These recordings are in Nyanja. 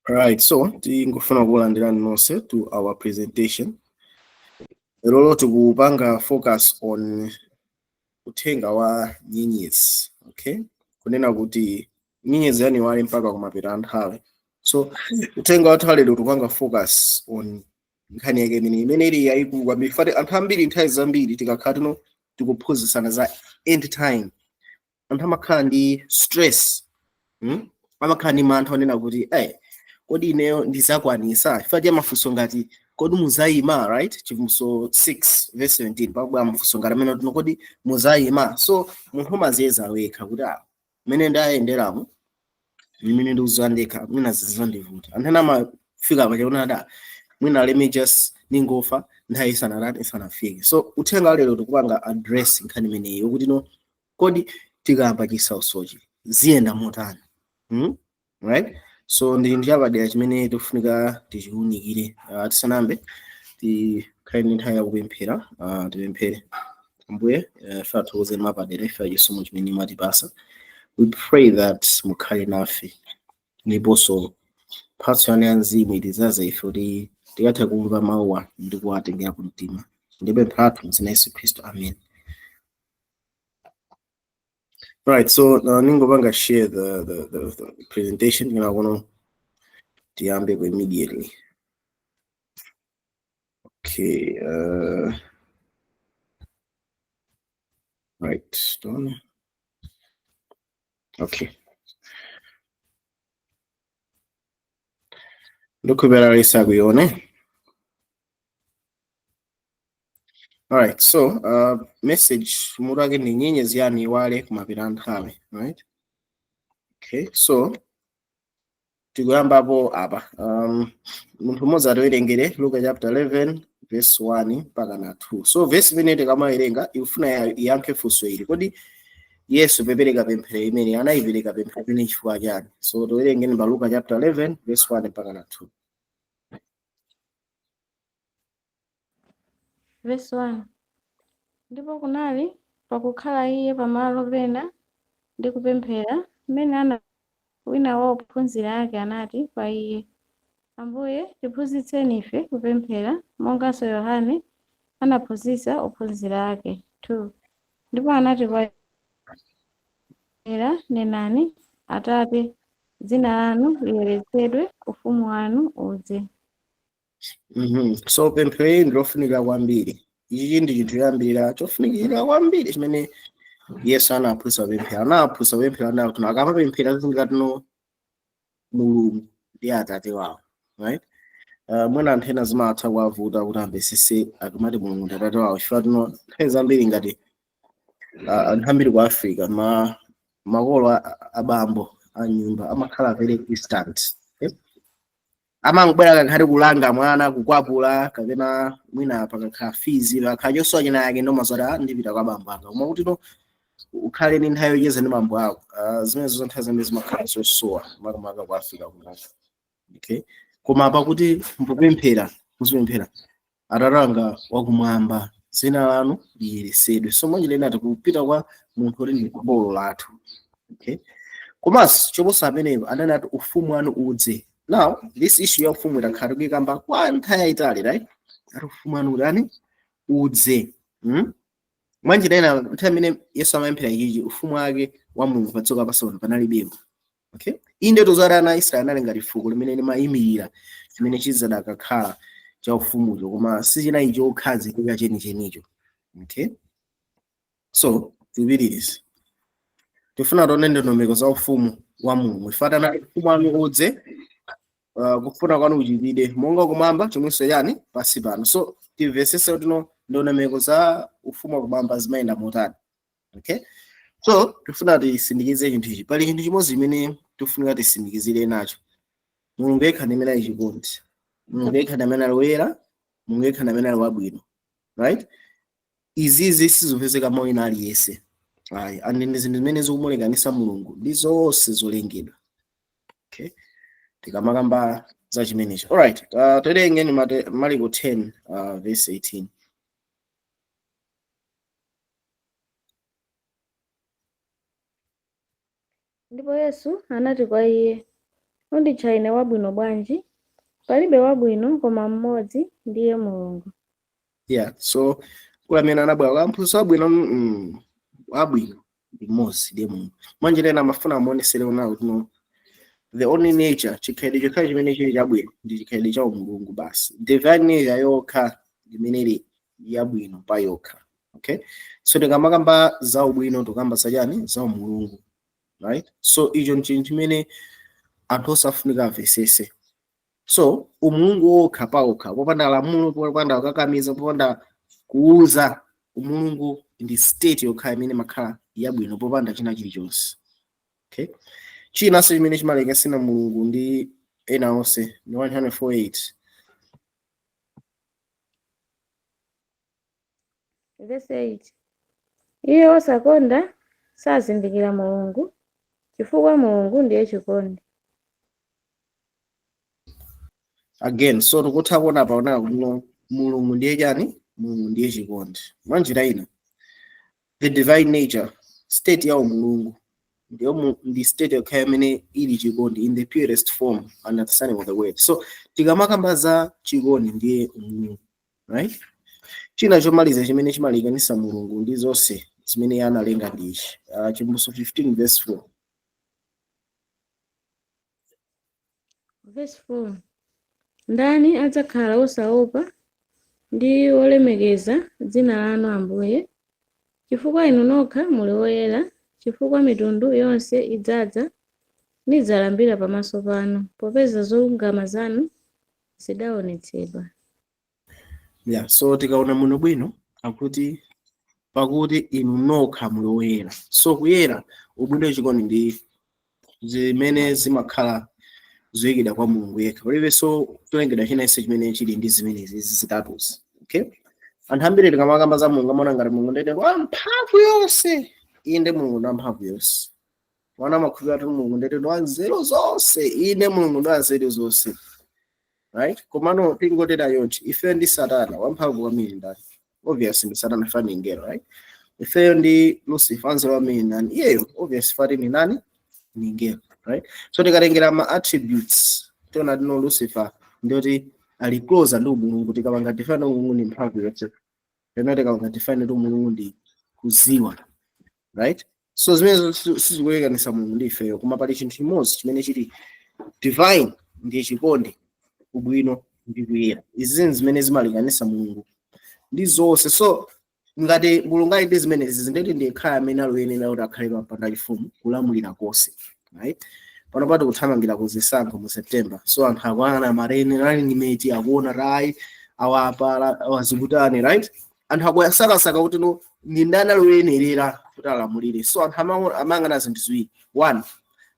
Right, so tingofuna kulandirani nonse to our presentation. Lero tikupanga focus on uthenga wa nyenyezi, okay? Kunena kuti nyenyezi yani wale mpaka kumapita nthawi. So uthenga wathu lero tikupanga focus on nkhani yake imene ili yayikulu kwambiri. Fati anthu ambiri nthawi zambiri tikakhala tino tikuphunzitsana za end time. Anthu amakhala ndi stress. Amakhala ndi mantha onena kuti kodi ineyo ndizakwanisa ifati amafunso ngati kodi muzayima, right? Chivumbulutso 6 verse 17 pabwa amafunso ngati amene tino kodi muzayima. So munthu umaziyeza wekha kuti mene ndayenderamo mene ndikuzandeka mwina zizondivuta. Anthu ena amafika pachaona mwina let me just ningofa nthawi isanafike. So uthenga lero tikupanga address nkhani imeneyi yokuti no kodi tikayamba chisausochi ziyenda motani. Right? So ndichapadera chimene tofunika tichiunikire. Tisanambe tikhale nthawi yakupemphera. Tipemphere. Ambuye fathokoze mapadera ife chisomo chimene mwatipasa. We pray that mukhale nafe ndiponso mphatso yanu ya mzimu itizaze ife kuti tikathe kumva mawu ndi kuwatengera kumtima. Ndipempha m'dzina la Yesu Khristu, amen. Right, so ningopanga share the presentation. You know, I want to tiambe immediately. Okay, right, done. Okay. Ndokubera lesa kuione. All right, so message murage ni nyenyezi yani wale kumapita nthawi, right? Okay, so tikuyambapo apa. Munthu mmodzi atiwerengere Luka chapter 11 verse 1 mpaka na 2. So verse imene tikamawerenga ifuna yankhe funso ili. Kodi Yesu pepereka pemphero imene anayipereka pemphero imene chifukwa chani? So tiwerengeni pa Luka chapter 11 verse 1 mpaka na 2. Verse 1. Ndipo kunali pakukhala iye pamalo pena ndi kupemphera, mmene wina wa ophunzira ake anati kwa iye, Ambuye, tiphunzitseni ife kupemphera monganso Yohane anaphunzitsa ophunzira ake. 2. Ndipo anati kwa iye, nenani, Atate, dzina lanu liyeretsedwe, ufumu wanu udze. So pemphero ili ndilofunika kwambiri. Ichi ndi chinthu choyambirira chofunikira kwambiri chimene Yesu anaphunzitsa pemphero. Anaphunzitsa pemphero anakuti akamapemphera ngati no Mulungu ndi Atate wawo, right? Mwina anthu ena zimatha kuwavuta kuti amvetsetse akamati Mulungu ndi Atate wawo chifukwa tino nthawi zambiri ngati anthu ambiri ku Africa makolo abambo a nyumba amakhala very distant. Amangobwera kakhale kulanga mwana kukwapula kapena mwina pakakhala fizi pakakhala chonsowa china yake ndo mazwati ndipita kwa bambo anga. Koma kuti no ukhale ndi nthawi yocheza ndi bambo ako zimene nthawi zambiri zimakhala zosowa makamaka ku Africa kuno. Okay, koma pakuti mupemphera muzipemphera Atate anga wakumwamba dzina lanu liyeretsedwe. So mwenje lena tikupita kwa munthu oti ndi kholo lathu. Okay, komanso choposa ameneyo ananati ufumu wanu udze. Now this issue ya ufumu itakhala tikuyikamba kwa nthawi yayitali, right? Ati ufumu wanu udani udze. Mwenje lena nthawi imene Yesu amapemphera ichi ufumu wake wa Mulungu padzoka pasauno panalibepo. Okay, inde tozara ana Israeli anali ngati fuko limene limayimirira chimene chizadakakhala cha ufumucho koma sichinayi chokhazikika chenichenicho. Okay, so tibiriris tifuna tione ndondomeko za ufumu wa Mulungu. Ifatana ufumu wanu udze, kufuna kwanu kuchitidwe monga kumwamba chomwenso yani pansi pano. So timvetsetse kuti ndondomeko za ufumu wakumwamba zimayenda motani. Okay, so tifuna tisindikize chinthu ichi. Pali chinthu chimodzi chimene tifunika tisindikizire nacho. Mulungu yekha ndi amene ali chikondi. Mulungu yekha ndi amene ali woyera. Mulungu yekha ndi amene ali wabwino, right? Izizi sizopezeka mwa wina aliyense. Ndi zinthu zimene zikumulekanitsa Mulungu ndi zonse zolengedwa. Okay, tikamakamba za chimenecho. Alright, tiwerengeni Marko 10 verse 18. Ndipo Yesu anati kwa iye, Munditcha ine wabwino bwanji? Palibe wabwino koma mmodzi, ndiye Mulungu. Yeah, so kula amene anabwera kulamphunzitsa wabwino wabwino ndi mmodzi ndiye Mulungu. Manje lena amafuna amuonesere unawo kuti the only nature chikhalidwe chokha chimene chili chabwino ndi chikhalidwe cha Mulungu basi. Divine nature yokha imene ili yabwino pa yokha. Okay, so tikamakamba za ubwino tukamba zachani za Mulungu, right? So icho nchintu chimene anthu osafunika amvesese. So umulungu wokha pa okha popanda lamulo, popanda kukakamiza, popanda kuuza, umulungu ndi state yokha imene makhala yabwino popanda china chilichonse. Okay, chinanso chimene chimalekesera Mulungu ndi ena onse ndi 148. Verse 8. Iye osakonda sazindikira Mulungu, chifukwa Mulungu ndiye chikondi. Again, so tikutha kuona paona kuno Mulungu ndiye chani? Mulungu ndiye chikondi. Mwanjira ina the divine nature, state ya umulungu ndi state yokha imene ili chikondi in the purest form, understanding of the word. So tikamakamba za chikondi ndiye umulungu, right? China chomaliza chimene chimalekanisa Mulungu ndi zonse zimene analenga ndi ichi. Chivumbulutso 15 verse 4. Verse 4. Ndani adzakhala osaopa ndi olemekeza dzina lanu Ambuye, chifukwa inu nokha muli oyera, chifukwa mitundu yonse idzadza nidzalambira pamaso panu, popeza zolungama zanu zidaonetsedwa. Yeah, so tikaona muno bwino akuti pakuti inu nokha muli oyera. So kuyera ubwino chikondi ndi zimene zimakhala zoyikidwa kwa Mulungu yekha. Palibe so tolengedwa chinanso chimene chili ndi zimenezi zitatuzi. Okay, anthu ambiri tikamakamba za Mulungu amaona ngati Mulungu ndiye wamphamvu yonse. Inde Mulungu ndi wamphamvu yonse. Wana amakhulupirira kuti Mulungu ndiye wanzeru zonse. Inde Mulungu ndi wanzeru zonse, right? Komano tingotera yonchi ife ndi Satana wamphamvu kwambiri ndani. Obviously ndi Satana fani ngero, right? Ife ndi Lucifer wanzeru kwambiri ndani. Iyeyo obviously fani ni nani? Ni ngero, right? So tikalengera ma attributes tona dino Lucifer ndoti ali closer ndi Mulungu, tikapanga define Mulungu ni mphamvu yonse. Tena tikapanga define ndi Mulungu ndi kuziwa, right? So zimene sizikulekanisa Mulungu ndi ifeyo, koma pali chinthu chimodzi chimene chili divine ndi chikondi, ubwino ndi kuyera. Izi zimene zimalekanisa Mulungu ndi zonse. So ngati Mulungu ali ndi zimenezi zindeti ndi khala amene aloyenera kuti akhale pa mpando waufumu kulamulira konse, right? Pano pati kuthamangira kuzisankho mu September. So anthu akwana marene nali nimeti akuona rai awapala awazikutani, right? Anthu akuyasakasaka kuti no ndi ndani aloyenerera kuti alamulire. So anthu amangana zinthu ziwiri. One,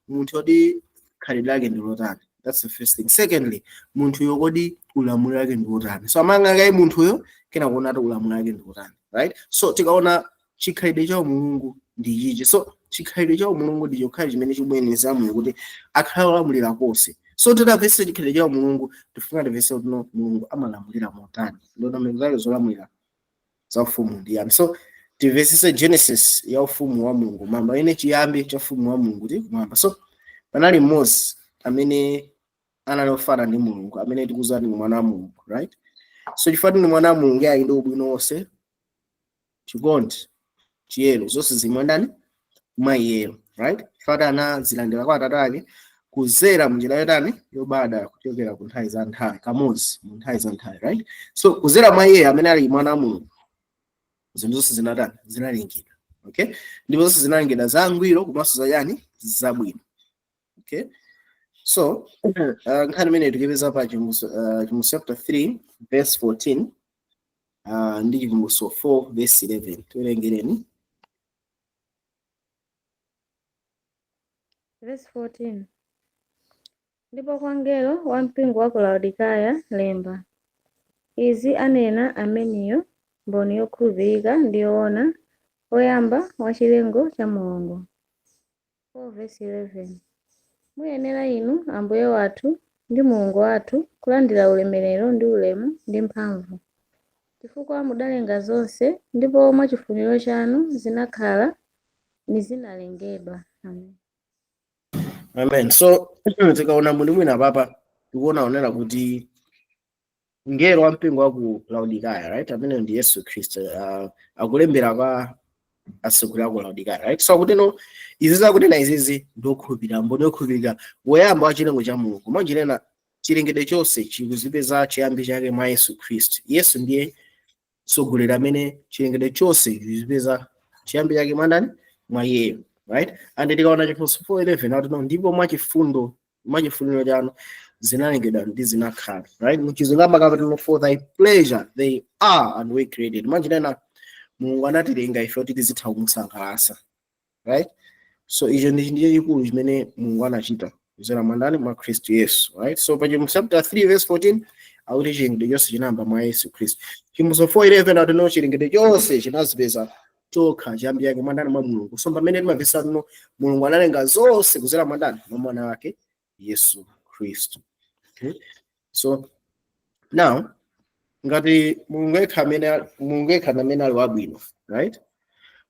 munthu odi khalidwe lake ndi lotani. That's the first thing. Secondly, munthu yokodi ulamuliro wake ndi lotani. So amanga kai munthu yo kena kuona kuti ulamuliro wake ndi lotani, right? So tikaona chikhalidwe cha Mulungu ndi ichi. So chikhalidwe cha Mulungu ndi chokha chimene chimweneza Mulungu kuti akhala olamulira konse. So tidamvese chikhalidwe cha Mulungu tifuna timvese kuti Mulungu amalamulira motani. Ndona mezalo zolamulira za ufumu ndi yani. So tivesese Genesis ya ufumu wa Mulungu mamba ine chiyambi cha ufumu wa Mulungu ndi kumamba. So panali Moses amene analofana ndi Mulungu amene tikuzani mwana wa Mulungu, right? So chifani ni mwana wa Mulungu ya ndi ubwino wonse, chikondi, chiyero zonse zimwe ndani mwayero, right? Fada anazilandira kwa Atate ake kuzera munjira yotani yobada kuchokera ku nthawi za nthawi kamodzi mu nthawi za nthawi, right? So kuzera mwa iye amene ali mwana wa Mulungu zinthu zonse zinatani zinalengedwa, okay? Ndipo zonse zinalengedwa za ngwiro komanso za yani zabwino, okay? So nkhani imene tikipeza pa Chivumbulutso chapter 3 verse 14 ndi Chivumbulutso 4 verse 11 tiwerengereni. Verse 14. Ndipo kwa mngelo wa mpingo wa ku Laodikaya lemba: izi anena ameniyo, mboni yokhulupirika ndi yoona, oyamba wa chilengo cha Mulungu. 4 verse 11. Muyenera inu Ambuye wathu ndi Mulungu wathu kulandira ulemerero ndi ulemu ndi mphamvu, chifukwa mudalenga zonse ndipo mwa chifuniro chanu zinakhala ni zinalengedwa. Amen. Amen. So tikaona munthu mwina papa tikuona onera kuti ngelo wa mpingo wa ku Laodicea, right, amene ndi Yesu Khristu, akulembera kwa asukulu aku Laodicea, right. So kuti no izi zakunena izizi ndokhulupirira mboni yokhulupirika woyamba wa chilengo cha Mulungu manjirena chilengedwe chonse chikuzipeza chiyambi chake mwa Yesu Khristu. Yesu ndiye sogolera amene chilengedwe chonse chikuzipeza chiyambi chake mwa ndani? Mwa iyeyo, right. And tikaona chifunso 4:11 ati no ndipo mwachifuniro chanu zinalengedwa ndi zinakhala, right. Muchizungu kapena for thy pleasure they are and we created. Manjirena Mulungu anatilenga ife kuti tizitha kumusangalatsa, right. So icho ndiye chikulu chimene Mulungu anachita kuzera mwandani mwa Khristu Yesu, right. So pa chapter 3 verse 14 akuti chilengedwe chonse chinamba mwa Yesu Khristu. Chifunso 4:11 ati no chilengedwe chonse chinazipeza chokha chiyambi chake mwandani mwa Mulungu. So pamene timapeza no Mulungu analenga zonse kuzera mwandani mwa mwana wake Yesu Khristu. Okay. So now ngati Mulungu yekha amene ali wabwino, right.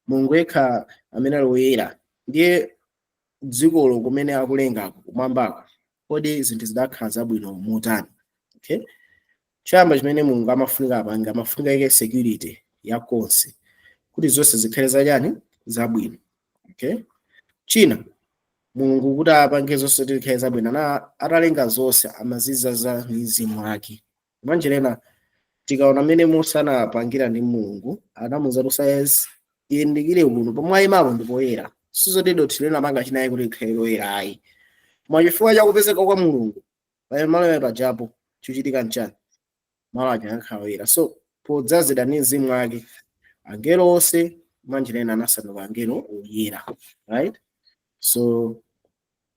Mulungu yekha amene ali woyera ndiye dzikolo kumene akulengako kumwambako kodi zinthu zidakhala zabwino motani. Okay. Chiyamba chimene Mulungu amafunika apange amafunika ike security yakonse kuti zonse zikhale zachani zabwino. Okay. China Mulungu kuti apange zonse zikhale zabwino atalenga zonse amaziza za mzimu wake. Manjirena tikaona amene musana apangira ndi Mulungu anamuza tusayezi iyendikire uno pomwe imapo ndipoyera sizotero tilena manga chinayi kuti ikhale loyera ayi mwachifukwa chakupezeka kwa Mulungu malo pajapo chuchitika nchani malo aja akhalowera. So podzazidwa ndi mzimu wake angelo onse manjirena anasanduka angelo oyera, right. So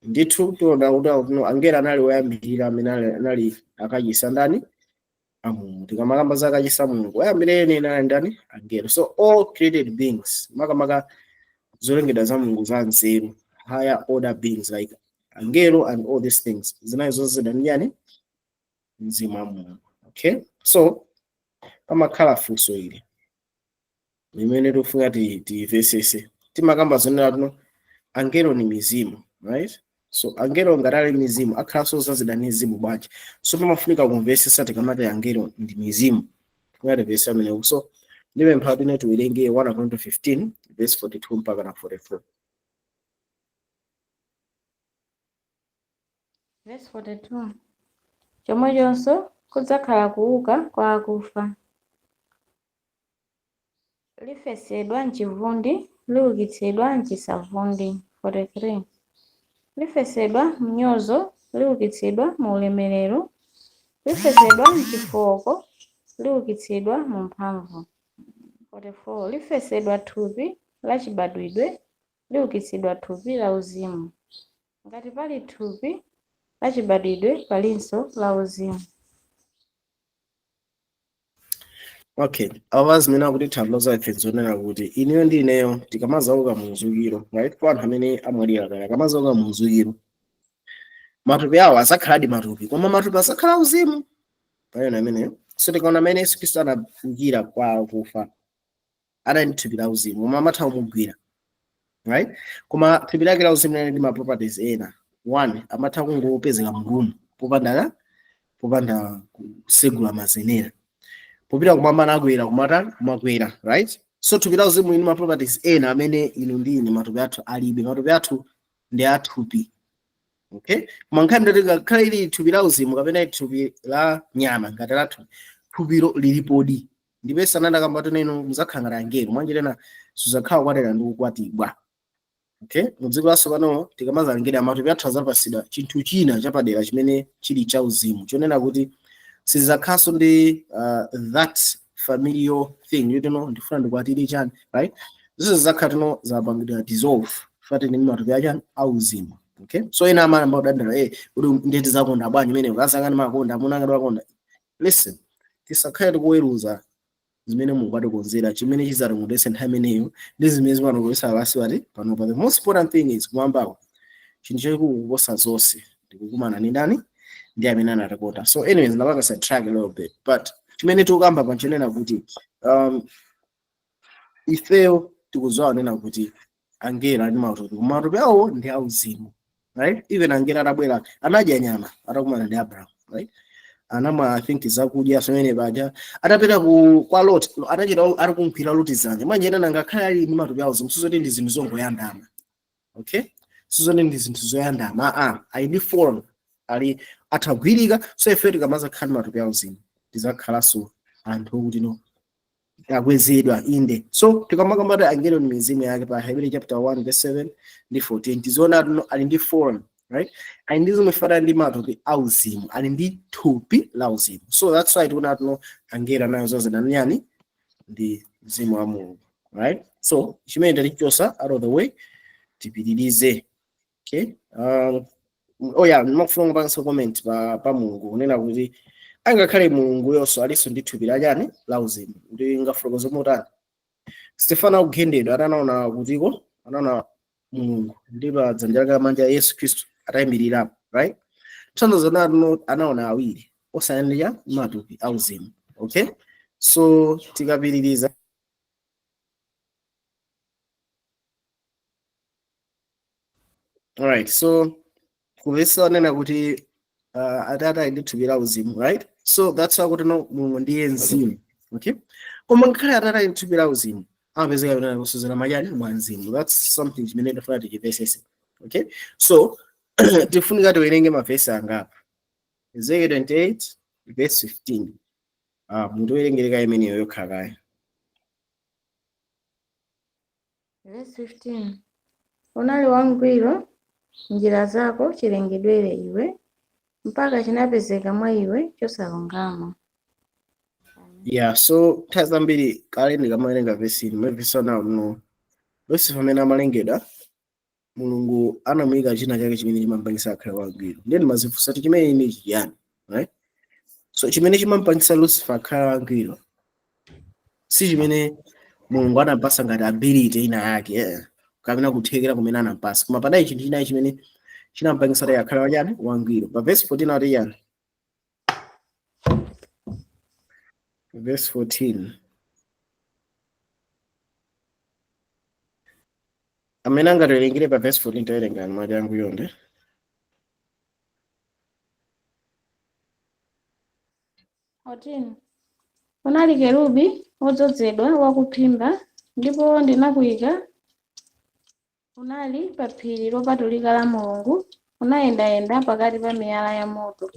ndithu tiona kuti angelo anali woyambirira amene anali akachisa ndani Mulungu. Tikamakamba za akachisa Mulungu woyambirira nali ndani angelo. So all created beings makamaka zolengedwa za Mulungu za nzeru higher order beings like angelo and all these things zinazozedwa ndi yani mzimu wa Mulungu. Okay. So pamakhala funso ili limene tofuna tivesese timakamba zonena tuno angelo ni mizimu, right. So angelo ngatali mizimu akhalanso zazidwa ndi mizimu bwanji. So pamafunika kumvesesa tikamati angelo ndi mizimu ngati verse amene. So ndibe mphawi ine tiwerenge 1 Corinthians 15 verse 42 mpaka na 44. Verse 42. Chomwechonso kudzakhala kuuka kwa akufa. Lifesedwa mchivundi, liukitsidwa mchisavundi. 43. Lifesedwa mnyozo, liukitsidwa mu ulemerero. Lifesedwa mchifooko, liukitsidwa mu mphamvu. 44. Lifesedwa thupi la chibadwidwe, liukitsidwa thupi la uzimu. Ngati pali thupi la chibadwidwe palinso la uzimu. Okay, awazi mina kuti thambaza ife zonena kuti ineyo ndi ineyo tikamazauka muzukiro, right. Kwa anthu amene amwalira kaya kamazauka muzukiro matupi awo asakhaladi matupi koma matupi asakhala uzimu payona ameneyo. So tikaona amene Yesu Khristu anafukira kwa akufa anali thupi la uzimu koma amatha kumugwira, right. Koma thupi lake la uzimu ndi ma properties ena. One, amatha kungopezeka mgumu popanda kusegula mazenera popita kumwamba nakwera kumakwera, right. So thupi la uzimu ndi ma properties ena amene inu ndi ine matupi athu alibe. Matupi athu ndi athupi. Okay. Koma nkhani ndikakhala ili thupi la uzimu kapena thupi la nyama ngati lathu thupilo lilipodi ndipesa nanda kambatu neno muzakhala ngati angelo mwanjirena suzakhala kwatera ndi kukwatibwa. Okay. Mudziko laso pano tikamazalengera matupi athu azapasidwa chinthu china chapadera chimene chili cha uzimu chonena kuti sizakhaso ndi that familiar thing, you know, ndifuna ndikwatire chani, right. Zizo zakhatino zapangidwa dissolve fati ni matupi achani auzimu. Okay. So ina amana mbodandira kuti ndeti zakonda bwanji imene ukasangana makonda munanga wakonda. Listen, tisakhala kuweruza zimene Mulungu atikonzera chimene chizari mudese nthawi imeneyo ndi zimene zimanogolesa abasi wati pano pa. The most important thing is kumwambako chinthu chikukuposa zonse ndikukumana ndi ndani ndi amene anatikota. So anyways ndapanga sa track a little bit but chimene tikukamba panchonena kuti ifeyo tikuzowa nena kuti angelo ndi matupi awo ndi auzimu. right? Even angelo atabwera anadya nyama atakumana ndi Abraham, right? Anamwa I think zakudya zimene baja atapita kwa Lot atachita ari kumphira Lot zanja manje ena ngakhale ali ndi matupi awo zimsuzoti ndi zinthu zongoyandama, okay? Sizoni ndi zinthu zoyandama ali ndi form ali athagwirika, so ife tikamaza khala ndi matupi awo zino tizakhalanso anthu okuti no akwezedwa inde. So tikamakambata angelo ni mizimu yake pa Hebrew chapter 1 verse 7 ndi 14 tizoona ali ndi form, right? Ali ndi zimefana ndi matupi auzimu, ali ndi thupi la uzimu. So that's why tikuona tuno angelo nayo zozena nyani ndi mzimu wa Mulungu, right? So chimene talichosa out of the way tipitirize, okay? Ndimafuna kupanganso comment pa Mulungu kunena kuti angakhale Mulungu yonso aliso ndi thupi la chani la uzimu. Ndingafotokoze motani. Stefano akugendedwa atanaona kutiko anaona Mulungu ndi pa dzanja lake lamanja Yesu Khristu atayimirirapo, right? Tsanzo anaona awiri osayanira matupi auzimu, okay? So tikapitiriza alright, so kuvesa nena kuti atata ndi thupi la uzimu, right? So that's why kuti no Mulungu ndiye mzimu, okay? Koma ngakhale atata ndi thupi la uzimu amapezeka kuti kusuzana majani mwa mzimu. That's something chimene ndifuna tichipesese, okay? So tifunika tiwerenge mavesi angapo. Ezekiel 28 verse 15. Munthu werengereka imeneyo yokha kaya. Verse 15. Unali wangwiro njira zako chilengedwere iwe mpaka chinapezeka mwa iwe chosalungama. Yeah, so tazambiri kale ndikamawerenga vesi mevisa nawo no vesi pamene amalengedwa Mulungu anamuyika china chake chimene chimampangisa akhale wangwiro. Then mazifunsa chimene ni chiyani, right? So chimene chimampangisa Lucifer akhale wangwiro si chimene Mulungu anampasa ngati ability ina yake, kapena kuthekera kumene anampasa. Koma padali chinthu chinayi chimene chinampangisa kuti akhale wachani wangwiro. Pa verse 14 ati yani. Verse 14. Amene angatiwerengere pa verse 14 tawerengani mali yangu yonde. Unali kerubi wodzozedwa wakuphimba ndipo ndinakuyika. Unali pa phiri lopatulika la Mulungu, unayendayenda pakati pa miyala ya moto.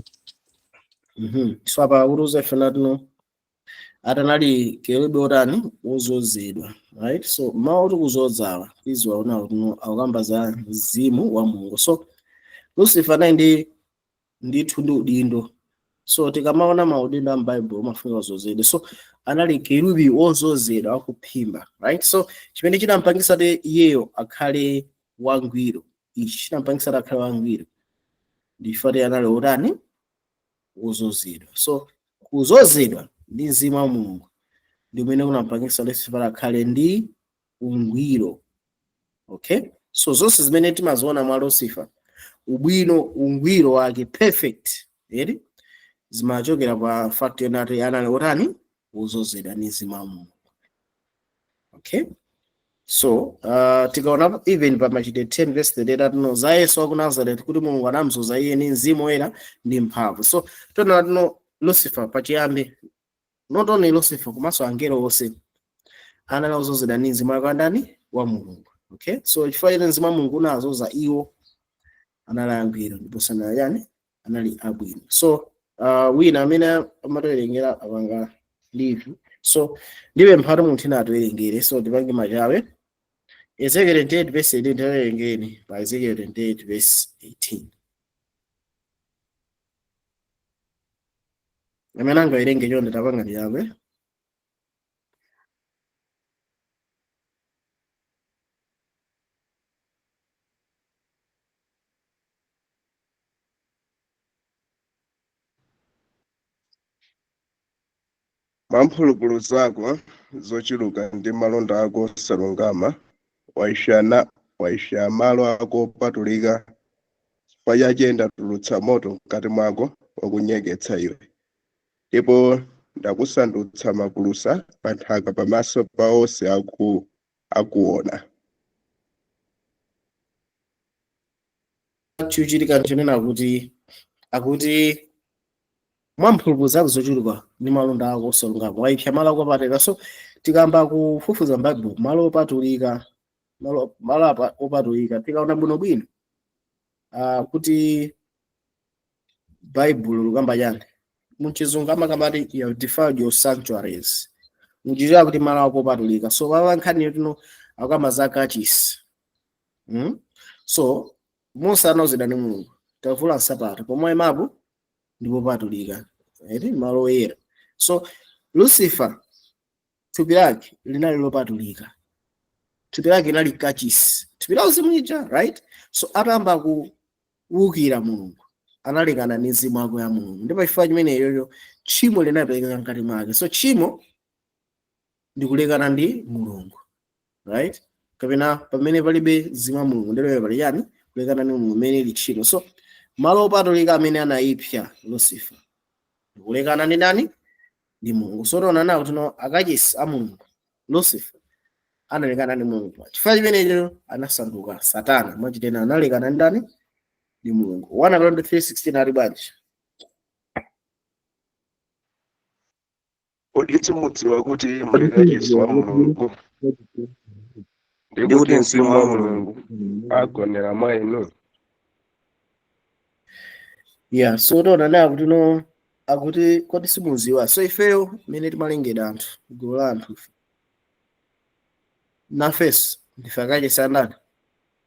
So apa uruza fenatino atanali kerubi otani wozozedwa, right? So mawu tikuzodzawa izwa una akukamba za mzimu wa Mulungu. So Lucifer nayi ndithu ndi udindo. So tikamaona maudindo a m'Bible mafunga zozedwa. So anali kerubi wozozedwa wakuphimba, right? So chimene chinampangisa kuti iyeyo akhale wangwiro, ichi chinampangisa kuti akhale wangwiro ndifati anali otani wozozedwa. So kuzozedwa ndi mzimu wa Mulungu ndi umene unampangisa Lucifer akhale ndi ungwiro, okay? So zonse zimene timaziona mwa Lucifer ubwino ungwiro wake perfect, eri zimachokera pa fact yonati anali otani wozozedwa ndi mzimu wa Mulungu, okay? So tikaona even pa Machitidwe 10 verse 38 tino za Yesu wa ku Nazareth kuti Mulungu anamzuza iye ndi mzimu woyera ndi mphamvu. So tona tino Lucifer pachiyambi, not only Lucifer komanso angelo onse anali wozozedwa ndi mzimu wa Mulungu, okay? So chifukwa choti mzimu wa Mulungu unazoza iwo anali angwiro ndipo sanali yani anali abwino. So wina amene amatowerengera apanga live. So ndiwe mphato munthu ina atowerengere. So tipange machawe Ezekiel 28 verse 18 tawerengeni pa Ezekiel 28 verse 18. Amene angawerenge chonde tapanga ndiyawe. Mamphulupulu zako zochuluka ndi malonda ako osalungama waisha malo ako opatulika, chifukwa chake ndatulutsa moto mkati mwako wakunyegetsa iwe, ndipo ndakusandutsa mapulusa pa nthaka pamaso pa onse akuona. chikuchitika nchonena akuti mwamphulupulu zako zochuluka ndi malonda ako osalungama waipsa malo ako opatulika. So tikamba kufufuza m'Baibulo malo opatulika malo opatulika tikaona bwinobwino kuti Baibulo lukamba chani muchizungu amakambati you have defiled your sanctuaries, muchitira kuti malo ako opatulika. So papa nkhani tino akamba za kachisi so Mose anawuzidwa ndi Mulungu tavula nsapato pomwe mapo ndipo patulika malo oyera. So Lucifer thupi lake linali lopatulika, thupi lake linali kachisi, thupi la uzimu ija, right? So atamba kuwukira Mulungu analekana ndi mzimu wake ya Mulungu, ndipo chifukwa chimene iyoyo tchimo linapelekeka mkati mwake. So tchimo ndi kulekana ndi Mulungu, right? Kapena pamene palibe mzimu wa Mulungu ndilo pali yani kulekana ndi Mulungu mmene ili tchimo. So malo opatulika amene anaipsa Lucifer kulekana ndi nani? Ndi Mulungu. So tona nawo tino akachisi a Mulungu Lucifer analekana ndi Mulungu, chifukwa chimene icho anasanduka Satana mwachitena analekana ndi ndani? Ndi Mulungu. 1 Corinthians 3:16 ali bwanji? Kodi mudziwa kuti muli kachisi wa Mulungu ndi kuti mzimu wa Mulungu agonera mwa inu? Yeah, so tona nawo tino akuti kodi simudziwa. So ifeyo mene timalengedwa anthu gulu la anthu nafeso ndife akachisi a ndani?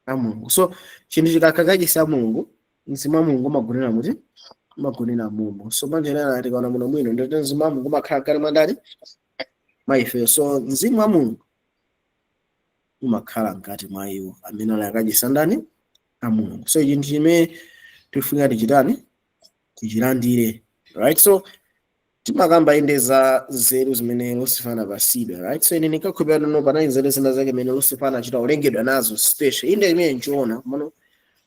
A Mulungu. So chinthu chikakachisi a Mulungu mzimu wa Mulungu umagonera muti? Umagonera Mulungu. So manjenera tikaona muno mwino ndoti mzimu wa Mulungu umakhala kale mwa ndani? Mwa ifeyo. So mzimu wa Mulungu umakhala mkati mwa iwo amene ali akachisi a ndani? A Mulungu. So chinthu chimene tifunika tichitani? Tichilandire, right? So timakamba indeza nzeru zimene Lucifer anapasidwa, right? So ine ndikakhulupirira no panali nzeru zina zake zimene Lucifer anachita kulengedwa nazo special inde imene nchiona komano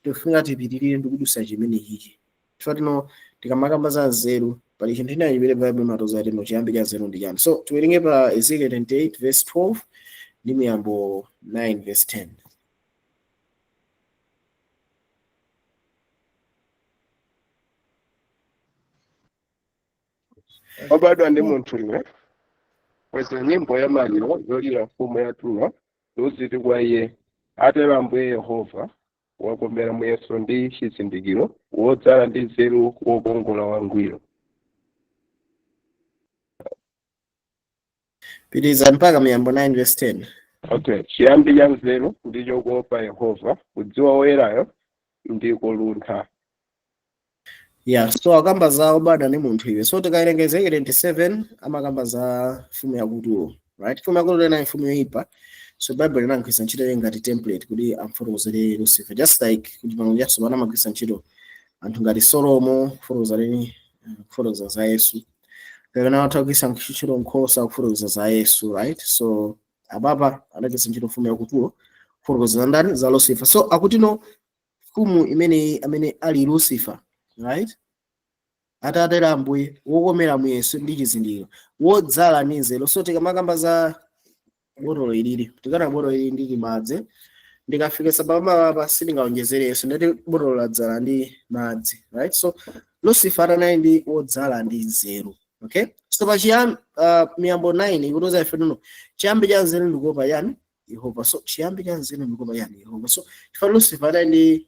tifunika tipitirire ndi kudusa chimene ichi. Chifukwa tino tikamakamba za nzeru pali chinthu china chimene Bible imatoza ati chiyambi cha nzeru ndi chani. So tiwerenge pa Ezekiel 28 verse 12 ndi Miyambo 9 verse 10. Obadwa ndi munthu iwe kweza nyimbo ya maliro yolira mfumu yathulo uziti kwa iye atero Ambuye Yehova wakomera muyeso ndi chizindikiro wodzala ndi nzeru wokongola wangwiro. Pitiriza mpaka Miyambo 9 verse 10. Okay, chiyambi cha nzeru ndicho kuopa Yehova, kudziwa woyerayo ndi kuluntha. Yeah, so akamba za obadwa ndi munthu iwe. So tikawerenga Ezekiel 27 amakamba za mfumu yakutulo, right? Mfumu yakutulo ina mfumu yoyipa. So Bible inankhwisa ntchito ngati template kuti amfotokozere Lucifer, just like kuti pano yatsopano amagwisa ntchito anthu ngati Solomo kufotokoza za Yesu. Kapena anthu agwisa ntchito nkhosa kufotokoza za Yesu, right? So ababa anagwisa ntchito mfumu yakutulo kufotokoza za ndani? Za Lucifer. So akutino mfumu amene ali Lucifer, right? Atatero Ambuye wokomera muyeso ndi chizindikiro wodzala ndi nzeru. So tikamakamba za botolo ilili tikana botolo ili ndi madzi ndikafika sababa sindingaonjezere Yesu ndati botolo ladzala ndi madzi, right? So Lucifer anali ndi wodzala ndi nzeru, okay? So pa Miyambo 9 ikutoza ife no chiyambi cha nzeru ndikuopa yani? Yehova. So chiyambi cha nzeru ndikuopa yani? Yehova. So chifukwa Lucifer anali ndi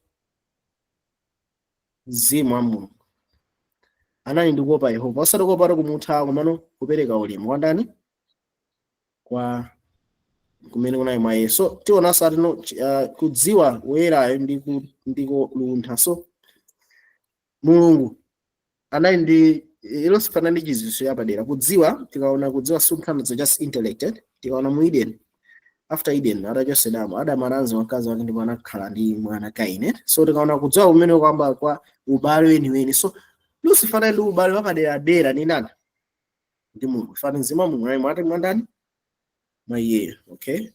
mzimu wa Mulungu anali ndikuopa Yehova, osati kuopa kumutha komano kupereka ulemu kwa ndani? Kwa kumene kunali mwa Yesu. So tiona sati no kudziwa woyerayo ndi kuluntha. So Mulungu anali ndi Lucifer anali ndi chiziwiso yapadera kudziwa. Tikaona kudziwa sometimes just intellected. Tikaona mu Eden, after Eden atachosedamo Adamu ananza wakazi wake ndipo anakhala ndi mwana Kaini. So tikaona kudziwa kumene kwamba kwa ubale weniweni. So Lucifer anali ndi ubale wapadera ni nani? Ndi Mulungu. Fana mzimu wa Mulungu anali mwati mwa ndani? Mwa iye, okay?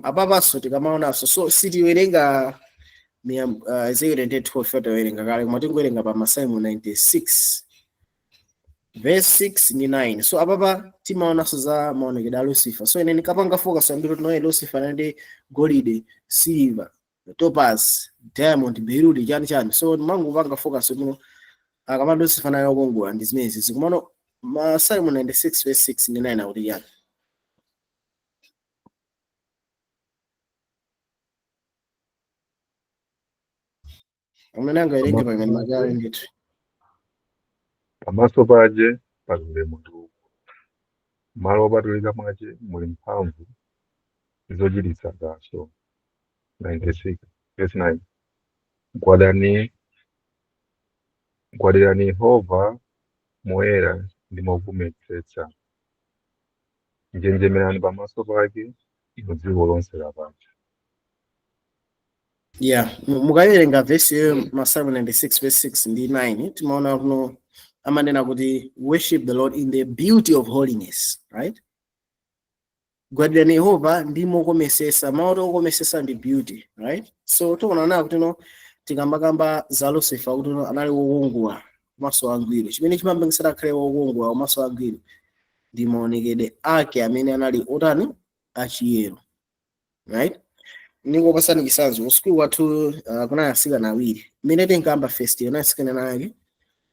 Apapaso tikamaonaso. So sitiwerenga Ezekiel 28 tiwerenga kale koma tingowerenga pa Masalimo 96 verse 6 ni 9. So apapa timaonaso za maonekedwe a Lucifer. So ine nikapanga focus ambiri tinoye Lucifer ndi golide, silver, topaz, diamond, beryl, chani. So mangu vanga focus muno akamando sifana yokongola ndi zimene zikumano ma Psalm 96 verse 6 ndi 9 akuti yani. Amenanga irenge pa ngani magari nditu. Pamaso paje pali munthu, malo opatulika mwace muli mphamvu zochititsa kaso. 96 verse 9. Gwadirani Yehova moyera ndi movumetsetsa, njenjemerani pamaso pake inu dziko lonse lapansi. Yeah, mukayerenga verse yo ma Psalm 96 verse 6 ndi 9 timaona kuno amanena kuti worship the Lord in the beauty of holiness, right? Gwadirani Yehova ndi mokomesesa, maoto okomesesa ndi beauty, right? So tikuona kuti no tikambakamba za Lucifer kuti no anali wokongola maso angwiro. Chimene chimapangitsa akhale wokongola maso angwiro ndi maonekedwe ake amene anali otani achiyero, right? Ningo pasani kisanzo usiku watu kuna asikana awiri mene tinkamba first yona asikana nake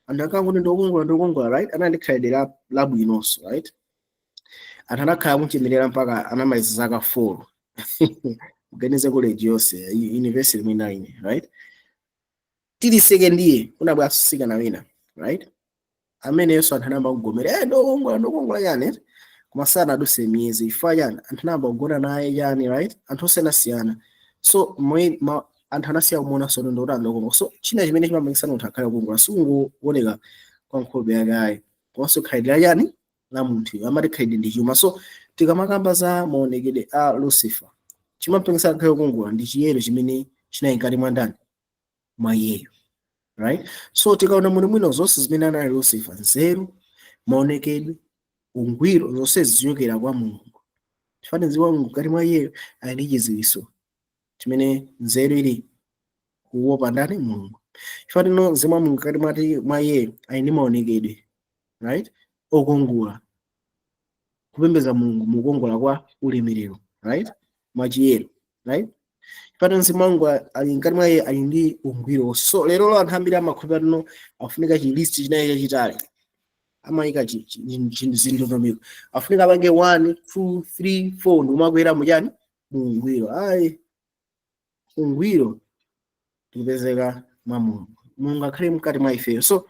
andakanga kuti ndokongola right anandikhalira labwinonso right anakhala muchimirira mpaka anamaliza zaka 4 kuganize college yonse university mwina right tili second year kunabwa asikana wina right amene yeso ananamba kugomera ndokongola yani kumasana aduse miyezi ifayana antanamba kugona naye yani right antosena siyana so anthu anasiya kumona sono ndotando so china chimene chimamangitsana munthu akhale wokongola sikungooneka kwa nkhope yake ayi komanso khalidwe yani la munthu amati khalidwe ndi chuma. So tikamakamba za maonekedwe a Lucifer chimapangitsa akhale wokongola ndi chiyero chimene chinali mkati mwa ndani mwa iyeyo right. So tikaona munthu mwina zonse zimene anali Lucifer, nzeru, maonekedwe, ungwiro, zonse zichokera kwa Mulungu. Chifukwa ziwa Mulungu mkati mwa iyeyo ali ndi chidziwitso chimene nzeru ili kuopa ndani Mulungu. Chifukwa no zimwa Mulungu mkati mwa iyeyo ali ndi maonekedwe right okongola kupembedza Mulungu mukongola kwa ulemerero right mwachiyero right. Chifukwa mzimu ali mkati mwa iyeyo ali ndi ungwiro. So lero anthu ambiri amakhulupirira no afunika chi list chinayi chachitali amayika zinthu zomiko afunika apange 1 2 3 4 ndimakwera mujani ungwiro. Ayi ungwiro tipezeka mwa Mulungu akhale mkati mwa ifeyo. So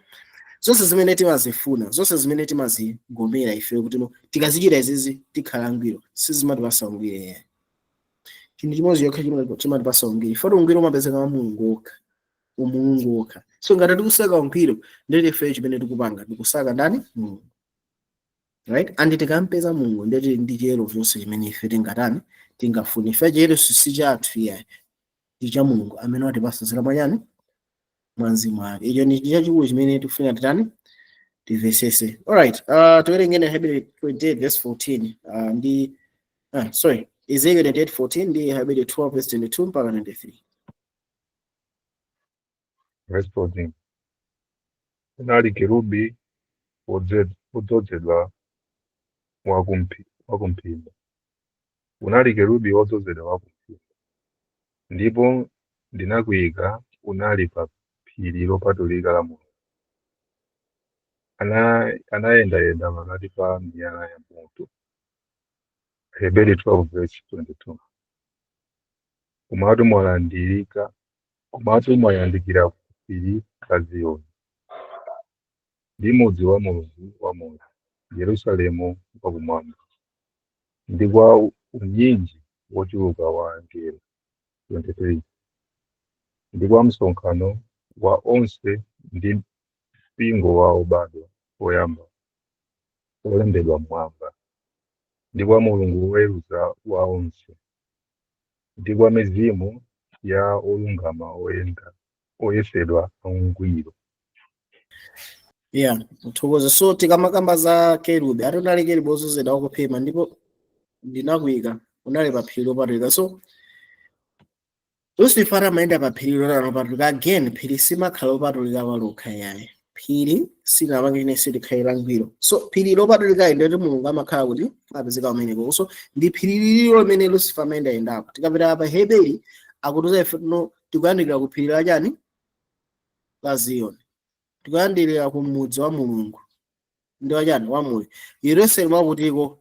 zonse zimene timazifuna, zonse zimene timazigomera ifeyo kuti no tikazichita izizi tikhala ngwiro sizimatipasa ungwiro. Chinthu chimodzi yokha chimatipasa ungwiro ifo ungwiro umapezeka mwa Mulungu okha. So ngati tikusaka ungwiro ndeti ifeyo chimene tikupanga tikusaka ndani Mulungu right. Andi tikampeza Mulungu ndeti ndi chiyero chonse chimene ife tingatani tingafune. Ife chiyero si chathu iyayi ndi cha Mulungu amene watipasa zira mwanyani mwa mzimu wake. Icho ndi chachikulu chimene tifuna titani tivesese. Alright, tiwerenge Hebrew 28 verse 14 ndi sorry Ezekiel 28:14 ndi Hebrew 12 verse 22 mpaka 23. Verse 14. Unali kerubi wodzozedwa wakumpinda. Unali kerubi wodzozedwa wakumpinda. Ndipo ndinakuyika unali pa phiri lopatulika la Mulungu. Anayendayenda pakati pa miyala ya moto. Hebrew 12 verse 22. Kumatu mwayandikira phiri la Ziyoni. Ndi mudzi wa Mulungu wamoyo, Yerusalemu wakumwamba. Ndi kwa unyinji wochuluka wa angelo. 23. Ndi kwa msonkhano wa onse ndi mpingo wa obadwa oyamba olembedwa mmwamba. Ndi kwa Mulungu woweruza wa onse. Ndi kwa mizimu ya olungama oyesedwa angwiro. Yeah, mthokoze. So tikamakamba za kerubi atonali kerubi wodzozedwa wakuphima ndipo ndinakuyika unali pa phiri lopatulika. So Lucifer amaenda pa phiri lopatulika again. Phiri simakhala lopatulika palokha yayi, phiri sinapange chine silikhalira ngwiro. So phiri lopatulika ndoti Mulungu amakhala kuti apezeka umeneko. So ndi phiri lililo limene Lucifer amaenda yendapo. Tikapita pa Hebrew akuti ife no tikuyandikira kuphirira chani la Ziyoni, tikuyandikira ku mudzi wa Mulungu ndi wachani wamoyo, Yerusalemu wakutiko,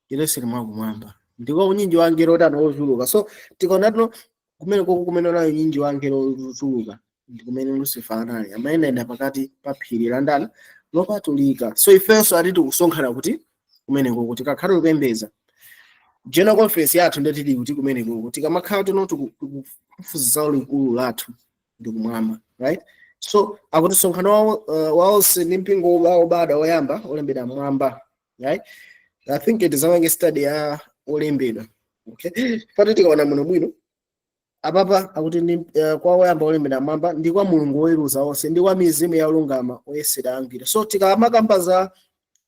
Yerusalemu wakumwamba, ndiko unyinji wa angelo otani ochuluka. So tikaona tino kumene koko kumene nayo unyinji wa angelo ochuluka ndi kumene Lucifer anali amayenda pakati pa phiri la ndani lopatulika. So ifenso atiti kusonkhana kuti kumene koko tikakhala kupembeza General Conference yathu ndetili kuti kumene koko tikamakhala tino tikufufuza likulu lathu ndi kumwamba, right? So akuti sonkhano wawonse ndi mpingo wawo bada oyamba olembedwa mwamba, right? I think it is a study ya olembedwa, okay? Pati tikaona muno bwino apapa akuti ndi kwa oyamba olembedwa mwamba ndi kwa Mulungu woweruza onse ndi kwa mizimu ya olungama oyesera angwiro. So tikamakamba za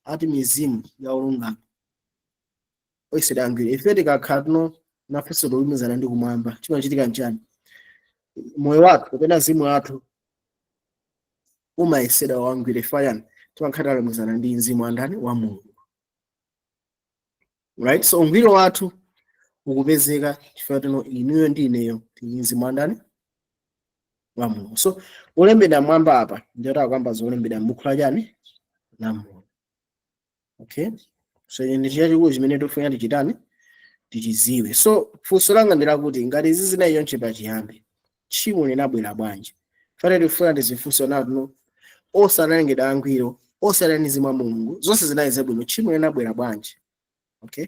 ati mizimu ya olungama oyesera angwiro, ife tikakhala tino nafenso tolumizana ndi kumwamba chimachitika nchani? Moyo wathu kapena mzimu wathu umayesera wangwiro fayani timakhala talumizana ndi mzimu andani wa Mulungu, right? So ungwiro wathu ukupezeka chifukwa tino inuyo ndi ineyo tili mzimu andani wa Mulungu. So olembedwa mwamba apa ndio takwamba zolembedwa m'buku la chani la Mulungu, okay? So ndi chachikulu chimene tofuna tichitani tichiziwe. So funso langa ndi lakuti ngati izi zinayi yonche pachiyambi tchimo linabwera bwanji? Fana tifuna tizifunso nato osanalengedwa angwiro osalani mzimu wa Mulungu zonse zinayi zabwino tchimo linabwera bwanji, okay?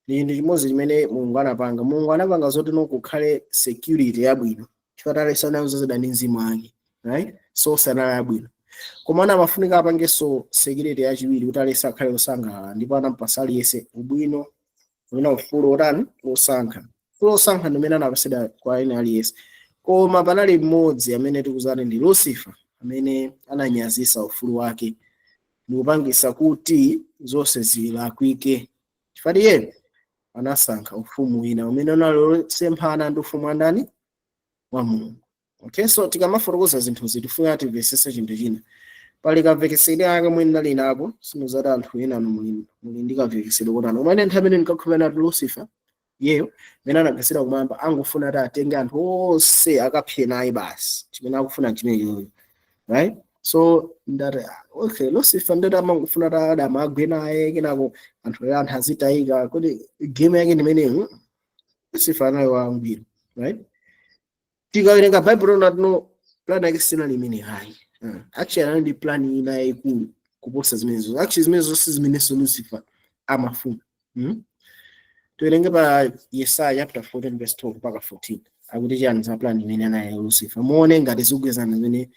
Ndi chimodzi chimene Mulungu anapanga. Mulungu anapanga zoti kukhale security yabwino chifukwa talisana zozeda ndi mzimu wake, right? So osanala yabwino koma amafunika apangenso security yachiwiri kuti alesa akhale osangalala ndipo anampasa aliyense ubwino wina ufulu otani osankha. Ufulu osankha ndi umene anapasida kwa ena aliyense, koma panali mmodzi amene tikuzani ndi Lucifer amene ananyazisa ufulu wake ndi kupangisa kuti zonse zilakwike chifukwa iye anasankha ufumu wina umene unalosemphana ndi ufumu andani wa Mulungu, okay? So tikamafotokoza zinthu zitifuna timvesese chinthu china pali kamvekesedwe ake mwini nali nako sinozati anthu ena muli ndi kamvekesedwe kotani umene nthawi imene ndikakhulupirira nati Lucifer yeyo mene anagesera kumwamba angufuna ati atenge anthu onse akaphe naye basi chimene akufuna chimeneyo, right? So ndati okay Lucifer ndati amangufuna ati Adamu agwe naye kenako anthu azitayika kuti game yake ndimeneyo. Lucifer anayo wangwiro, right? Tikawerenga Bible natino plan yake sina limene hayi. Actually anali plan ina yayikulu kuposa zimenezo. Actually zimenezo sizimenezo Lucifer amafuna. Tuwerenge pa Yesaya chapter 14 verse 12 mpaka 14. Akuti chani za plan imene anayo ya Lucifer. Muone ngati zikugwezana zimene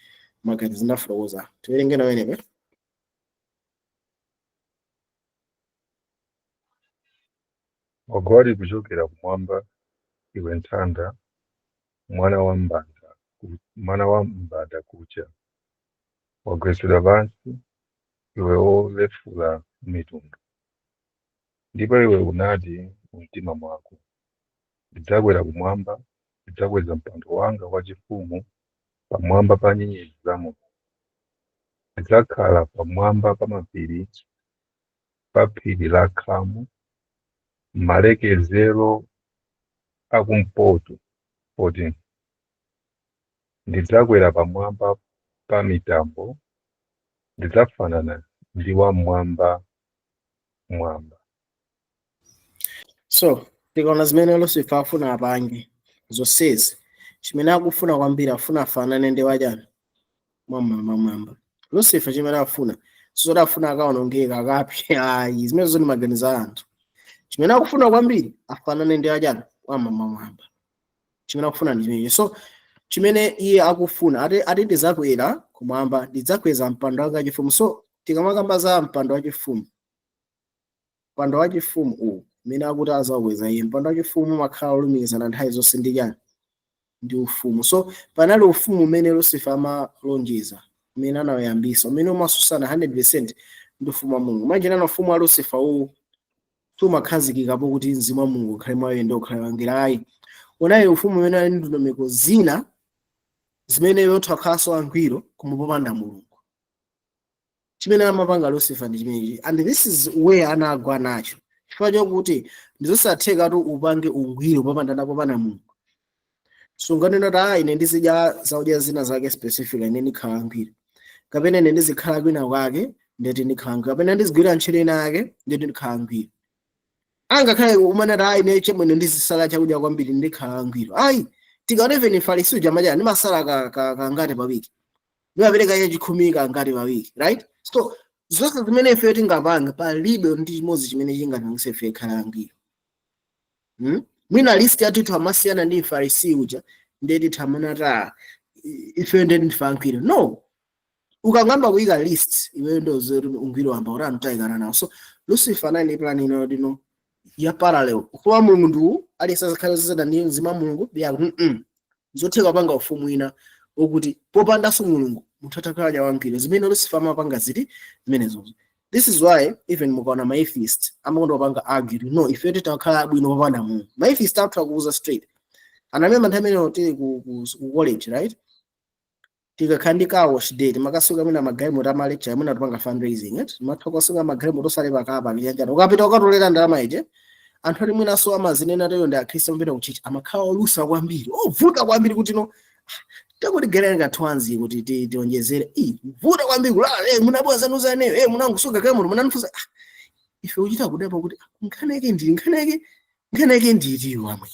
magati zinafotokoza. Tuwerenge na wenewe. Wagwadi kuchokera kumwamba iwe nthanda mwana wa mbanda kucha wagwetsedwa pansi iwe wolefula mitundu. Ndipo iwe unati mu mtima mwako ndidzakwera kumwamba, ndidzakweza mpando wanga wachifumu pamwamba pa nyenyezi za Mulungu. Ndidzakhala pamwamba pa mapiri pa phiri la Khamu malekezero akumpoto 14. Ndidzakwera pamwamba pa mitambo, ndidzafanana ndi wa mwamba. So tikaona zimene Lucifer afuna apange zonsezi chimene akufuna kwambiri afuna afanane ndi wachani mwamba. Lucifer chimene afuna sizoti afuna akaonongeka akaphe ayi zimenezo ndi maganizo a anthu. Chimene akufuna kwambiri afanane ndi wachani mwamba. Chimene akufuna ndi chimenecho. So chimene iye akufuna ati ndidzakwera kumwamba ndidzakweza mpando wake wachifumu. So tikamakamba za mpando wachifumu, mpando wachifumu uwu mene akuti azakweza iye mpando wachifumu makhala olumikizana nthawi zonse ndi chani ndi ufumu. So panali ufumu umene Lucifer amalonjeza umene anawayambisa umene umasusana 100% ndi ufumu wa Mulungu. Manjena ufumu wa Lucifer uwu tumakhazikikapo kuti mzimu wa Mulungu ukhale mwa iye ndi ukhale wangira ayi. Unayi ufumu umene ali ndi ndondomeko zina zimene yothu akhaso angwiro kumupopanda Mulungu. Chimene amapanga Lucifer ndi chimenechi, and this is where anagwa nacho chifukwa chokuti ndizosatheka tu upange ungwiro popanda Mulungu. sunganena ta ine ndizidya zakudya zina zake specific ine ndikhala angwiro, kapena ine ndizikhala kwina kwake ndeti ndikhala angwiro, kapena ndizigwira ntchito ina yake ndeti ndikhala angwiro. Angakhale umana ta ine chemwene ndizisala chakudya kwambiri ndikhala angwiro. Ayi tikaona even Mfarisi uja amati ndimasala kangati pa wiki, ndimapereka chachikhumi kangati pa wiki, right? So zonse zimene ife tingapange palibe ndi chimodzi chimene chingatipangitse ife kukhala angwiro. Mwina list yathu amasiyana ndi Mfarisi uja ndeti tamana ta ife ndeti ndife angwiro. No, ukangamba kuyika list iwe ndo zero ungwiro wamba ora mtaikana nawo. So Lucifer nani plan ino dino ya parallel kwa Mulungu alisazakhala zizada ndi mzimu Mulungu bya zotheka panga ufumu ina okuti popanda su Mulungu muthatakhala wangwiro zimene Lucifer amapanga ziti zimenezo. This is why even mukaona my atheist amakondo panga argue no ife titakhala bwino popanda Mulungu. My atheist after kuuza straight anamema nthamene oti ku college, right? Tikakhandika wash date makasuka mina magaimu ta lecture muna tupanga fundraising mathokosuka magaimu tosale pakapa njanja ukapita ukatolera ndalama ije anthu ali mwina so amazinena tayo ndi akhristo mpita kuchicha amakhala olusa kwambiri vuta kwambiri kuti no takutigera ngatwanzi kuti tionjezere vuta kwambiri kulala munaboza nuzaneyo munangusuka kaimu munanifusa ife uchita kudepa kuti nkhaneke ndiri wamwe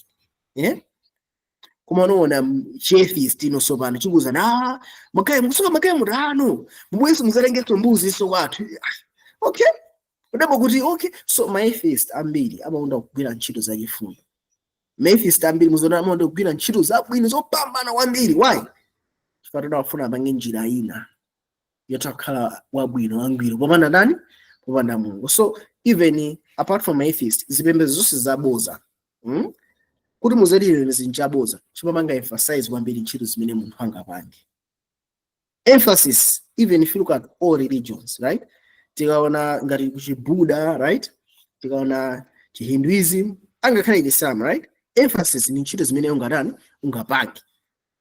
kuma unoona chefist inosopana chikuza na musuka magaimu rano mubwezi muzalengeso mbuzi so kwathu. Okay, udabo kuti okay. So my atheist ambiri amaunda kugwira ntchito za chifundo. My atheist ambiri muzona amaunda kugwira ntchito zabwino zopambana kwambiri. Why? Chifukwa wafuna apange njira ina yotakhala wabwino wangwiro popanda nani? Popanda Mulungu. So even apart from atheist zipembedzo zonse zaboza kuti muzalire zinchaboza chimamanga emphasize kwambiri ntchito zimene munthu angapange. Emphasis even if you look at all religions, right? Tikaona ngati kuchi Buddha, right? Tikaona chi Hinduism angakhale Islam, right? Emphasis ni ntchito zimene ungapange.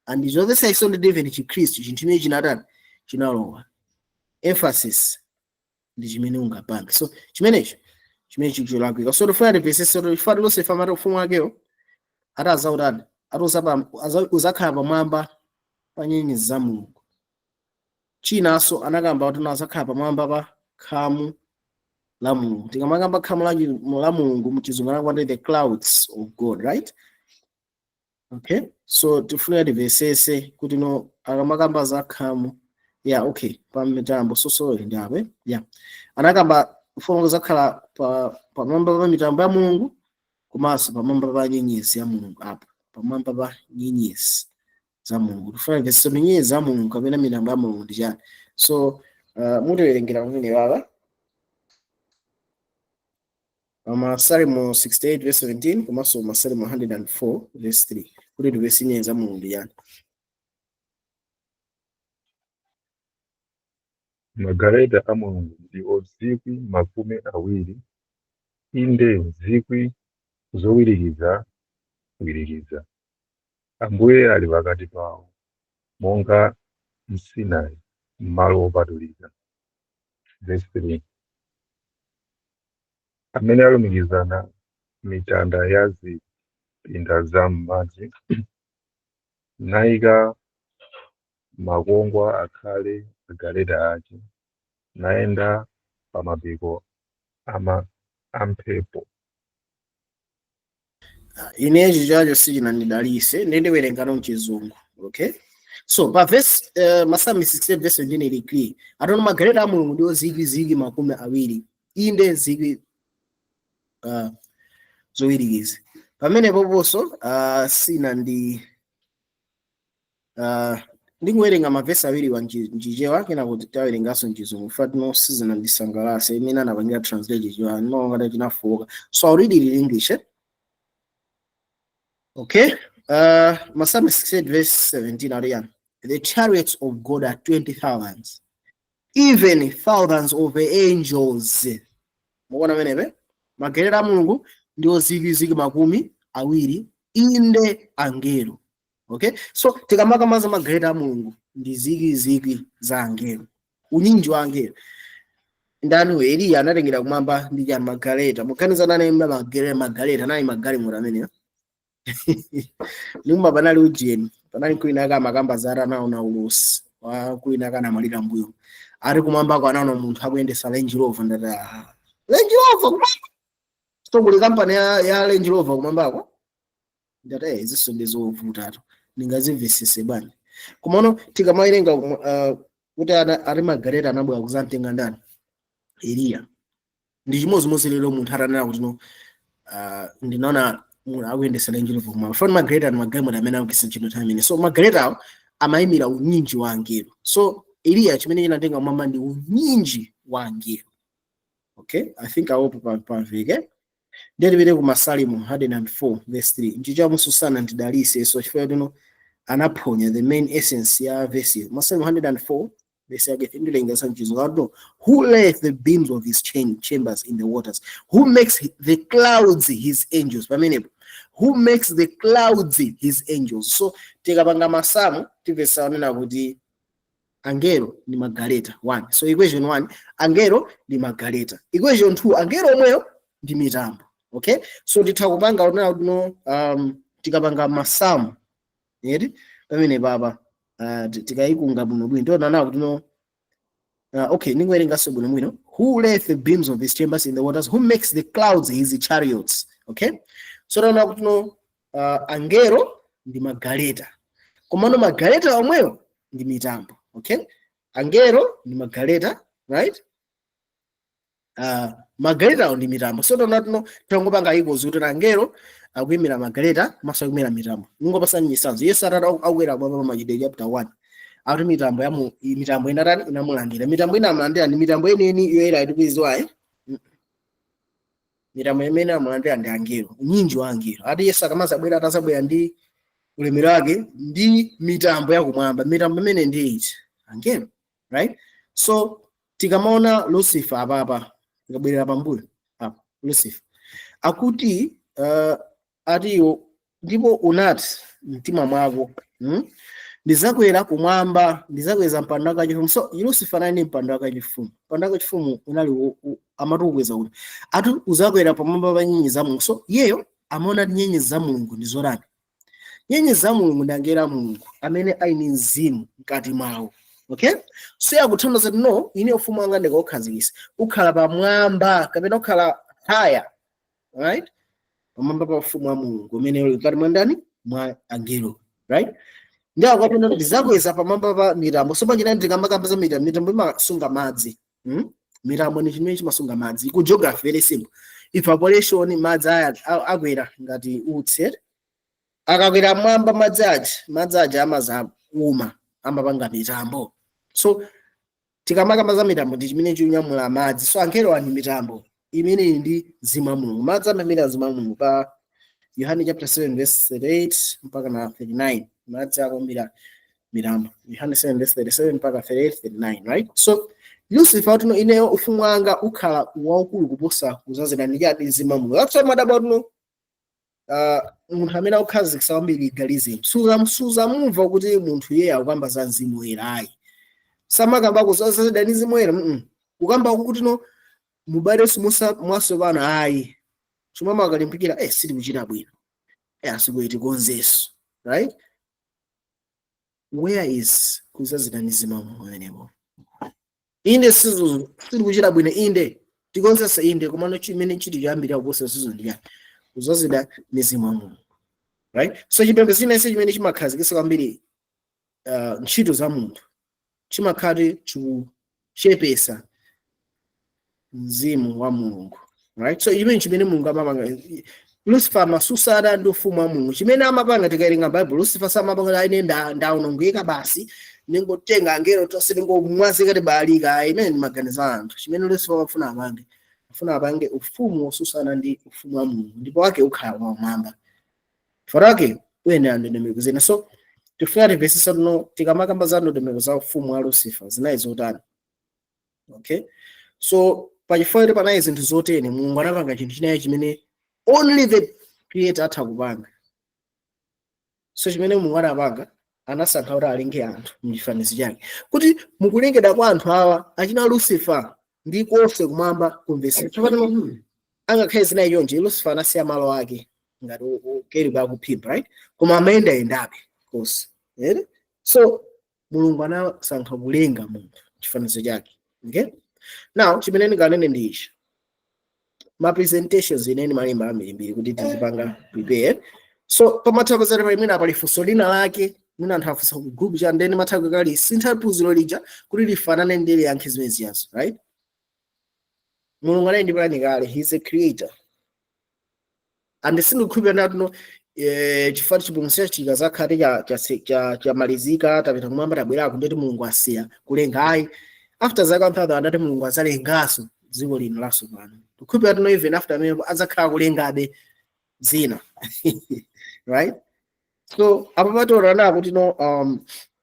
And izo the say so even chi Christ chinthu chimene chinatani chinalowa. Emphasis ndi chimene ungapange. So chimene chicholakwika. So tofuna verse so ifado lose famata ufumu wakeyo atazaurani uzakhala pamwamba pa nyenyezi za Mulungu. Chinaso anakamba kuti azakhala pamwamba pa khamu la Mulungu. Tikamakamba khamu la Mulungu mchizungu kwande the clouds of God, right? Okay, so tifuna verse kuti no akamakamba za khamu okay pa mitambo so ndawe anakamba ufumu zakhala pamwamba pa mitambo ya Mulungu komanso pamwamba pa nyenyezi ya Mulungu apa pamwamba pa nyenyezi za Mulungu. Tufuna verse nyenyezi za Mulungu kapena mitambo ya Mulungu ndijani. So mutewerengera kumene baba Masalimo 68 verse 17 komanso Masalimo 104 verse 3 kuti verse nyenyezi za Mulungu ndijani. Magaleta a Mulungu ndi ozikwi makumi awiri inde zikwi zowirikiza Ambuye ali pakati pawo monga msinai m'malo opatulika. Verse 3 amene alumikizana mitanda ya zipinda za m'madzi nayika makongwa akhale magaleta ake nayenda pa mapiko amphepo. Ineji jajo sichinandidalise ndiwerenga mchizungu. Okay, so pa verse Masalimo 68 verse 17 ili clear. Atona magaleta a Mulungu ndiwo zikwi makumi awiri inde zikwi zowirikiza. Pamene poponso sina ndikuwerenga mavesi awiri wa njijewa kena kuti tawerengaso mchizungu fatino season ndisangalase imene anapangira translate jiwa no ngati chinafoka. So I'll read it in English. Okay, Masalimo 68 verse 17 Arian. The chariots of God are 20,000, even thousands of angels. Muona menebe? Magaleta a Mulungu ndiwo zikwi makumi awiri inde angelo. Okay, so tikamaka magaleta a Mulungu ndi zikwi za angelo. Unyinji wa angelo. Ndani Eliya anatengera kumwamba ndi magaleta. Mukaniza nane magaleta nani magali muramene. Nyumba banali ujeni panali kuinaka makamba zara nawo na ulusi kuinaka na malira mbuyo ari kumwamba kwa nano munthu akuyendesa Range Rover ndata Range Rover so kuli kampani ya Range Rover kumwambako ndata iziso ndizovutatu ndingazimvisise bani kumono tikamayerenga kuti ari magaleta anabwera kuzamtenga ndani Eliya ndi chimozimozi lero munthu atanena kuti no ndinaona akuyendesa Range Rover kumwamba foni magaleta ndi magaleta amene akuyesa chino tamene so magaleta awo amayimira unyinji wa angelo so Eliya chimene chinatenga kumwamba ndi unyinji wa angelo. Okay, I think I hope pavike ndilipite ku Masalimo 104 verse 3 nchicha mususana ndidalise so chifukwa tuno anaphonya the main essence ya verse Masalimo 104 verse yake ndilenga sanchizo ngato who lays the beams of his chambers in the waters, who makes the clouds his angels. Pamene who makes the clouds his angels. So tikapanga masamu tivesa onena kuti angelo ni magaleta 1. So equation 1 angelo ni magaleta, equation 2 angelo omweyo ndi mitambo. Okay, so titakupanga onena kuti tikapanga masamu yeti pamene baba tikaikunga buno bwino ndo nana kuti okay ningwerenga bwino bwino who lays the beams of his chambers in the waters, who makes the clouds his chariots. Okay, so nana kuti angelo ndi magaleta komano magaleta omweyo ndi mitambo. Okay, angelo ndi magaleta, right? Magaleta ndi mitambo. So nana tongopanga iko zuti angelo akuyimira magaleta maso akuyimira mitambo. Ningopasani misanzo Yesu atata akwera baba Machitidwe chapter 1 ati mitambo ya mitambo inatani inamulandira. Mitambo inamulandira ndi mitambo yeneni yoyera itikwizwa mitambo imene amulandira ndi angelo, unyinji wa angelo. Ati Yesu akamazabwera atazabwera ndi ulemero wake ndi mitambo yakumwamba. Mitambo imene ndi iti angelo, right? So tikamaona Lucifer apapa tikabwerera pambuyo apa Lucifer akuti atiyo ndipo unati mtima mwako ndizakwera kumwamba, ndizakweza mpando wakachifumu. So Lucifer nani mpando wakachifumu? Mpando wakachifumu unali amatukweza kuti ati uzakwera pamwamba pa nyenyezi za Mulungu. So yeyo amaona kuti nyenyezi za Mulungu ndi zorani? Nyenyezi za Mulungu ndi angelo a Mulungu amene aini mzimu mkati mwawo. Okay, so yakuthandiza kuti no, ine ufumu wanga ndikukhazikisa ukhala pamwamba kapena ukhala higher, right? Pamwamba pa ufumu wa Mulungu umene uli mkati mwa ndani? Mwa angelo, right? Ndio akapenda ndizakweza pamwamba pa mitambo. So panjina ndikamakamba za mitambo imasunga madzi. Mitambo ni chimene chimasunga madzi. Ku geography very simple. Evaporation madzi aya akwera ngati utsi. Akakwera mwamba madzi aja amazauma amapanga mitambo. So tikamakamba za mitambo ndi chimene chinyamula madzi. So angelo ani mitambo imene ndi zima Mulungu. Madzi amamira zima Mulungu pa Yohane chapter 7 verse 38 mpaka na 39. Madzi akombira mitambo. Yohane 7 verse 37 mpaka 38-39, right? So Lucifer tuno ineyo ufumu wanga ukhala waukulu kuposa kuzazira ndi chadi zima Mulungu. That's why madaba tuno munthu amene akukhazikisa kwambiri legalism suza mumva kuti munthu iye akukamba za mzimu woyera ayi. Samakamba kuzazira ndi mzimu woyera ukamba kuti no mubale simusa mwaso bana ayi. Chimama akalimpikira sili kuchita bwino. Asikuiti konzeso, right? Where is kuzazira ndi mzimu woyera? Inde sizo sili kuchita bwino inde tikonzesa inde komano chimene chiti chambira kuposa sizo ndiyani kuzazira ndi mzimu Mulungu, right? So chipembedzo chinense chimene chimakhazikisa kwambiri ntchito za munthu chimakhati chikuchepesa mzimu wa Mulungu, right? So imene chimene Mulungu amapanga Lucifer masusana ndi ufumu wa Mulungu chimene amapanga tikawerenga Bible. Lucifer samapanga ine ndaunongeka basi ningotenga angelo tonse ningomwazika tibalika imene ndi maganizo a anthu. Chimene Lucifer afuna apange ufumu wosusana ndi ufumu wa Mulungu ndipo wake ukhala pamwamba farake uyenera ndondomeko zina. So tifuna tivesesa tuno tikamakamba za ndondomeko za ufumu wa Lucifer zinayi zotani. Okay, so pachifukwa panayi zinthu zoteni Mulungu anapanga chinthu chinayi chimene only the creator atha kupanga. So chimene Mulungu anapanga anasankha kuti alenge anthu mchifanizo chake kuti mukulengedwa kwa anthu awa achina Lucifer ndi konse kumwamba kumvesa. Chopano angakhale zinayi chonje Lucifer anasiya malo ake ngati keri bakuphimba, right? Koma amayenda course. So mulungu anasankha kulenga munthu chifanizo chake. Okay? Now chimene ndikanene ndi ichi. Ma presentations ineni malemba ambiri kuti tizipanga prepare. So pamatha pazati palimene pali funso lina lake, mwina anthu afunsa ku group cha ndeni matha kukali sintha phunziro lija kuti lifanane ndi yankhe zimene ziyazo, right? Mulungu anali ndi plani kale, he's a creator. And sindikhulupirira ndatuno chifukwa chipulumutso chikazakhale chamalizika tapita kumwamba tabwerako ndeti mulungu asiya kulenga ayi. After zaka mphatho andati mulungu azalenganso dziko lino latsopano. Tikhulupirira tuno even after amene azakhala kulengabe zina. Right? So apa patora na kuti no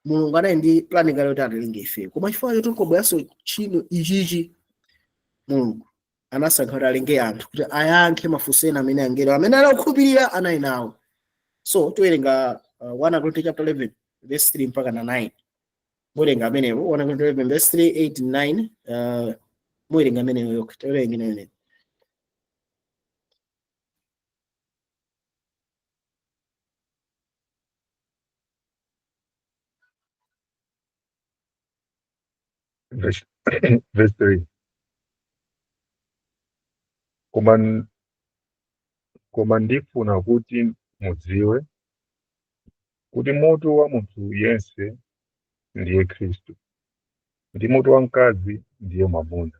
mulungu anali ndi plani kale kuti atilenge ife. Koma chifukwa tikobweranso chino ichichi mulungu anasankha kuti alenge anthu kuti ayankhe mafunso ena amene angelo amene anakhulupirira anali nawo. So towerenga 1 Corinthians chapter 11 verse 3 mpaka na 9. Muwerenga amenewo 1 Corinthians 11 verse 3, 8 and 9. Muwerenga amenewo yokha towerenga ine. Verse 3. Koma ndifuna kuti mudziwe kuti mutu wa munthu yense ndiye Khristu, ndi mutu wa mkazi ndiye mwamuna,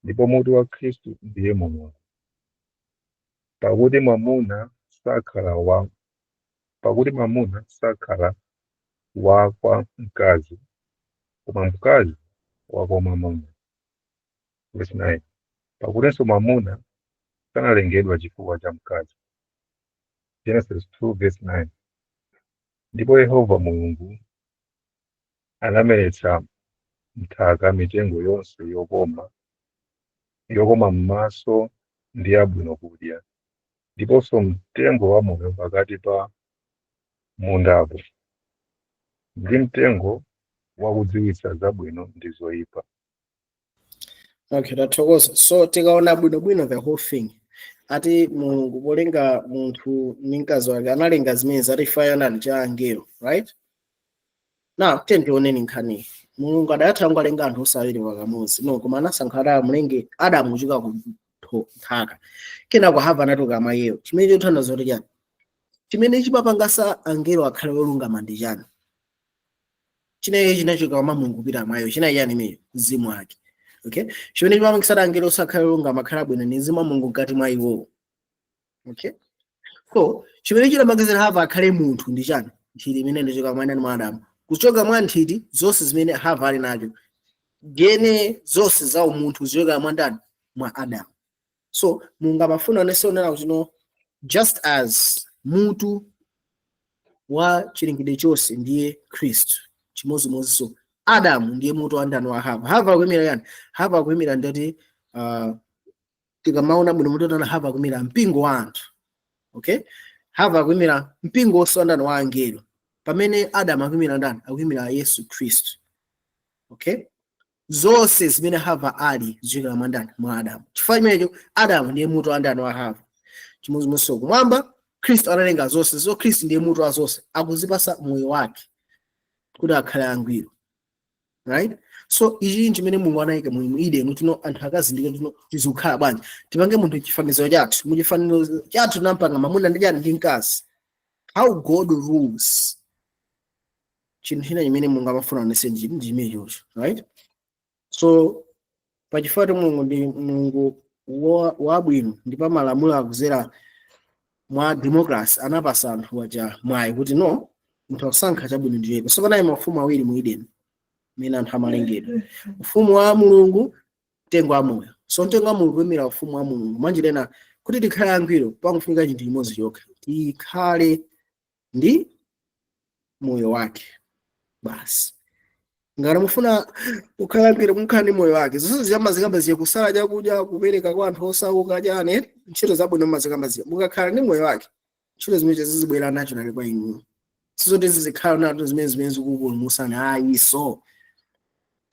ndipo mutu wa Khristu ndiye Mulungu. Pakuti mwamuna sakhala wa kwa mkazi, koma mkazi wa kwa mwamuna. Verse 9. Pakutinso mwamuna sanalengedwa chifukwa cha mkazi. Genesis 2 verse 9. Ndipo Yehova Mulungu anameretsa m'nthaka mitengo yonse yokoma m'maso ndi yabwino kudya, ndiponso mtengo wamoyo pakati pa mundapo, ndi mtengo wakudziwitsa zabwino ndi zoyipa. Okay, tathokoza. So tikaona bwinobwino the whole thing. Ati mulungu polenga munthu ndi mkazi wake analenga zimene zatifanana cha angelo, right? Now tentioneni nkhani. Mulungu adatha ngalenga anthu osawiri pamodzi. No, koma anasankha amulenge Adamu kuchoka ku nthaka. Kenako Hava anatoka amayewo. Chimene chothandiza kuti chani? Chimene chimapangasa angelo akhale olungama ndi chani? Chinechi chinachoka mwa Mulungu kupita amayewo. Chinayi chani imene? Mzimu wake. Okay? Chimene chimapangisa angelo osakhala olungama akhala bwino ndi mzimu wa Mulungu mkati mwa iwo. Okay? So chimene chimapangisa Hava akhale munthu ndi chani? Nthiti imene inachoka mwa Adamu. Kuchoka mwa nthiti zonse zimene Hava ali nacho. Gene zonse za umunthu zichoka mwa ndani? Mwa Adamu. So Mulungu amafuna onena kuti no, just as mutu wa chilengedwe chonse ndiye Khristu, chimodzimodzi so Adamu ndiye mutu wa ndani wa Hava. Hava akuyimira yani? Hava akuyimira ndati tikamaona bwino mutu wa Hava akuyimira mpingo wa anthu. Okay? Hava akuyimira mpingo osiyana wa angelo. Pamene Adamu akuyimira ndani? Akuyimira Yesu Khristu. Okay? Zonse zimene Hava ali zichoka mwa ndani? Mwa Adamu. Chifukwa chimenecho Adamu ndiye mutu wa ndani wa Hava. Chimodzimodzi so kumwamba Khristu analenga zonse. So Khristu ndiye mutu wa zonse. Akuzipasa moyo wake kuti akhale angwiro. Right? So ichi chimene Mulungu anayika mu Eden kuti no anthu akazindikira kuti no tizikhala bwanji. Tipange munthu chifanizo chathu. Mu chifanizo chathu nampanga mwamuna ndi chani ndi mkazi. How God rules. Chinthu china chimene Mulungu amafuna onese ndi chimene chocho. Right? So pachifukwa Mulungu ndi Mulungu wabwino ndipo malamulo akuzera mwa democracy anapasa anthu aja mwayi kuti no munthu asankha chabwino ndiye. So panali mafumu awiri mu Eden. Mene anthu amalengedwa. Ufumu wa Mulungu, mtengo wa moyo. So mtengo wa Mulungu kuyimira ufumu wa Mulungu. Manjirena kuti tikhale angwiro pakufunika chinthu chimodzi chokha. Tikhale ndi moyo wake. Basi. Ngati mufuna kukhala angwiro mukhala ndi moyo wake. Zonse ziyamba ziye kusala chakudya, kupereka kwa anthu osauka chani, ntchito zabwino mazikamba ziye. Mukakhala ndi moyo wake. Ntchito zimene zizibwera naturally kwa inu. Sizoti zizikhala nazo zimene zikupulumutsani ayiso.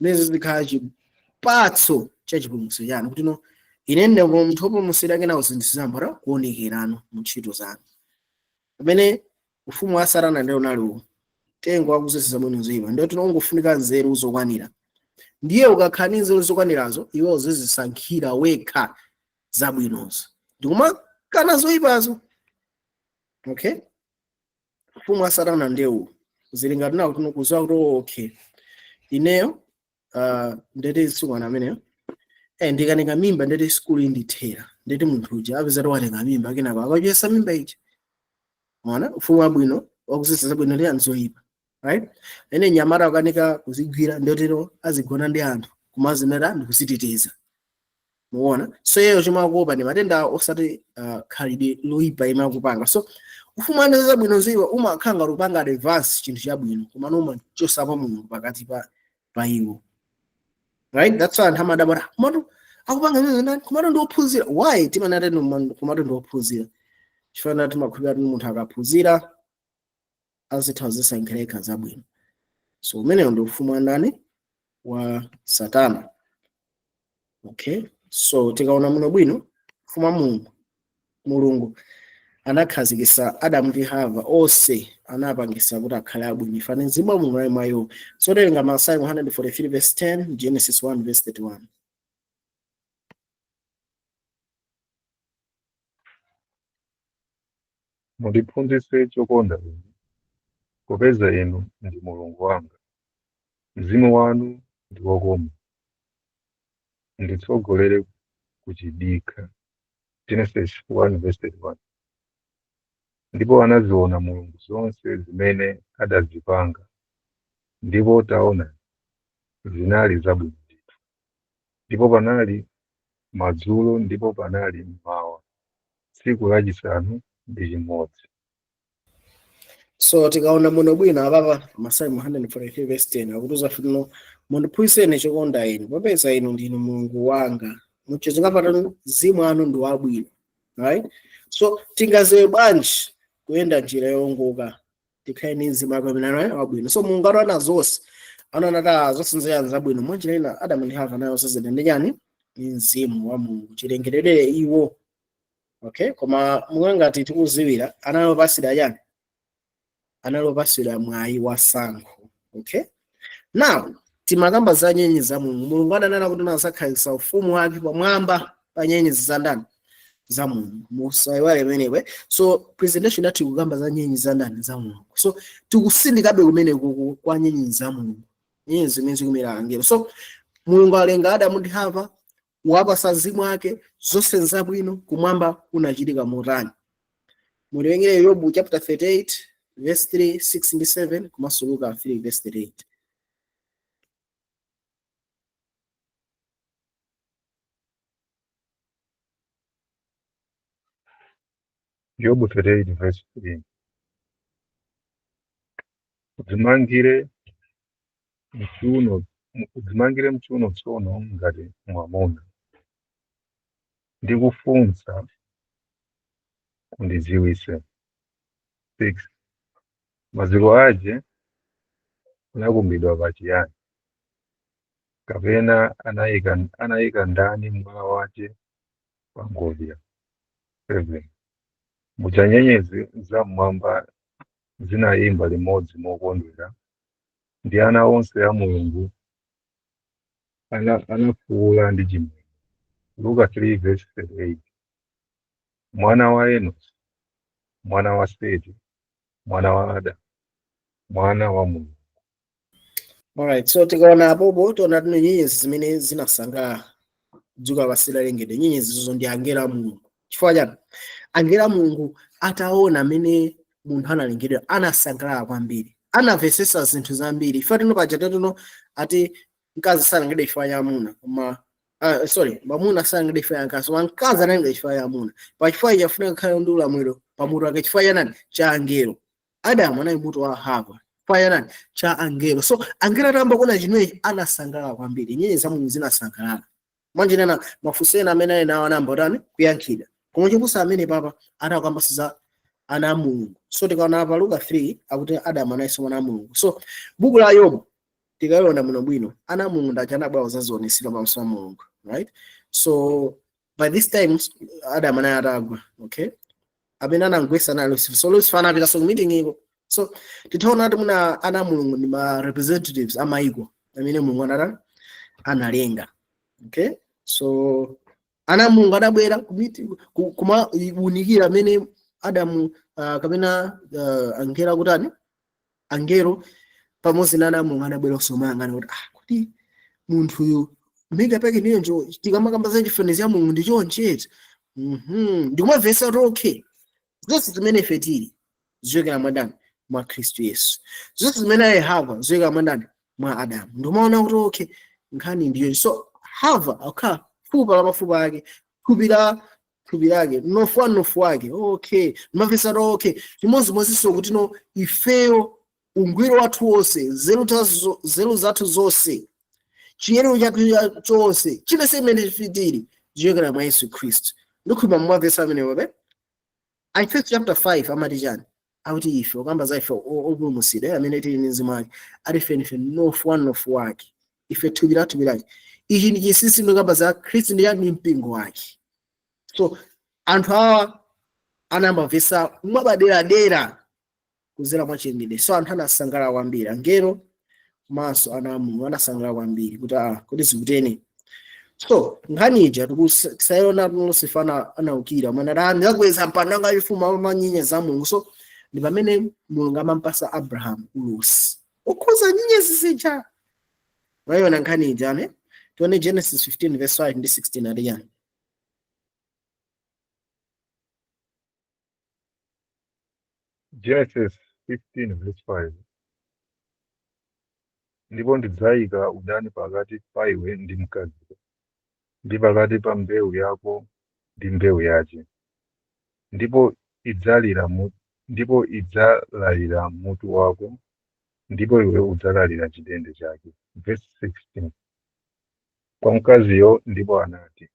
Lezi zikhala chipatso cha chipulumutso chanu kuti no ine ndine munthu opulumutsidwa kenawo zinthu zizambara kuonekerano mu ntchito zanu. pamene ufumu wa Satana ndio unaliwo tengo wakuzesa zabwino zoyipa, ndio tinongofunika nzeru zokwanira. Ndiye ukakhala ndi nzeru zokwanirazo iwe uzizisankhira wekha zabwinozo ndikumakana zoyipazo. Okay, ufumu wa Satana ndio zilingati nawo tinokuziwa kuti okay ineyo ndete sukwana ameneyo ndikanika mimba ndete sikulu indithera ndete munthu uja apeza watenga mimba kenako akachesa mimba ichi. Mwana ufumu wabwino wakuzesa zabwino ndi anzoyipa, right? Ene nyamara akanika kuzigwira ndotero azigona ndi anthu kumazinera ndikuziteteza. Muona? So yeyo chimakuopa ndi matenda osati khalidwe loyipa imakupanga. So ufumu wa zabwino ziwa umakhanga lupanga advance chinthu chabwino koma noma chosapa Mulungu pakati pa iwo. Right? That's why anthu amadabwera komatu akupanga zinthu ndani komatu ndi ophunzira. Why timanati komatu ndi ophunzira? Chifukwa timakhulupirira kuti munthu akaphunzira azitha zisankhireka zabwino. So umeneyo ndi ufumu wa ndani wa Satana. Okay, so tikaona muno bwino ufumu wa Mulungu anakhazikitsa Adamu ndi Hava onse anapangitsa kuti akhale abwino ifane mzimu wa Mulungu ali mwa iwo. So terenga Masalimo 143 verse 10, Genesis 1 verse 31. Mundiphunzitse chokonda inu, popeza inu ndi Mulungu wanga. Mzimu wanu ndi wokoma. Nditsogolere kuchidikha. Genesis 1 verse 31. Ndipo anaziona Mulungu zonse zimene adazipanga, ndipo taona zinali zabwino ndithu. Ndipo panali madzulo ndipo panali mmawa, tsiku lachisanu ndi chimodzi. So tikaona muno bwino apapa Masalimo 143 verse 10 akutuza fino mundiphunzitseni chokonda inu popeza inu ndinu Mulungu wanga. Muchizingapata mzimu wanu ndi wabwino, right? So tingazewe bwanji kuyenda njira yongoka tikhale ndi mzimu wabwino. So Mulungu ana zonse ananata zosinzira zabwino mwanjira ina Adamu ndi Hava nayo sezede ndi chani ni mzimu wa Mulungu chilengerere iwo. Okay, koma mwangati tikuziwira analopasira yani analopasira mwayi wa sankho. Okay, now timakamba za nyenyezi za Mulungu. Mulungu ananena kuti anakhazikitsa ufumu wake pamwamba pa nyenyezi za ndani za Mulungu. Musaiwale menewe. So presentation yathu ikukamba za nyenyezi za ndani za Mulungu. So tikusindikabe kumene kwa nyenyezi za Mulungu. Nyenyezi zimene zikumera angelo. So Mulungu alenga Adamu ndi Hava wapasa mzimu wake zonse zabwino kumwamba kunachitika motani. Mulengere Yobu chapter 38 verse 3, 6 and 7 komanso Luka 3 verse 38. Yobu 38 verse 3. Udzimangire mchiuno tsono ngati mwamuna. Ndikufunsa undidziwitse. 6. Maziko aje anakumbidwa pachiyani, kapena anayika ndani mwala wace pangodya. 7. Muja nyenyezi za mmwamba zinayimba limodzi mokondwera, ndi ana onse a Mulungu anafuwula ndi chimwemwe. Luka 3 verse 38. Mwana wa Enosi, mwana wa Seti, mwana wa Ada, mwana wa Mulungu. Alright, so tikaona apopo tiona tino nyenyezi zimene zinasangalala dzuka pasira lengede. Nyenyezi zizo ndi angelo a Mulungu. Chifukwa chani? Angelo a Mulungu ataona amene munthu analengedwa anasangalala kwambiri, anamvesesa zinthu zambiri. Ife tino paja tino ati mkazi sanalengedwe chifukwa cha amuna koma mamuna sanalengedwe chifukwa cha mkazi koma mkazi analengedwa chifukwa cha amuna. Pa chifukwa ichi afunika kukhala ndi ulamuliro pamutu wake chifukwa cha nani? Cha angelo. Adamu anali mutu wa Hava chifukwa cha nani? Cha angelo. So angelo atamba kuona chimene anasangalala kwambiri. Nyenyezi za Mulungu zinasangalala. Manje nana mafusena amene ali nawo anamba tani kuyankhira. Koma chipusa amene papa anakamba za ana Mulungu. So tikaona pa Luka 3 akuti Adamu anayinso mwana Mulungu. So buku la Yobu tikaona muno bwino ana Mulungu ndachanabwawo zazionesedwa pamaso pa Mulungu, right? So by this time Adamu anayatagwa. Okay, amene anamgwetsa Lucifer. So Lucifer anapita ku meeting iko. So titaona kuti muna ana mulungu ndi ma representatives amaiko amene mulungu analenga. Okay, so ana mulungu adabwera ku meeting kuma unikira amene Adamu kapena angelo kutani angelo pamodzi na ana mulungu adabwera kusomanga kuti kuti munthu uyu mega pake ndiye njo tikamakamba za difference ya mulungu ndi choncheti. Ndikumavesa kuti okay, zonse zimene ife tili zichokera mwa ndani? Mwa Khristu Yesu. Zonse zimene Hava zichokera mwa ndani? Mwa Adamu. Ndimaona kuti okay, nkhani ndiyo. So Hava akha fupa la mafupa ake, thupi lake, nofu wake. Okay, ndimavesa kuti okay, chimodzimodzinso kuti no ifeyo ungwiro wathu wonse, zelu zathu zonse, chiyero chathu chonse, chilichonse chimene tili zichokera mwa Yesu Khristu. Ndikhulupirira mwamvesa amenewo be. Efeso chapter 5 amati chani? Akuti ife okamba za ife opulumutsidwa amene tili ndi Mzimu wake, ati ife nofu wake, ife thupi lake. Ichi ndi chinsinsi ndikamba za Khristu ndi mpingo wake. So anthu awa anamvesa mwabaderadera kuzera mwa chiyembekezo. So anthu anasangalala kwambiri, angelo komanso ana mulungu anasangalala kwambiri kuti zikuteni. So nkhani ija tikusayona Lucifer anaukira mwana ndakweza mpando wachifumu amanyinya za Mulungu. So ndi pamene Mulungu amampasa Abraham ulusi ukhoza nyenyezi zija. Wayona nkhani ija ne? Tione Genesis 15 verse 5 ndi 16 adiyani. Genesis 15 verse 5. Ndipo ndidzayika udani pakati pa iwe ndi mkazi, ndi pakati pa mbewu yako ndi mbewu yake, ndipo idzalalira mutu wako, ndipo iwe udzalalira chidende chake. Verse 16. Kwa mkaziyo ndipo anati,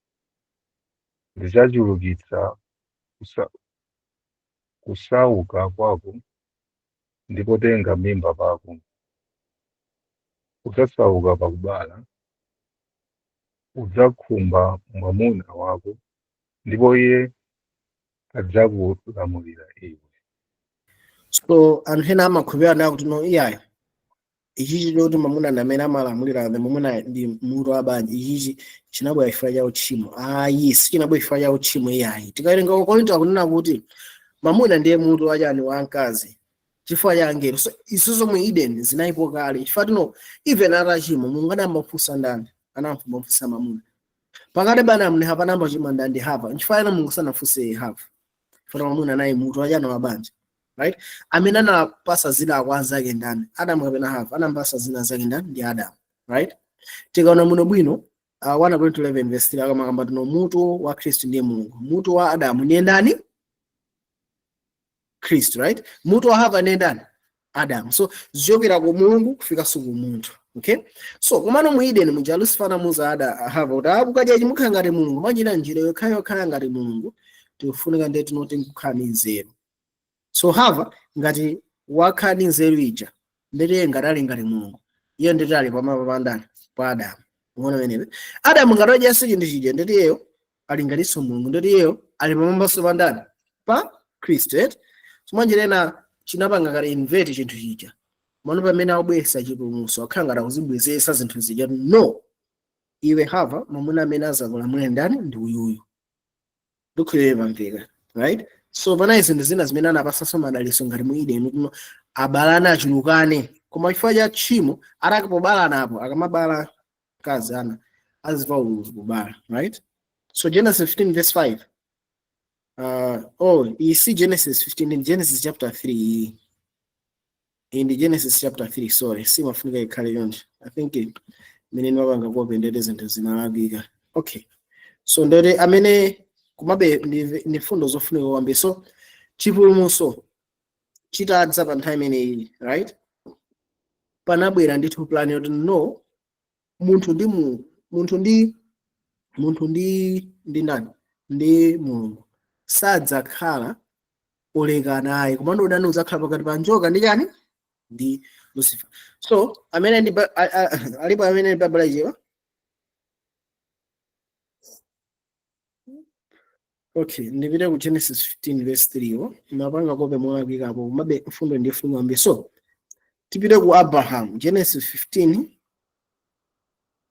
ndidzachulukitsa kusauka kwako, ndipo tenga mimba pako, udzasauka pakubala, udzakhumba mwamuna wako, ndipo iye adzakulamulira iwe. So anthu ena amakhulupirira kuti no iyayi ichi chilo kuti mwamuna ndi amene amalamulira, mwamuna ndi mutu wa banja, ichi chinabwera chifukwa cha uchimo. Ayi, sichinabwera chifukwa cha uchimo iyayi. Tikawerenga ku Korinto akunena kuti mwamuna ndiye mutu wachani wa mkazi chifukwa cha angelo. So izo zomwe Eden zinalipo kale, chifukwa tino even atachimo Mulungu anamfunsa ndani? Anamfunsa mwamuna. Pakati pa Adamu ndi Hava anayamba kuchimwa ndi Hava, chifukwa Mulungu sanafunse Hava, chifukwa mwamuna naye mutu wachani wa banja. Right? Amene anapasa zina kwa anzake ndani? Adamu kapena Hava? Anapasa zina zake ndani? Ndi Adamu. Right? Tikaona muno bwino 1 Corinthians 11 verse 3 akamamba tino mutu wa Khristu ndiye Mulungu. Mutu wa Adamu ndiye ndani? Khristu. Right? Mutu wa Hava ndiye ndani? Adamu. So zichokera ku Mulungu kufika ku munthu. Okay? So kumano mu Eden muja Lucifer anamuza Hava kuti akukadya ichi mukhala ngati Mulungu, mwachita njira yokha ngati Mulungu, tikufunika ndiye tinoti nkukhala ndi nzeru. So Hava ngati wakhala ndi nzeru ija ndiye ngati Mulungu, iye ndiye ali pamwamba ndani? Pa Adamu. Muona menene Adamu ngati adya chinthu chija ndiyeyo ali ngatinso Mulungu, ndiyeyo ali pamwamba pa ndani? Pa Khristu. So mwanjirena chinapanga ngati invert chinthu chija. Mano pamene abwesa chipulumutso akhala ngati akuzibwezesa zinthu zija. No, iwe Hava mwamuna amene azakulamulira ndani? Ndi uyuyu. Ndikhulupirira mveka. Right? So pana izinto zina zimene anapasanso madalitso ngati mu Eden kuno abalana achulukane, koma chifukwa cha tchimo atakapobala apo akamabala kazi ana aziva ululu kubala. Right? So Genesis 15 verse 5. You see Genesis 15 in Genesis chapter 3. In the Genesis chapter 3, sorry, see mafunika ikhale yonje. I think menene wabanga kuwapendere zinto zinalagika. Okay. So ndore amene kumabe ni fundo zofunika kwambiri. So chipulumutso chitadza pa nthawi imeneyi, right? Panabwera ndithu plan yoti no, munthu ndi ndani? Ndi Mulungu. Sadzakhala olekana naye. Komando udani udzakhala pakati pa njoka ndi chani? Ndi Lucifer. So amene ndi alipo amene ndi Babula ijewa Okay, ndipite ku Genesis 15 verse 3 wo mapanga kope mwakikapo mabe mfundo ndi fumu ambi. So tipite ku Abraham, Genesis 15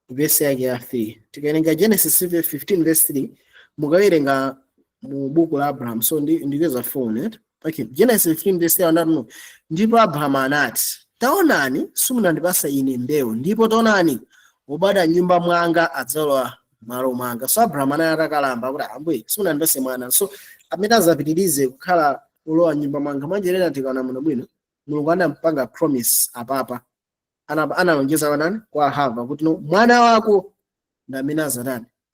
verse yake ya 3. Tikawerenga Genesis 15 verse 3 mukawerenga mu buku la Abraham. So ndikeza phone. Okay, Genesis 15 verse 3 ndipo Abraham anati, taonani simunandipasa ine mbewu, ndipo taonani ubada nyumba mwanga adzalowa malo mwanga. So Abraham anatakalamba kuti ambuye simunandipase mwana. So amene azapitirize kukhala ulowa nyumba mwanga manjerera tikana muno bwino Mulungu anampanga promise apapa. Analonjeza wanani kwa Hava kuti no mwana wako ndi amene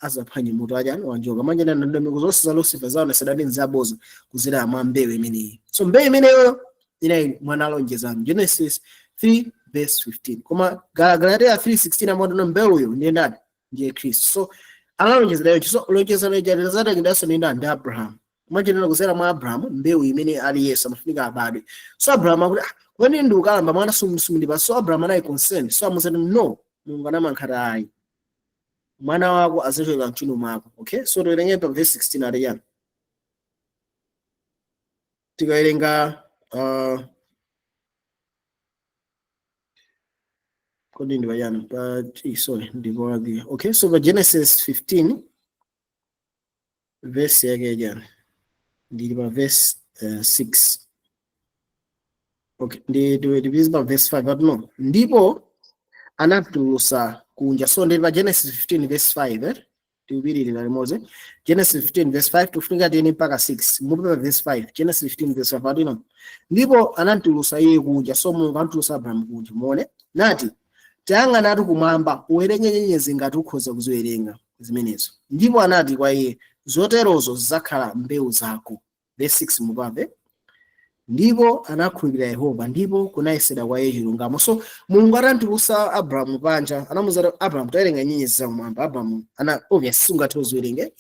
azaphwanya mutu ajani wanjoka manjena ndondomeko zonse za Lucifer zaona sadani nzaboza kuzira mwa mbewu imeneyi. So mbewu imeneyo inayi mwana alonjeza Genesis 3 verse 15. Koma Galatia 3:16 ambapo no mbewu yo ndiye ndani ndiye Kristo. So analonjeza yo so lonjeza lejali zata kindaso ndi ndani Abraham. Manjena kuzira mwa Abraham mbewu imene ali Yesu amafunika abadwe. So Abraham akuti when ndu kalamba mwana sumndipasa. So Abraham anayi concern. So amuzati no Mulungu anamankhata ayi mwana wako azachoka mchunu mwako. Okay, so tiwerenga pa verse 16 ali yani tikawerenga kodi ndi bayani pa sorry ndipo wadi. Okay, so pa Genesis 15 verse yake jana ndi pa verse 6. Okay, ndi pa verse 5 but no ndipo anatulusa kunja. So ndi pa Genesis 15 verse 5 tiubirira limoze. Genesis 15 verse 5 tufunika teni mpaka 6 mupe pa verse 5. Genesis 15 verse 5 no ndipo anatulusa iye kunja. So Mulungu anatulusa Abraham kunja muone nati tayanga natu kumwamba uwerenge nyenyezi ngati ukhoza kuziwerenga zimenezo. Ndipo anati kwa iye zoterozo zidzakhala mbewu zako. Verse 6 mupabe. Ndipo anakhulupirira Yehova ndipo kunayesera kwa iye chilungamo. So Mulungu anatulusa Abraham panja anamuza Abraham tawerenga nyenyezi za kumwamba. Abraham ana obviously sungathe kuziwerenga.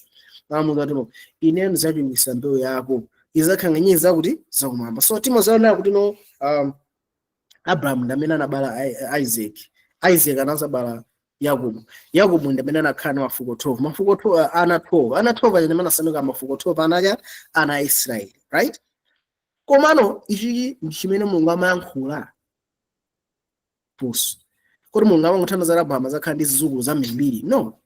Anamuza kuti ine ndizachulukitsa mbewu yako izakhala nyenyezi zakuti za kumwamba. So timozaona kuti no Abraham ndamene anabala Isaac. Isaac anazabala Yakobo. Yakobo ndamene anakhala na mafuko 12. Mafuko 12 ana 12 ndamene anasanuka mafuko 12 anaja ana Israeli, right? Komano ichi chimene Mulungu amayankhula poso kuti Mulungu amangothandiza Abraham azakhala ndi zidzukulu zambiri. No,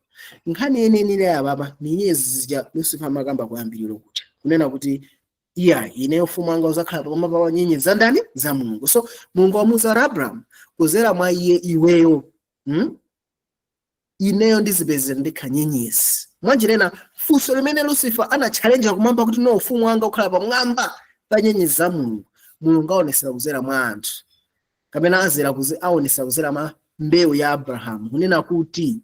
nkhani yeniyeni ya baba ni nyenyezi zija Lucifer amakamba kuyambirira kuti kunena kuti iya ineyo mfumu wanga uzakhala pamwamba pa nyenyezi za ndani za Mulungu. So Mulungu amuza Abraham kuzera mwa iye iweyo ineyo ndizipezera ndekha nyenyezi. Mwanjirena funso limene Lucifer ana challenge kumwamba kuti no ufumu wanga ukhala pamwamba pa nyenyezi za Mulungu. Mulungu aonesera kuzera mwa anthu kapena aonesera kuzera mwa mbewu ya Abraham kunena kuti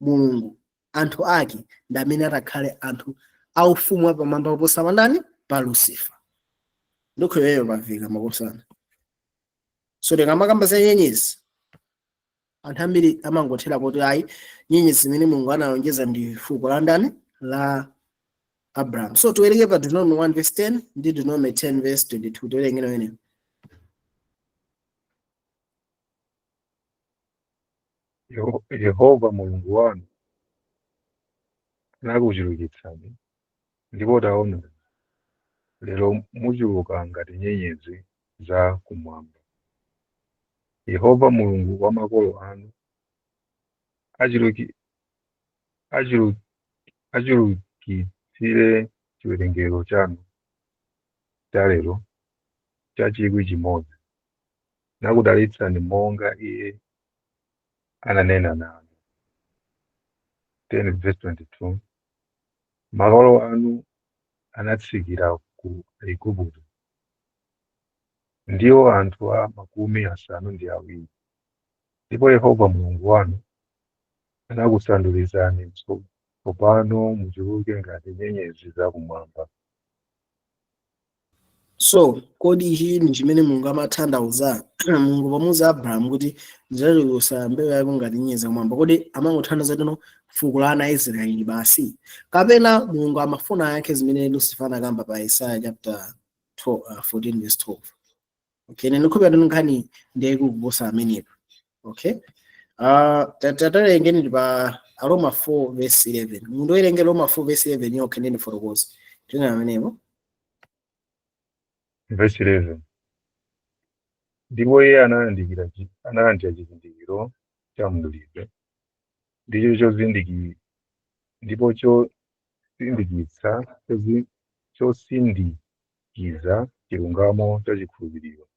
Mulungu anthu ake ndi amene atakhale anthu aufumu wa pamwamba poposa ndani pa Lucifer. Ndikho yeyo pavika makosana. So ndikamakamba za nyenyezi anthu ambiri amangothera kuti ayi nyenyezi zimene Mulungu analonjeza ndi fuko la ndani la Abraham. So tuwerenge pa Deuteronomy 1 verse 10 ndi Deuteronomy 10 verse 22 tuwerenge nayo. Yehova Mulungu wanu anakuchulukitsani ndipo taona lero muchuluka ngati nyenyezi za kumwamba. Yehova Mulungu wa makolo anu achulukitsire chiwerengero chanu cha lero cha 1,000 nakudalitsani monga iye ananena nanu. 10 verse 22 makolo anu anatsikira ku Igupto ndiwo anthu a 70. Ndipo Yehova Mulungu wanu anakusandulizani tsopano muchuluke ngati nyenyezi za kumwamba. So kodi ichi ndi chimene Mulungu amatanthauza Mulungu pamuza Abraham kuti ndidzachulukitsa mbewu yako ngati nyenyezi za kumwamba. Kodi amangothandiza tino fuko la ana Israeli basi kapena Mulungu amafuna yake zimene Lucifer anakamba pa Isaiah chapter 14 verse 12. Okay, ndikupita nkhani ndiye kuposa amenepo. Okay, tatalengeni pa Roma 4 verse 11 mundu werenge Roma 4 verse 11 yokhe ndeni fotokoza tena amenepo verse 11. Ndipo iye analandira chizindikiro cha mdulidwe ndicho chosindikiza chilungamo cha chikhulupiriro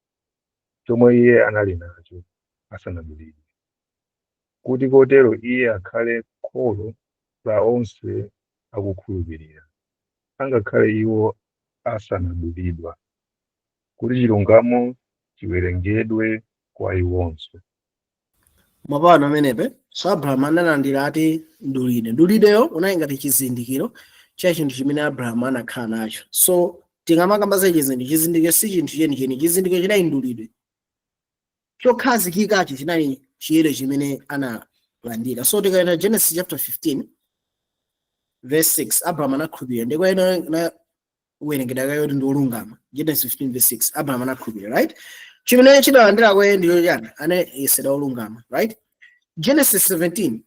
chomwe iye anali nacho asanadulidwe, kuti kotero iye akhale kholo la onse akukhulupirira, angakhale iwo asanadulidwa, kuti chilungamo chiwerengedwe kwa iwonso. mapano amenepe so Abrahamu analandira ati mdulidweyo unali ngati chizindikiro cha chinthu chimene Abrahamu anakhala nacho. So tingamakamba za chizindikiro si chinthu chenicheni, chizindikiro chinali mdulidwe chokhazikikachi chinali chiyero chimene analandira. So tikaenda Genesis chapter 15 verse 6 Abrahamu anakhulupirira ndiko ena uwerengedwa kayo ndi olungama. Genesis 15 verse 6 Abrahamu anakhulupirira, right? Chimene chinalandira kwaye ndiyo chani anayesedwa olungama, right? Genesis 17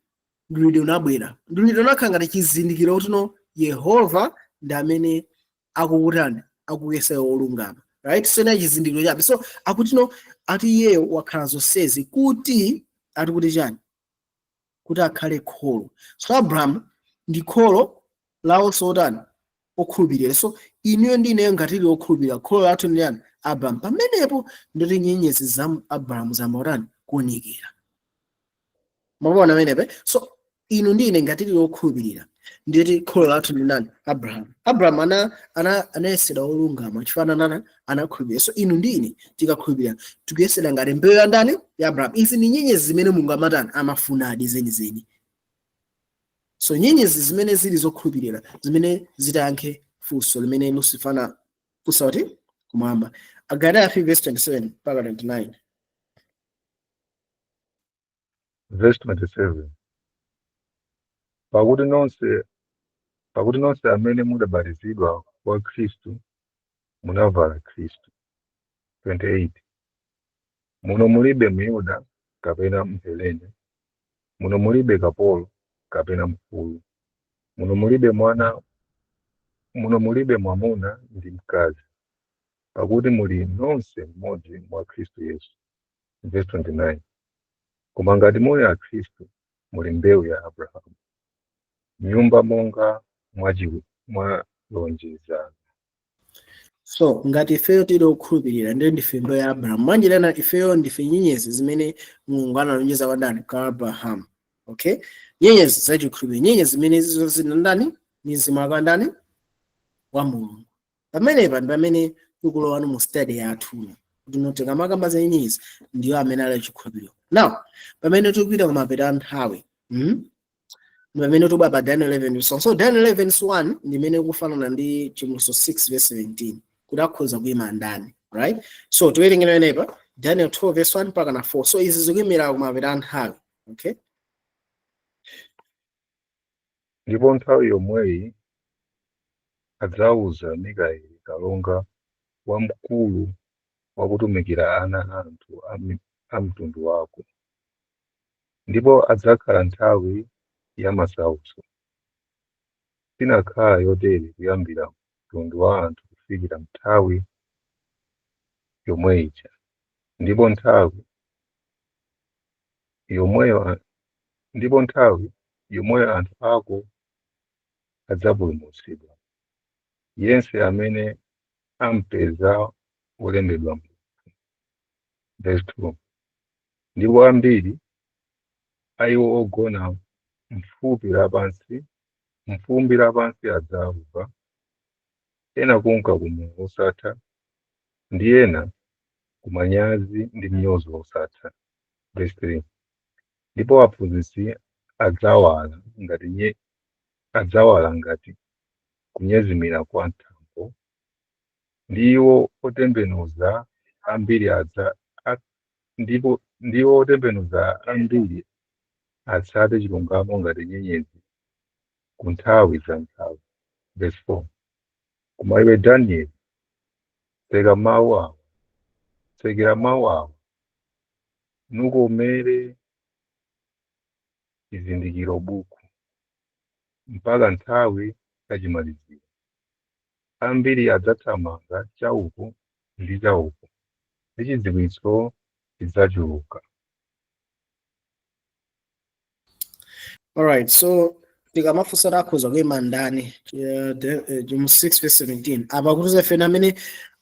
mdulidwe unabwera. Mdulidwe unakhala ngati chizindikiro kuti no Yehova ndi amene akukutani akuyesa olungama, right? Sena chizindikiro chabe. So akuti no ati iyeyo wakhala zonsezi kuti ati kuti chani kuti akhale kholo. So Abraham ndi kholo lawo sotani okhulupirira. So ineyo ndineyo ngati li okhulupirira kholo lathu ndi yani Abraham. Pamenepo ndoti nyenyezi za Abraham zamotani kuonekera. Mabona amenepe. So inu ndine ngati li okhulupirira nditi kholo lathu ndi nani Abraham. Abraham anayesedwa olungama chifanana anakhulupirira. So inu ndine tikakhulupirira tikuyesera ngati mbewu ya ndani ya Abraham. Izi ni nyenyezi zimene Mulungu amatani amafunadi zenizeni. So nyenyezi zimene zili zokhulupirira zimene zitayankhe funso limene lusifana funsa kuti kumwamba. Agalatiya 3 verse 27 mpaka 29. Verse 27. Pakuti nonse amene mudabatizidwa kwa Khristu munavala Khristu. 28. Muno mulibe Myuda kapena Mhelene, muno mulibe kapolo kapena mfulu, muno mulibe mwamuna ndi mkazi, pakuti muli nonse mmodzi mwa Khristu Yesu. Verse 29. Koma ngati muli a Khristu muli mbewu ya Abrahamu, nyumba monga mwalonjezana. So ngati ifeyo tili okhulupirira ndife mbewu ya Abrahamu. Mwanjirana ifeyo ndife nyenyezi zimene Mulungu analonjeza kwa ndani kwa Abrahamu. Okay? Nyenyezi zachikhulupiriro, nyenyezi zimene zina ndani ni zimaka ndani wa Mulungu. Pamenepa ndi pamene tikulowa mu study yathu kuti no tikamakamba za nyenyezi ndiyo amene ali chikhulupiriro. Now pamene tikupita kumapeto nthawi pamene tubwa pa Daniel 11. So Daniel 11:1 ndimene kufanana ndi Chivumbulutso 6 verse 17 kuti akhoza kuyima ndani, right? So tiwerengera penepa Daniel 12 verse 1 mpaka na 4. So izi zikuyimira kumapeto nthawi. Okay? Ndipo nthawi yomweyi adzawuza Mikaeli kalonga wamkulu wakutumikira ana anthu a mtundu wako. Ndipo adzakhala nthawi ya masautso, sinakhala yotere kuyambira mtundu wa anthu kufikira nthawi yomweyi. Ndipo nthawi yomweyo anthu ako adzapulumutsidwa, yense amene ampeza wolembedwa m'buku. Verse 2. Ndipo ambiri a iwo ogona mfumbi lapansi adzauka, ena kunka kumoyo wosatha ndi ena kumanyazi ndi mnyozo wosatha. Verse 3. Ndipo aphunzitsi adzawala ngati kunyezimira kwa thambo, ndi iwo otembenuza ambiri atsate chilungamo ngati nyenyezi ku nthawi za nthawi. Verse 4. Koma iwe Danieli, tsekera mawu awa nukomere chizindikiro buku, mpaka nthawi yachimaliziro. Ambiri adzathamanga chauko ndi chauko, ndi chidziwitso chidzachuluka. Alright, so tikamafunsa takhoza kuyima ndani mu 6:17 apa kuti zefena amene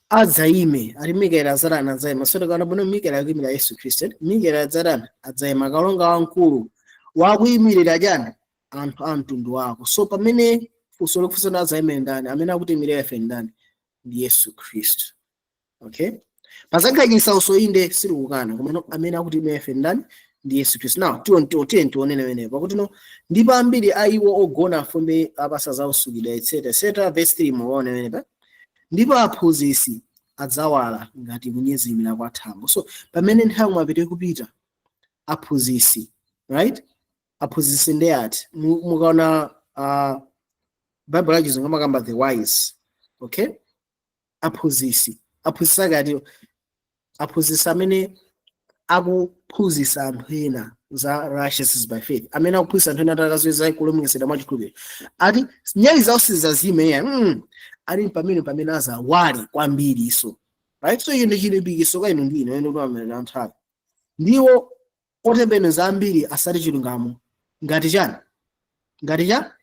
adzayime ali Mikaeli adzatani adzayima. So tikana bwino Mikaeli akuyimira Yesu Khristu, Mikaeli adzatani adzayima kalonga wamkulu wakuyimirira chani anthu a mtundu wako. So pamene funso lokufunsa adzayime ndani amene akuyimirira ife ndani ndi Yesu Khristu. Okay, pazakayisa usoinde siri kukana koma amene akuyimirira ife ndani ndi Yesu Khristu. Now tione nene pakuti no ndipo ambiri aiwo ogona fumbe apasa za usukida etc. Verse 3 muone nene pa ndipo aphunzitsi adzawala ngati kunyezimira kwa thambo. So pamene nthawi mwapite kupita aphunzitsi, right? Aphunzitsi ndi ati mukaona Bible yachizungu amakamba the wise. Okay, aphunzitsi akati aphunzitsi amene akuphunzitsa anthu ena za righteousness by faith, amene akuphunzitsa anthu ena atakazoeza kulumikizira mwachikhulupiriro ati nyali zawo sizazime ali pamene azawale kwambiri iso, right? So ndi chilimbikitso kwa inu ndi ine eno pamene anthu ake ndiwo otembenuza ambiri asati chilungamo ngati chani ngati cha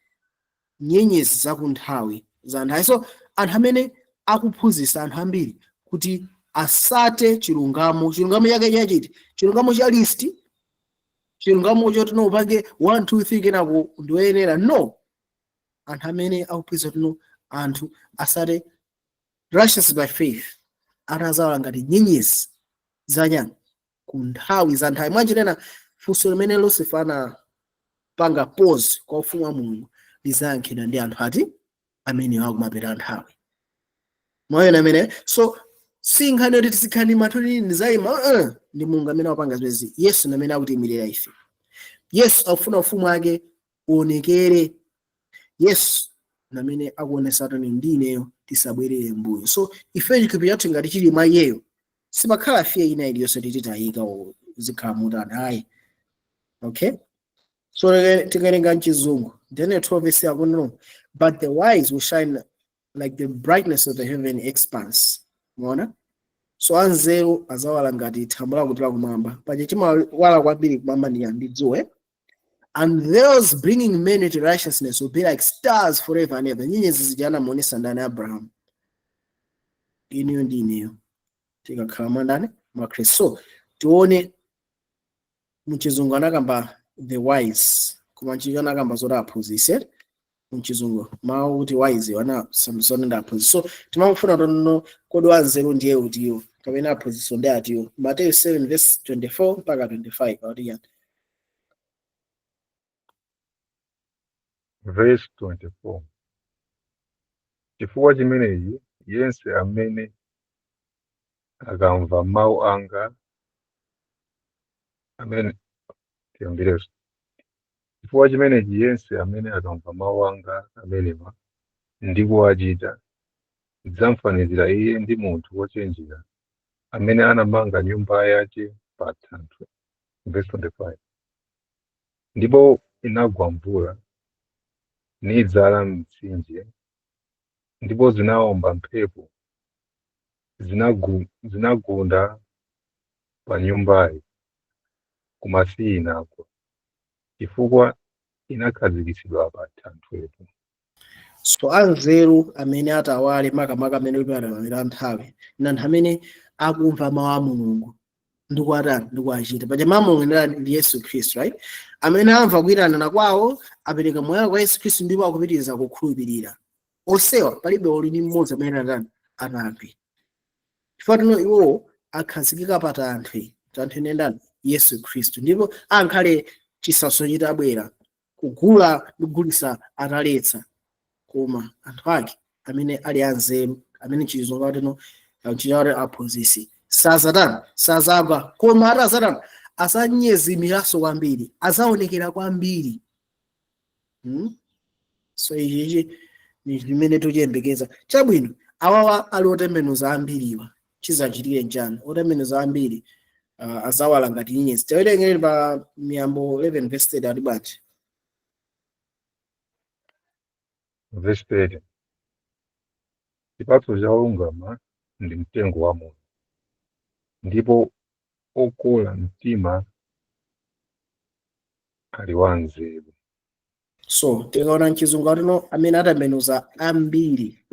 nyenyezi zakunthawi za nthawi. So anthu amene akuphunzitsa anthu ambiri kuti asate chilungamo chake chachiti chilungamo cha list, chilungamo choti no upange 1 2 3 kenako ndiwoyenera. No, anthu amene akuphunzitsa kuti anthu asate righteous by faith atazawala ngati nyenyezi zanyani ku nthawi za nthawi. Mwanjinena funso limene losefana panga pause kwa ufumu wa Mulungu lizayankhidwa ndi anthu ati amene akumapita nthawi moyo amene. So sinkhani kuti tizikhani matuli ndizayima ndi Mulungu amene wapanga zezi. Yesu amene akutiyimirira ife. Yesu akufuna ufumu wake uonekere. Yesu amene akuonesa toni ndineyo tisabwerere mbuyo. So ife chikupira chathu ngati chili mwa iyeyo simakhala fiye ina iliyonse titayika zikhala mutani ayi. Okay, so tikalenga mchizungu then 12 verse yakuno, but the wise will shine like the brightness of the heaven expanse. Umeona? So anzeru azawala ngati thambo lakutula kumwamba paja chimawala kwambiri kumwamba ndi dzuwa. And those bringing men to righteousness will be like stars forever and ever. Nyenyezi zijana muonesa ndani Abraham. Iniyo ndi ineyo tikakhala ndani mwa Kristo. So tuone mchizungu anakamba the wise koma mchizungu anakamba zoti aphunzitse. Mchizungu mawu kuti wise wana Samson ndi aphunzitse. So timafuna tono kodi wanzeru ndiye utiyo kapena aphunzitse ndi atiyo. Matthew 7 verse 24 mpaka 25 ati ya. Verse 24. Chifukwa chimenechi yense amene akamva mawu anga amene tiyambireso. Chifukwa chimenechi yense amene akamva mawu anga amenewa ndi kuwachita ndidzamfanizira iye ndi munthu wochenjera amene anamanga nyumba yake pa thanthwe. Verse 25. Ndipo inagwa mvula nidzala mtsinje ndipo zinawomba mphepo zinagunda pa nyumbayi koma sinagwa chifukwa inakhazikitsidwa pa thanthwepo. So anzeru amene atawale makamaka amene upatala nthawi na anthu amene akumva mawu a Mulungu ndikuwatani ndikuwachita. Paja mawu a Mulungu ndi Yesu Khristu, right? Amene amva kuyitanana kwawo apereka moyo kwa Yesu Khristu ndipo akupitiriza kukhulupirira. Osewa palibe oli ndi mmodzi amene ataphe. Chifukwa tino iwo akhazikika pa thanthwe ndani Yesu Khristu ndipo ankhale chisaso chitabwera kugula ndi kugulitsa ataletsa. Koma anthu ake amene ali anzeru amene chizungu tino chiyare aphunzitsi sazagwa koma atazatani asanyezimiranso kwambiri azaonekera kwambiri. So ichi ni limene tuchiyembekeza chabwino. Awawa ali otembenuza ambiriwa chizachitire njani? Otembenuza ambiri azawala ngati nyenyezi. Tiwerengere pa Miyambo 11 verse 30 ati bwanji. verse 30. Chipatso cha olungama ndi mtengo wa moyo, ndipo okola mtima ali wanzeru. So tikaona mchizungu atino amene atembenuza ambiri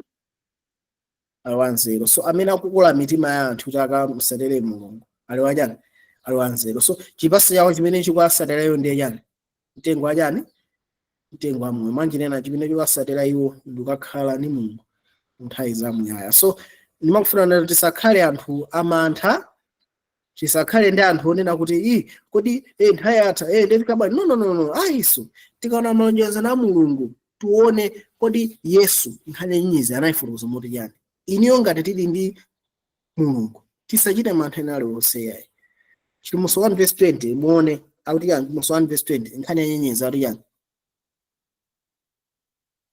ali wanzeru. So amene akukola mitima ya anthu kuti akamusatere Mulungu ali wachani? Ali wanzeru. So chipatso chawo chimene chikuwasatererayo ndiye chani? Mtengo wa chani? Mtengo wa moyo. Mwanjinena chimene chikuwasatera iwo ndikukhala ndi Mulungu nthawi zamuyaya. So ndimakufuna tisakhale anthu amantha, tisakhale ndi anthu onena kuti kodi nthawi yatha ndifika bwanji. No. Ayiso tikaona malonjezo a Mulungu tuone kodi Yesu nkhani yenyizi anayifotokoza moti chani. Iniyo ngati tili ndi Mulungu tisachite mantha ena aliwonse. Chilimuso 1 verse 20 muone akuti chani. Chilimuso 1 verse 20 nkhani yenyizi akuti chani.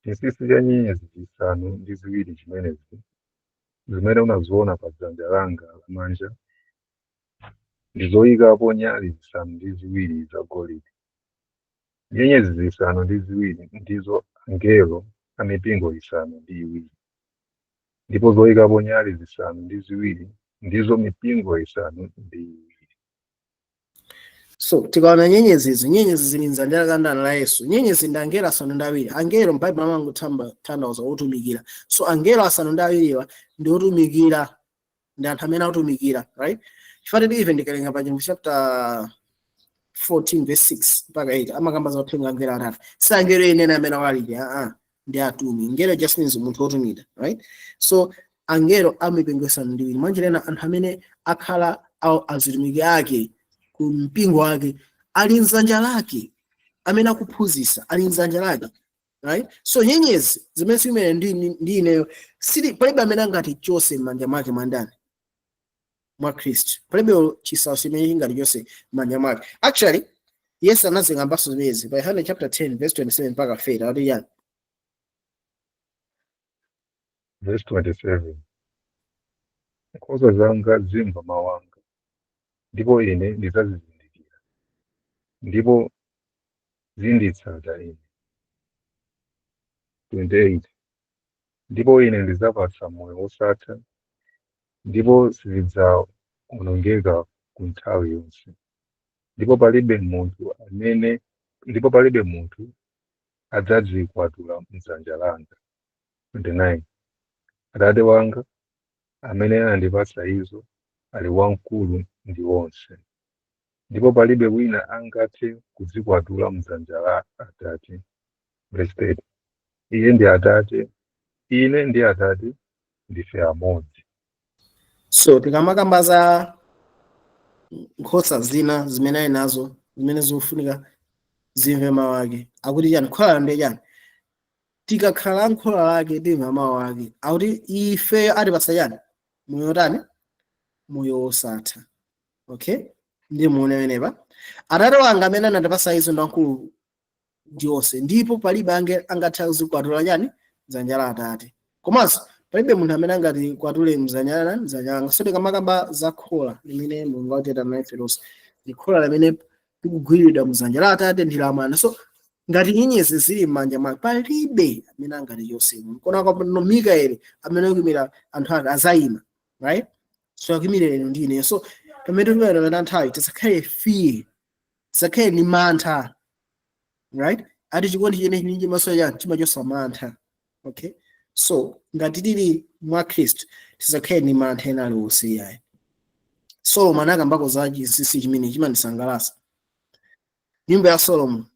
Chinsinsi cha nyenyezi zisanu ndi ziwiri chimenezi zimene unaziona pa dzanja langa lamanja ndi zoyikapo nyali zisanu ndi ziwiri zagolide. Nyenyezi zisanu ndi ziwiri ndizo angelo a mipingo isanu ndi iwiri, ndipo zoyikapo nyali zisanu ndi ziwiri ndizo mipingo isanu ndi iwiri. So tikaona nyenyezi zili mdzanja lakandana la Yesu. Nyenyezi ndi angelo asanu ndi awiri. Angelo m'Baibulo amango tanthauza otumikira. So angelo asanu ndi awiriwa ndi otumikira, ndi anthu amene akutumikira, right? Chifukwa even ndikalenga pa Chinthu chapter 14 verse 6 mpaka 8 amakamba za uthenga angelo atatu. Si angelo ena amene awalidi, ndi atumi. Angelo just means munthu otumira, right? So angelo amipingo isanu ndi iwiri. Mwanjinena anthu amene akhala azitumiki ake ku mpingo wake ali mdzanja lake, amene akuphunzitsa ali mdzanja lake, right? So nyenyezi zimene zimene ndi ineyo sili palibe amene angati chose m'manja mwake mwandani mwa Khristu. Palibe chisawo chimene ngati chose m'manja mwake. Actually Yesu anazikambanso zimenezi pa Yohane chapter 10 verse 27 mpaka 30 ati yani. Verse 27. Nkhosa zanga zimva mawu anga, ndipo ine ndidzazizindikira, ndipo zinditsata ine. 28. Ndipo ine ndidzapatsa moyo wosatha, ndipo sizidzawonongeka ku nthawi yonse, ndipo palibe munthu adzazikwatula mdzanja langa. 29. Atate wanga amene anandipatsa izo ali wamkulu ndi wonse, ndipo palibe wina angathe kuzikwatula mdzanja la Atate. Verse 30. Iye ndi Atate, ine ndi Atate ndife amodzi. So tikamakamba za nkhosa zina zimene ali nazo zimene zikufunika zimve mawu ake akuti chani? Khola ndi chani? Tikakhala nkhola lake timva mawu ake akuti ife atipatsa chani? Moyo tani? Moyo wosatha. Okay, ndi muone menepa. Atate wanga amene anandipatsa izo ndi wamkulu ndi wonse, ndipo palibe angathe kuzikwatula chani? Mdzanja la Atate. Komanso palibe munthu amene angati kwatule mdzanja langa. So tikamakamba za khola limene Mulungu ateta nafe lonse, ndi khola limene likugwiridwa mdzanja la Atate ndi la Mwana. So ngati nyenyezi zili m'manja mwake palibe amene angati chose. Kona kwa Mikaeli amene akuyimira anthu ake azayima, right? So akuyimira ine ndi ine. So pamene timayenda nthawi tisakhale fear, tisakhale ni mantha, right? Ati chikondi chene chili chimaso chani chimachosa mantha. Okay, so ngati tili mwa Khristu tisakhale ni mantha ena aliwonse yayi. Solomon akambako za chinsinsi chimene chimandisangalatsa. Nyimbo ya Solomon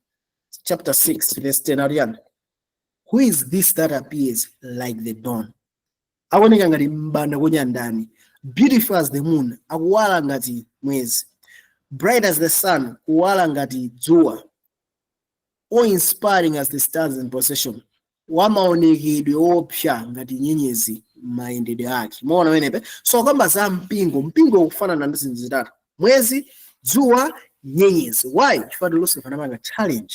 chapter 6 verse 10 ariyana. Who is this that appears like the dawn? Aoneka ngati mbanda kunyandani. Beautiful as the moon, akuwala ngati mwezi. Bright as the sun, kuwala ngati dzuwa. Or inspiring as the stars in procession. Wamaonekedwe opsa ngati nyenyezi mayendedwe ake. Muona wenepe? So kwamba za mpingo kufanana ndi zinthu zitatu: mwezi, dzuwa, nyenyezi. Why? Chifukwa lonse panapanga challenge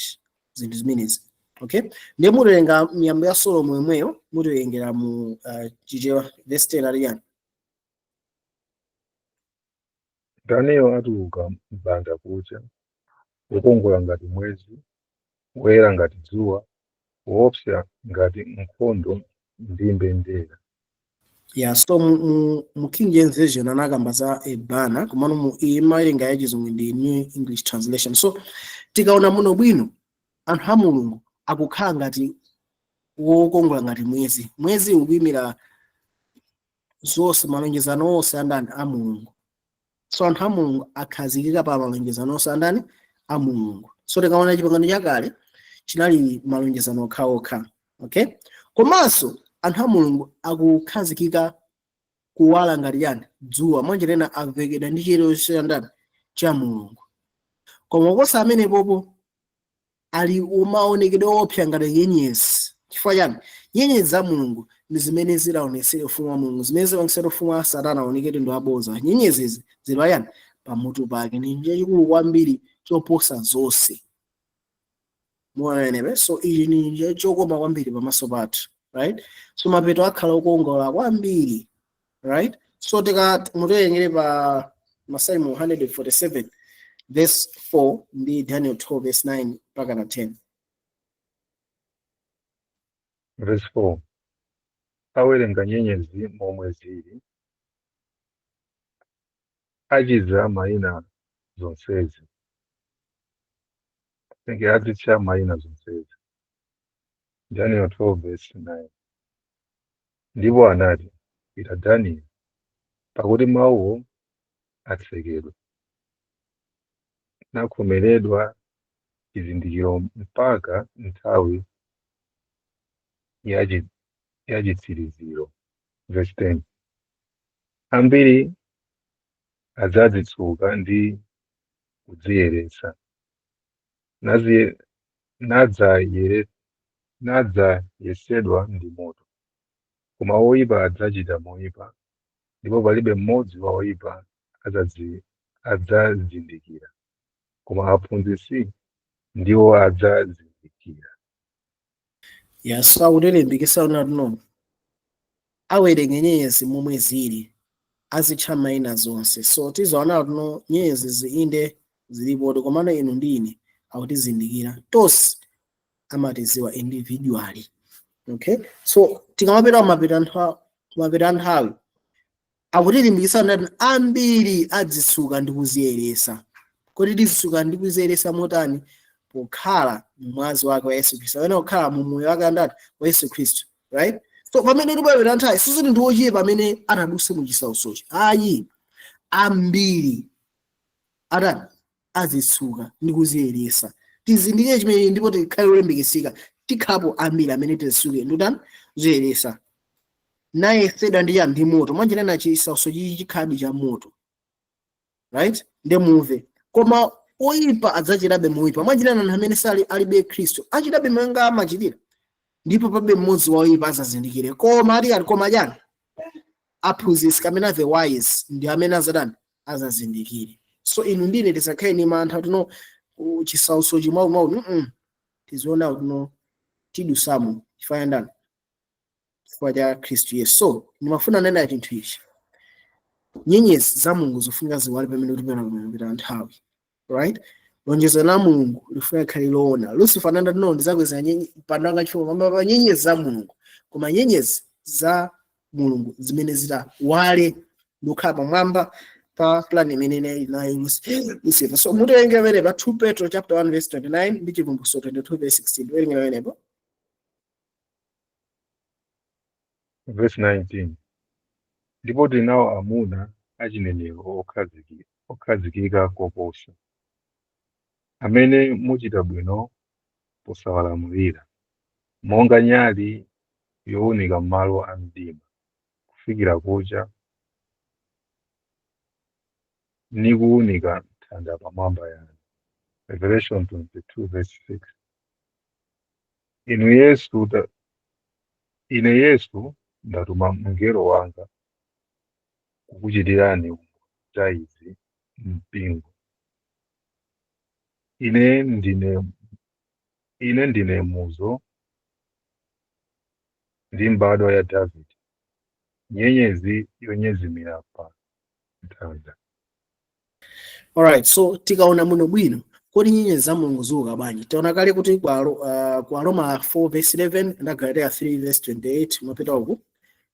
zinthu zimenezi. Okay, ndiye mutenga miyambo ya Solomon imweyo mutengera mu chichewa verse 10 ariyana. Daniel atuluka mbanda kucha, wokongola ngati mwezi, woyera ngati dzuwa, kuopsa ngati nkhondo ndi mbendera. Yeah, so mu King James Version anakamba za ebana komano mu imalenga ya chizungu ndi New English Translation. So tikaona muno bwino anthu a Mulungu akukhala ngati wokongola ngati mwezi ukuyimira zonse malonjezano onse andani a Mulungu. So anthu a Mulungu akhazikika pa malonjezano onse andani a Mulungu. So tikaona chipangano chakale chinali malonjezano okhaokha, okay? Komanso anthu a Mulungu akukhazikika kuwala ngati yani dzuwa mwanjerena avekedwa ndi chiyero chiyandani cha Mulungu. Koma kosa amene popo ali umaonekedwe opsa ngati nyenyezi. Chifukwa chani? Nyenyezi za Mulungu ndi zimene zilaonetsera ufumu wa Mulungu, zimene zilaonetsera ufumu wa Satana aonekete ndi waboza. Nyenyezi izi zili yani pamutu pake, ndi chachikulu kwambiri choposa zonse. Muone, so ili ni chokoma kwambiri pamaso pathu, right? So mapeto akhala okongola kwambiri, right? So mutengere pa Masalimo 147 verse 4 ndi Daniel 12 verse 9 mpaka na 10. Verse 4. Awerenga nyenyezi momwe zili, achiza mayina zonsezi. Tenge adzitcha mayina zonsezi. Daniel 12 verse 9. Ndipo anati, ita Daniel, pakuti mawuwo atsekedwa, nakhomeredwa chizindikiro mpaka nthawi ya chitsiriziro. Verse 10. Ambiri adzadzitsuka ndi kudziyeretsa, nadzayesedwa ndi moto. Koma oyipa adzachita moyipa, ndipo palibe mmodzi wa oyipa adzazindikira, koma aphunzitsi ndiwo adzazindikira. Yes, so akutilimbikitsa unati awerenge nyenyezi momwe zili, azitcha mayina zonse. So tizaona kuti nyenyezi ziinde zilipo, komano inu ndi ine akutizindikira tonse, amatiziwa individually, okay? So tikamapita kumapita nthawi akutilimbikitsa unati ambiri adzitsuka ndi kudziyeretsa. Kodi tizitsuka ndi kudziyeretsa motani? Pokhala mwazi wake wa Yesu Khristu, amene okhala mu moyo wake andati wa Yesu Khristu, right? So pamene tipapita nthawi sizini ndi ochepa pamene atadutsa mu chisautsochi. Ayi, ambiri atati adzitsuka ndi kudziyeretsa. Tizindikire chimene ndipo tikhale olimbikitsika, tikhapo ambiri amene tizitsuke ndi kutani kudziyeretsa. Nayesedwa ndi chani? Ndi moto. Mwanjerena chisautsochi chikhadi cha moto, right? Ndi muve. Koma oyipa adzachitabe moyipa. Mwanjerena anthu amene alibe Khristu achitabe monga amachitira, ndipo pabe mmodzi wa oyipa adzazindikire. Koma koma chani? Aphunzitsi kamene the wise ndi amene adzazindikire. So inu ndine tisakhale ni mantha kuti chisautsochi mwaumau tiziona kuti tidusamo chifukwa ndani? Chifukwa cha Khristu Yesu. So ndimafuna nena chinthu ichi, nyenyezi za Mulungu zofunika ziwale pamene tipita nthawi, right? Lonjezo la Mulungu lifunika khali loona. Lucifer ananda ndizakweza pandanga chifukwa pa nyenyezi za Mulungu, koma nyenyezi za Mulungu zimene zita wale ndikhala pamwamba pa plan imene inayo Lucifer. So mutenge pamene pa 2 Petro chapter 1 verse 29 ndi Chivumbulutso 22 verse 16. Werenga pamenepo. Verse 19. Ndipo tinawo amuna achinenero okhazikika koposa, amene muchita bwino posawalamulira, monga nyali yowunika m'malo a mdima, kufikira kucha ni kuwunika thanda pamwamba yanu. Revelation 22 verse 6. Ine Yesu ndatuma mngelo wanga kukuchitirani umboni za izi mpingo. Ine ndine muzo ndi mbadwa ya Davide, nyenyezi yonyezimira pa ntanda. Alright, so tikaona muno bwino kodi nyenyezi za Mulungu ziuka bwanji? Taona kale kuti kwa Roma 4 verse 11 na Galatia 3 verse 28 mapita uku,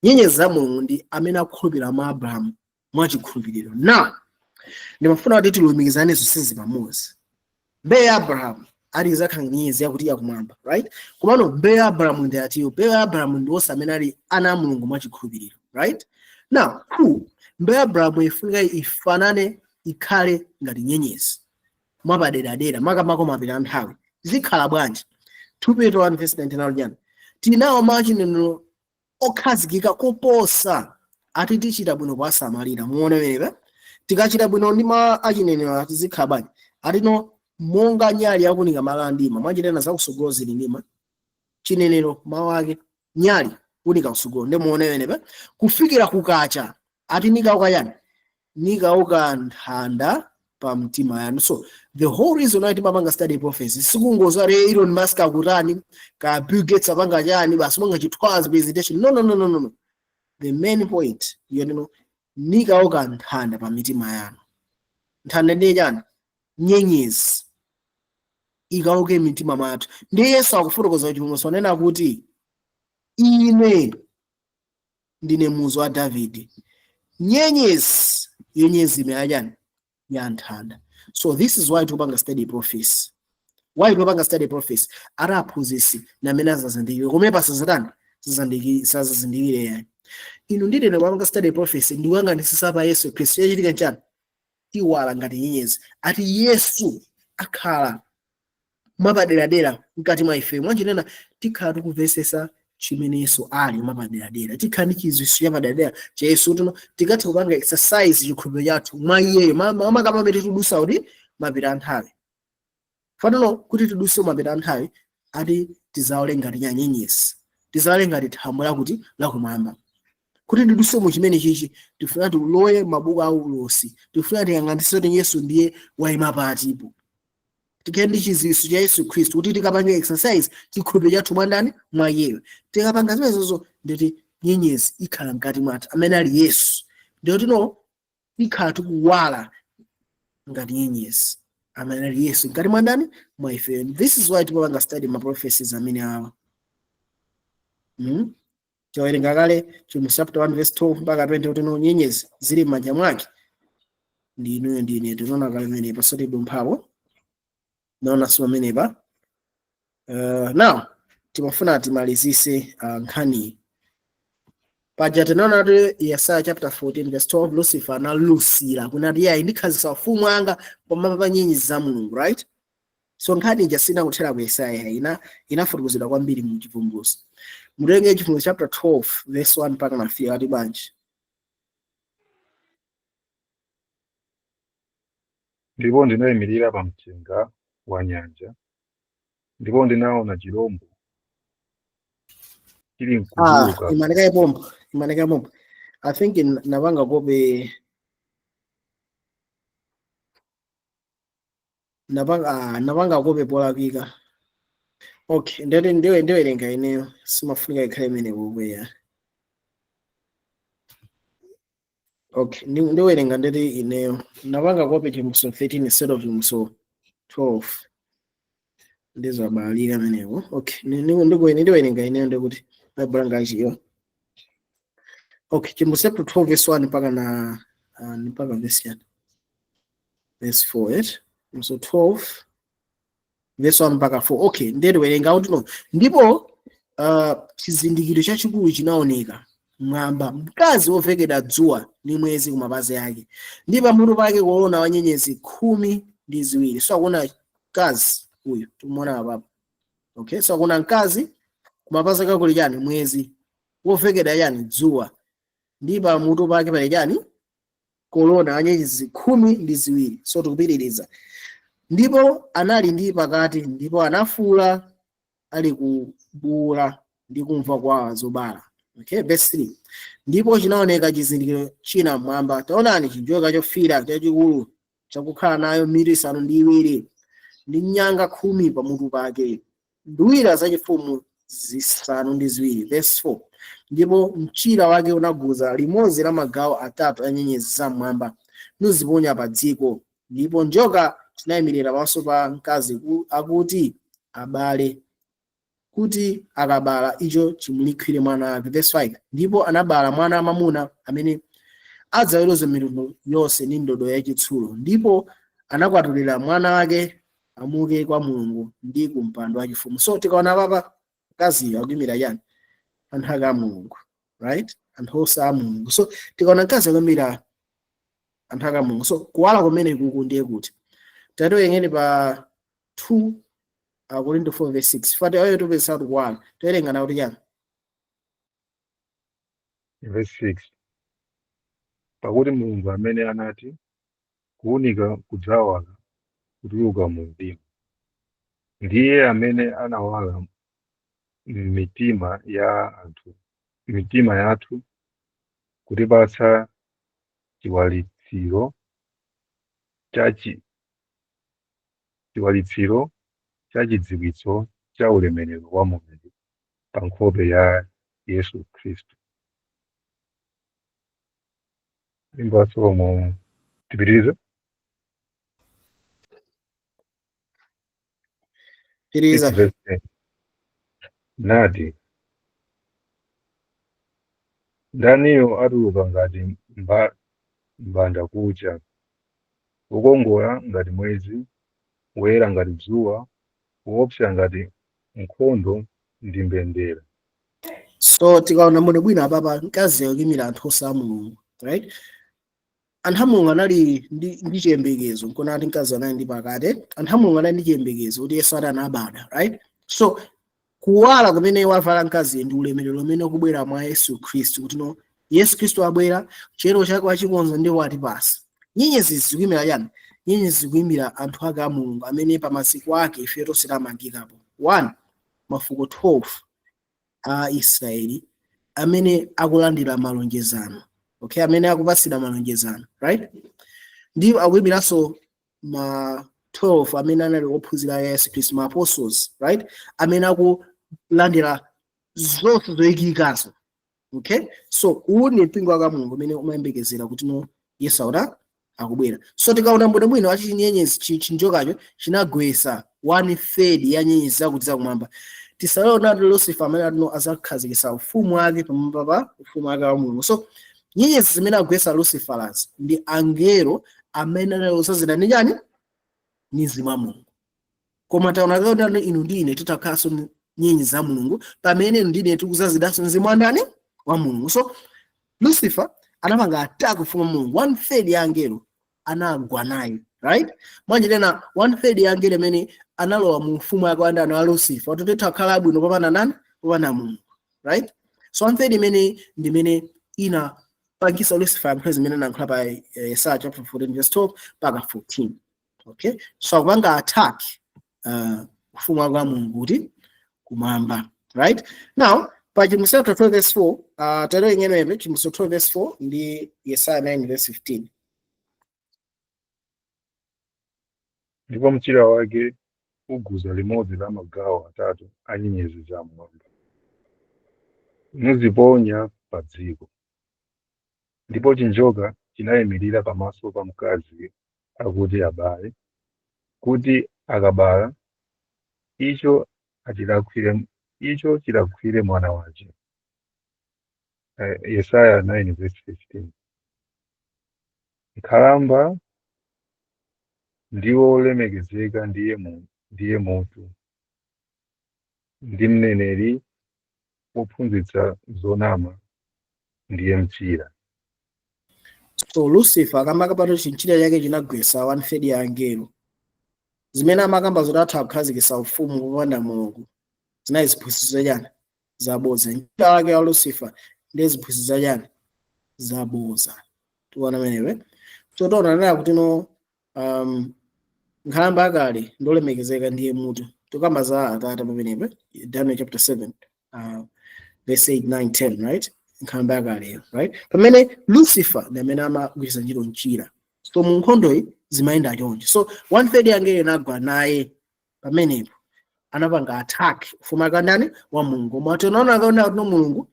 nyenyezi za Mulungu ndi amene akhulupirira mwa Abrahamu mwachikhulupiriro. Na ndimafuna kuti tilumikizane zonsezi pamodzi. Mbewu ya Abrahamu ali zakhala nyenyezi yakuti yakumwamba, right? Komano mbewu ya Abrahamu ndi atiyo, mbewu ya Abrahamu ndi onse amene ali ana a Mulungu mwachikhulupiriro, right? Now, mbewu ya Abrahamu ifunika ifanane, ikhale ngati nyenyezi mwapaderadera, makamaka mapita nthawi. Zikhala bwanji? 2 Peter 1 verse 19 tinawo machinenero okhazikika koposa ati tichita bwino kuwasamalira. Muone wewe, tikachita bwino ndi achinenero ati zikhala bwanji? Atino monga nyali yakunika mala ndima, mwachitena zakusogolo zili ndima, chinenero mawu ake nyali kunika kusogolo. Ndi muone wewe, kufikira kukacha ati nikauka yani? Nikauka nthanda pa mtima yanu. So the whole reason why timapanga study prophecy sikungoza re Elon Musk akutani ka Bill Gates apanga chani basi monga chitwazi presentation. No. The main point, you know, nikauka nthanda pa mitima yanu. Nthanda ndi chani? Nyenyezi ikauke mitima mwathu. Ndi Yesu akufotokoza chimwe nena kuti ine ndine muzu wa David. Nyenyezi yenyezi imeyajani ya nthanda. So this is why tupanga study prophecy. Why tupanga study prophecy? Araphunzitsi na mena zazindikire kumepa sazatani sazindikire yani. Inu ndine tupanga study prophecy ndiwang'anisisa pa Yesu Kristu yachitika nchani tiwala ngati nyenyezi. Ati Yesu akhala mapaderadera mkati mwa ife. Mwanjinena tikhala tikuvesesa chimene Yesu ali mapaderadera, tikhala ndi chizwiso chapaderadera cha Yesu. Tuno tikati kupanga exercise chikhulupiriro chathu mwa iyeyo makamaka pamene tidusa kuti mapita nthawi. Fanono kuti tidusa mapita nthawi ati tizaole ngati nyenyezi, tizaole ngati thambo lakuti lakumwamba. Kuti tidusa mu chimene chichi tifuna tilowe mabuku a ulosi, tifuna tiyang'anise kuti Yesu ndiye wayima patipo. Tikendi chizwiso cha Yesu Kristu kuti tikapanga exercise chikhulupiriro chathu mwa ndani? Mwa iyeyo. Tikapanga zimenezo nditi nyenyezi ikhala mkati mwathu amene ali Yesu. Ndio tino ikhala tikuwala ngati nyenyezi amene ali Yesu mkati mwa ndani? Mwa ife. This is why tipanga study ma prophecies amene awa. Chawerenga kale chimwe chapter 1 verse 12 mpaka 20 kuti no nyenyezi zili m'manja mwake. Ndi inuyo ndine tinaona kale mene pasoti dumphapo. Naona sima meneba. Now timafuna timalizise nkhani. Paja tinaona kuti Yesaya chapter 14 verse 12 Lucifer analusira kunati yayi ndikhazisa ufumu wanga pamwamba pa nyenyezi za Mulungu, right? So nkhani jasina kuthera ku Yesaya inafotokozedwa kwambiri mu chivumbulutso. Mutenge chivumbulutso chapter 12 verse 1 mpaka na 3 ati bwanji. Ndipo ndinayimirira pa mchenga wa nyanja, ndipo ndinaona chirombo chili mkuzuluka. Imaneka bombo. I think navanga kope navanga kope polapika. Okay, ndiwerenga ineyo simafunika ikhale imene kubweya. Okay, ndiwerenga ndiri ineyo navanga kope chivumbulutso 13 instead of chivumbulutso 12. Ndizo abalika menewo. Okay, ndiwerenga ineyo ndikuti Bible ngachiyo. Okay, chivumbulutso 12 verse 1 mpaka na mpaka verse 4. Verse 4. So 12 verse 1 mpaka 4. Okay, ndiwerenga kuti no. Ndipo chizindikiro chachikulu chinaoneka mwamba, mkazi wovekedwa dzuwa ndi mwezi kumapazi ake, ndi pamutu pake kuona wanyenyezi 12. So akuona mkazi uyu tumuona apapo. Okay, so akuona mkazi kumapazi ake kuli chani? Mwezi wovekedwa chani? Dzuwa. Ndi pamutu pake pali chani? Kuona wanyenyezi 12. So tikupitiriza. Ndipo anali ndi pakati, ndipo anafuula ali kubuula ndi kumva kwa zobala. Okay, verse 3. Ndipo chinaoneka chizindikiro china mwamba. Taonani chijoka chofira chachikulu chakukhala nayo mitu 7 ndi nyanga 10 pamutu pake, nduwira zachifumu 7. Verse 4. Ndipo mchira wake unaguza limodzi la magawo atatu a nyenyezi za mwamba nuziponya pa dziko. Ndipo njoka zinayimirira pamaso pa mkazi akuti abale, kuti akabala icho chimulikhire mwana wake. Verse 5, ndipo anabala mwana wamwamuna amene adzaweruza mitundu yonse ndi ndodo yachitsulo, ndipo anakwatulira mwana wake amuke kwa Mulungu ndi ku mpando wachifumu. So tikaona papa mkaziyo akuyimira chani? Anthu ake a Mulungu, right? Anthu onse a Mulungu. So tikaona mkazi akuyimira anthu ake a Mulungu. So kuwala kumene kuku ndiye kuti tatoyengene pa 2 Korinto 4 verse 6. Fati ayo tupeza kuwala toyerenga kuti chani? Verse 6, pakuti Mulungu amene anati kuwunika kudzawala kutuluka mu mdima, ndiye amene anawala mitima yathu kutipatsa chiwalitsiro cha chidziwitso cha ulemerero wa Mulungu pa nkhope ya Yesu Khristu. Imbasomo tipitirize. Tiriza. Nati ndaniyo atuluka ngati mbanda kucha, ukongola ngati mwezi, woyera ngati dzuwa, woopsa ngati nkhondo ndi mbendera. So tikaona mbone bwino apapa mkazi akuyimira anthu onse a Mulungu, right? Anthu a Mulungu anali ndi chiyembekezo, nkona ati mkazi anali ndi pakati. Anthu a Mulungu anali ndi chiyembekezo kuti Yesu anabadwa, right? So kuwala kumene wavala mkazi ndi ulemerero umene ukubwera mwa Yesu Khristu, kuti no Yesu Khristu abwera, chiyero chake wachikonza ndi watipasa. Nyenyezi zikuyimira chani? Nyenyezi zikuyimira anthu ake a Mulungu amene pa masiku ake ife tonse tamangikapo. 1, mafuko 12 a Israeli amene akulandira malonjezano, okay, amene akupatsidwa malonjezano, right? Ndipo akuyimiranso ma 12 amene anali ophunzira Yesu Khristu, ma apostles, right? Amene akulandira zonse zoyikikazo, okay? So uwu ndi mpingo wa Mulungu amene umayembekezera kuti no Yesu akubwera. So tikaona mbone bwino achi nyenyezi chinjokacho chinagwesa 1/3 ya nyenyezi zakuti zakumwamba. Tisalaona Lucifer amene atino azakhazikitsa ufumu wake pamwamba pa ufumu wake wa Mulungu. So nyenyezi zimene agwesa Lucifer ndi angelo amene anazazira ndi chani? Ni mzimu wa Mulungu. Koma taona kuti inu ndine titakhaso nyenyezi za Mulungu, pamene ndine tikuzazidanso mzimu wa ndani? Wa Mulungu. So Lucifer anapanga attack ufumu wa Mulungu. 1/3 ya angelo anagwa naye, right? Manje tena 1/3 ya angelo amene analowa mu ufumu wake wa ndani wa Lucifer, watoteta khala bwino popanda nani? Popanda Mulungu, right? So 1/3 imene ndi imene ina pangisa Lucifer mphezi imene nankhala pa Yesaya chapter 14 verse 12 mpaka 14. Okay? So akupanga attack ufumu wake wa Mulungu kuti kumwamba, right? Now pa Chimusi 12 verse 4, tero ingene Chimusi 12 verse 4 ndi Yesaya 9 verse 15. Ndipo mchira wake uguza limodzi la magawo atatu a nyenyezi za mmwamba, nuziponya pa dziko. Ndipo chinjoka chinayimirira pamaso pa mkazi akuti abale, kuti akabala icho chilakwire mwana wace. Yesaya 9 verse 15. Nkhalamba ndiwo olemekezeka ndiye mutu, ndi mneneri wophunzitsa zonama ndiye mchira. So Lucifer akamaka pato chinchira chake chinagwesa 1/3 ya angelo zimene amakamba zotatha kukhazikitsa ufumu popanda Mulungu. Zinayi ziphunzitso chani? Zabodza. Nchira wake wa Lucifer ndi ziphunzitso chani? Zabodza. Tiona menewe. So taona kuti no nkhalamba akale ndolemekezeka ndiye mutu. Tukamba za Atate pamenepo Daniel chapter 7 verse 8, 9, 10, right? Nkhalamba akale, right? Pamene Lucifer ndi amene amagwiritsa ntchito mchira. So mu nkhondoyi zimayenda chonje. So 1/3 yangelo inagwa naye pamenepo anapanga attack ufumu wake ndani? Wa Mulungu. Mwato naona akaona kuti Mulungu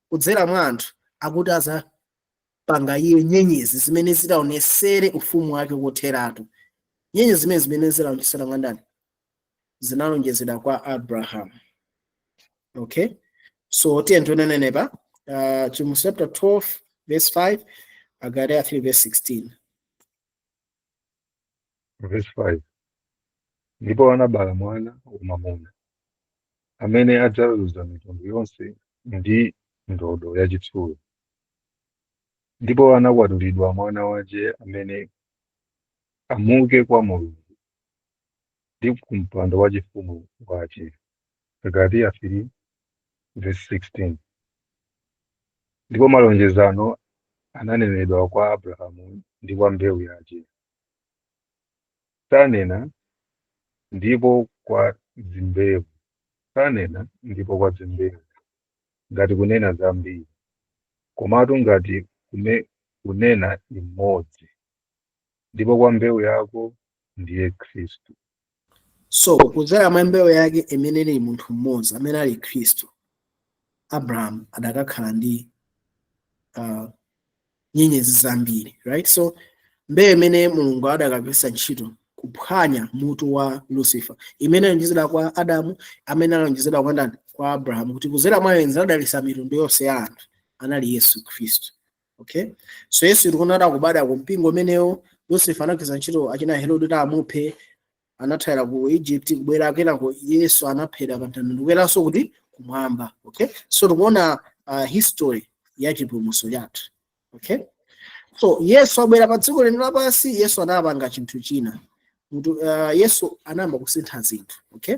kudzera mwa anthu akuti azapanga iye nyenyezi zimene zitaonesere ufumu wake kotheratu. nyenyezi zimene zinalonjezedwa kwa ndani? Zinalonjezedwa kwa Abraham. Okay, so tiye tionenepa Chimusi chapter 12 verse 5, Agalatia 3 verse 16. Verse 5. Ndipo anabala mwana wamwamuna amene adzaweruza mitundu yonse ndi ndodo yachitsulo. Ndipo anakwatulidwa mwana wace amene amuke kwa Mulungu ndi ku mpando wachifumu wace. Agalatia 3 verse 16. Ndipo malonjezano ananenedwa kwa Abrahamu ndi kwa mbewu yace. Sanena ndipo kwa zimbewu, sanena ndipo kwa zimbewu, ngati kunena zambiri, komatu ngati kunena imodzi, ndipo kwa mbewu yako ndiye Khristu. So kudzera mwa mbewu yake imene ili munthu mmodzi amene ali Khristu, Abraham adakakhala ndi nyenyezi zambiri, right? So mbewu imene Mulungu adakagwiritsa ntchito kuphwanya mutu wa Lucifer, imene alonjezedwa kwa Adamu, amene alonjezedwa kwa ndani? Kwa Abraham, kuti kudzera mwa iye adalitsa mitundu yonse ya anthu, anali Yesu Khristu. Okay, so Yesu tikuona adakubadwa ku mpingo umenewo. Lucifer anagwiritsa ntchito achina Herode kuti amuphe, anathawira ku Egypt, kubwera kenako Yesu anaphedwa pa mtanda ndikubweranso kuti kumwamba. Okay, so tikuona history ya chipulumutso chathu. Okay, so Yesu abwera pa dziko lino lapansi, Yesu anapanga chinthu china. Yesu anayamba kusintha zinthu. Okay,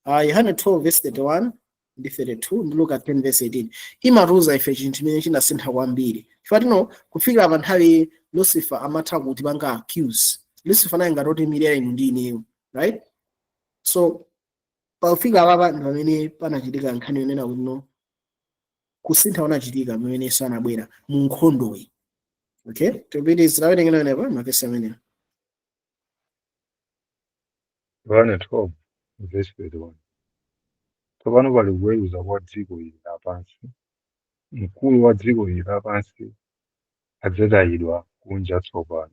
Yohane 12 verse 31 ndi 32 ndi Luka 10 verse 18 imatiuza ife chinthu chimene chinasintha kwambiri. Chifukwa kufikira pa nthawi Lucifer amatha kuti panga accuse, Lucifer naye ngati miliyera inu ndi ineyo, right? So pafika papa ndi pamene panachitika nkhani yonena kuti kusintha kunachitika pamene Yesu anabwera mu nkhondoyi. Okay, tupitiriza tawerengenepa mavesi amenewa. Yohane 12 verse 31. Tsopano pali kuweruza kwa dziko ili lapansi. Mkulu wa dziko ili lapansi adzatayidwa kunja tsopano.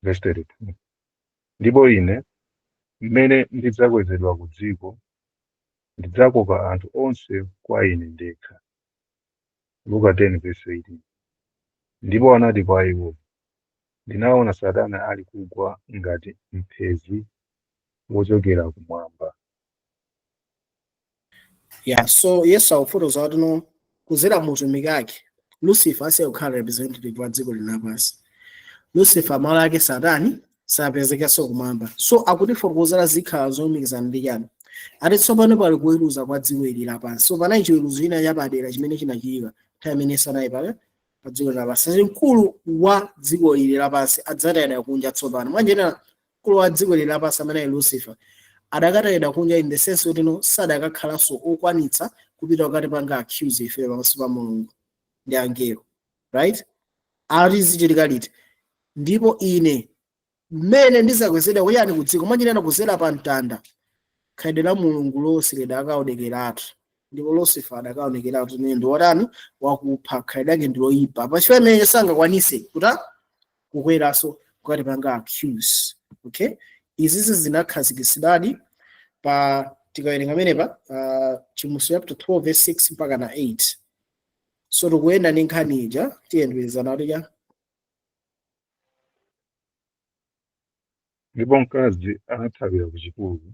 Verse 32. Ndipo ine mmene ndidzakwezedwa ku dziko ndidzakoka anthu onse kwa ine ndekha. Luka 10 verse 18. Ndipo anati kwa iwo, ndinaona Satana ali kugwa ngati mphezi wochokera kumwamba. Yeah, so Yesu akufotokoza kuti kudzera mu utumiki wake Lucifer asayokhala representative wa dziko lapansi. Lucifer malo ake Satani sapezekanso kumwamba. So akutifotokozera zikhala zolumikizana ndi chani. Ati tsopano pali kuweruza kwa dziko ili lapansi. So panali chiweruzo china chapadera chimene chinachitika nthawi imene Satana pa dziko lapansi. Mkulu wa dziko ili lapansi adzatayidwa kunja tsopano. Mwanjena mkulu wa dziko ili lapansi amene Lucifer adakatayidwa kunja in the sense kuti sadakakhalanso okwanitsa kupita wakati panga accuse ife pamaso pa Mulungu ndi angelo, right? Ati zichitika liti? Ndipo ine mmene ndizakwezedwa kuyani ku dziko, mwanjena kudzera pa mtanda, khalidwe la Mulungu lonse lidakaonekeratu. Ndipo Lucifer adakaonekeratu kuti ndi wotani wakupha, khalidwe lake ndi loyipa, pa chifukwa imene sangakwanise kuti kukweranso kukati panga accuse. Okay, izizi zinakhazikitsidwadi pa tikawerenga menepa Chimusi chapter 12 verse 6 mpaka na 8. So tikuyenda ndi nkhani ija tiyendezana kuti Ndipo mkazi anathawira ku chipululu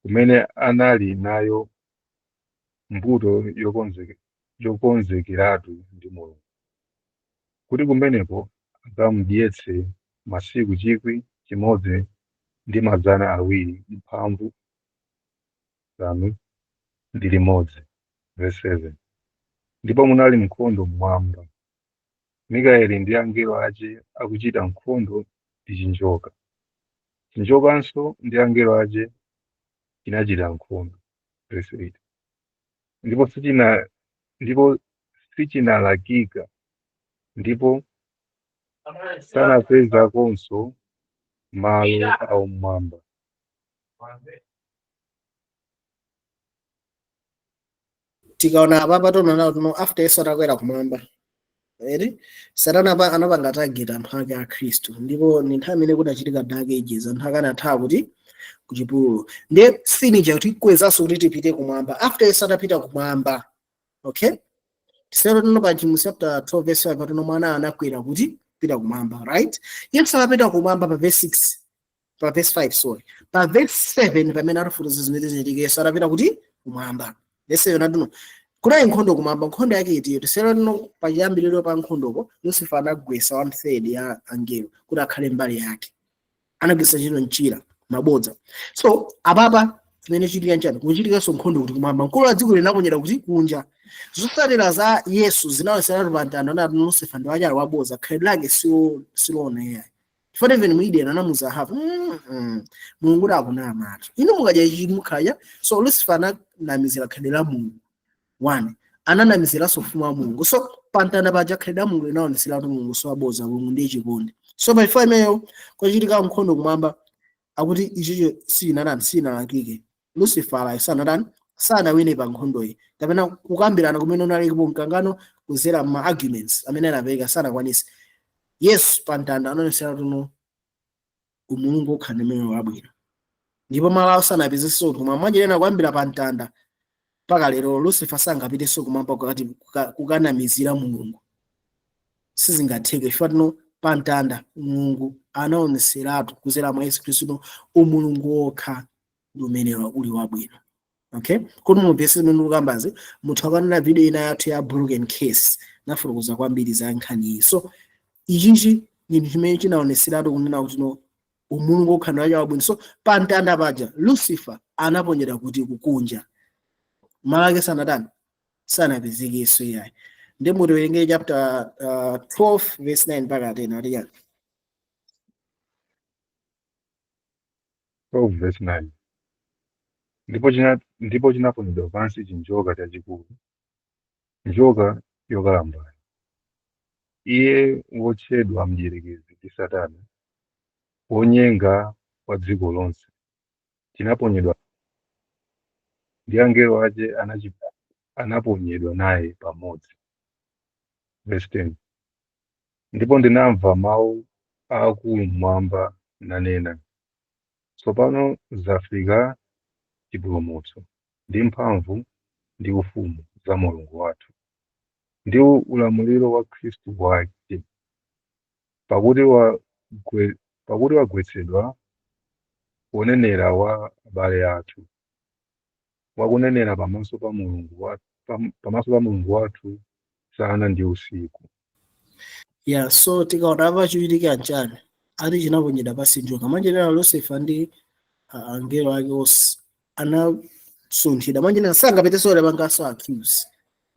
kumene anali nayo mbuto yokonzekeratu ndi Mulungu, kuti kumeneko akamudyetse masiku 1,250. Verse 7. Ndipo munali nkhondo mmwamba, Mikaeli ndi angelo ace akuchita nkhondo ndi chinjoka. Chinjokanso ndi angelo ace chinachita nkhondo. Verse 8. Ndipo sichinalakika, ndipo sanapezakonso malo awo mmwamba. tikaona apa tinaona kuti after Yesu atakwera kumwamba ere Satana anapanga target anthu ake a Khristu, ndipo ni nthawi imene kudachitika dark ages, anthu ake anathawa kuti kuchipululu. Ndiye sinija kuti kwezanso kuti tipite kumwamba after Yesu atapita kumwamba. Okay, tisero tino pa Chimu chapter 12 verse 5 patuno mwana anakwera kuti pita kumwamba, right? Yesu anapita kumwamba pa verse 6, pa verse 5 sorry, pa verse 7 pamene anafutuza zimene zinachitika. Yesu anapita kuti kumwamba. Verse 7 natuno kuna nkhondo kumwamba, nkhondo yake itiyo tisero tino pa chiyambiriro pa nkhondoko Lucifer anagwesa 1/3 ya angelo kuti akhale mbali yake, anagwesa chino mchira mabodza. So apapa chimene chitika nchani kuchitikanso nkhondo kuti kumwamba, mkulu wa dziko linaponyera kuti kunja. Zosalira za Yesu zinawesera pa mtanda na Lucifer ndi wachali wabodza, khalidwe lake silona iye. Chifukwa even Midian anamuza hafu Mulungu akunama atu ino mukadya chimukhalya. So Lucifer ananamizira khalidwe la Mulungu, one ananamiziranso ufumu wa Mulungu. So pantanda paja khalidwe la Mulungu linaonesera kuti Mulungu siwabodza, Mulungu ndiye chikondi. So pa ifo imeyo kwachitika nkhondo kumwamba akuti ichicho sinalakike. Lucifer sanawine pa nkhondo iyi, kapena kukambirana kumene unalipo mkangano kuzera ma arguments amene anapeka sanakwanise. Yesu pantanda anaonesera tuno umulungu ukhale mmene wabwino, ndipo malo sanapezenso kumwamba. Mwanjirena kuyambira pantanda mpaka lero Lucifer sangapitenso kumwamba kukanamizira Mulungu, sizingatheke. Chifukwa tuno pantanda Mulungu anaoneseratu kuzera mwa Yesu Khristu umulungu wokha umene uli wabwino. Okay, kuti mupese mmene ukambazi muthu akanena video ina yathu ya broken case nafurukuza kwambiri za nkhani. So ichinji ni chimene chinaoneseratu kunena kuti no umulungu wokha waja wabwino. So pantanda paja Lucifer anaponyera kuti kukunja, malake sanapezekenso iyayi. Ndi mutiwerenge chapter 12 verse 9 mpaka 10 ati yani 12 verse 9. Ndipo chinaponyedwa pansi chinjoka chachikulu, njoka yokalamba, iye wotchedwa mdierekezi ndi Satana, wonyenga wa dziko lonse. Chinaponyedwa ndi angelo ache anaponyedwa naye pamodzi. Verse 10. Ndipo ndinamva mawu akulu mmwamba nanena, tsopano zafika chipulumutso ndi mphamvu ndi ufumu za Mulungu wathu ndi ulamuliro wa Khristu wake, pakuti wagwetsedwa wonenera wa abale athu, wakunenera pamaso pa Mulungu wathu sana ndi usiku. Yeah, so tikaona apa chiwitika nchani ati chinaponyedwa pansi njoka. Manjenera Lucifer ndi angelo ake onse anasunthidwa. Manjenera sangapetenso lepangaso accuse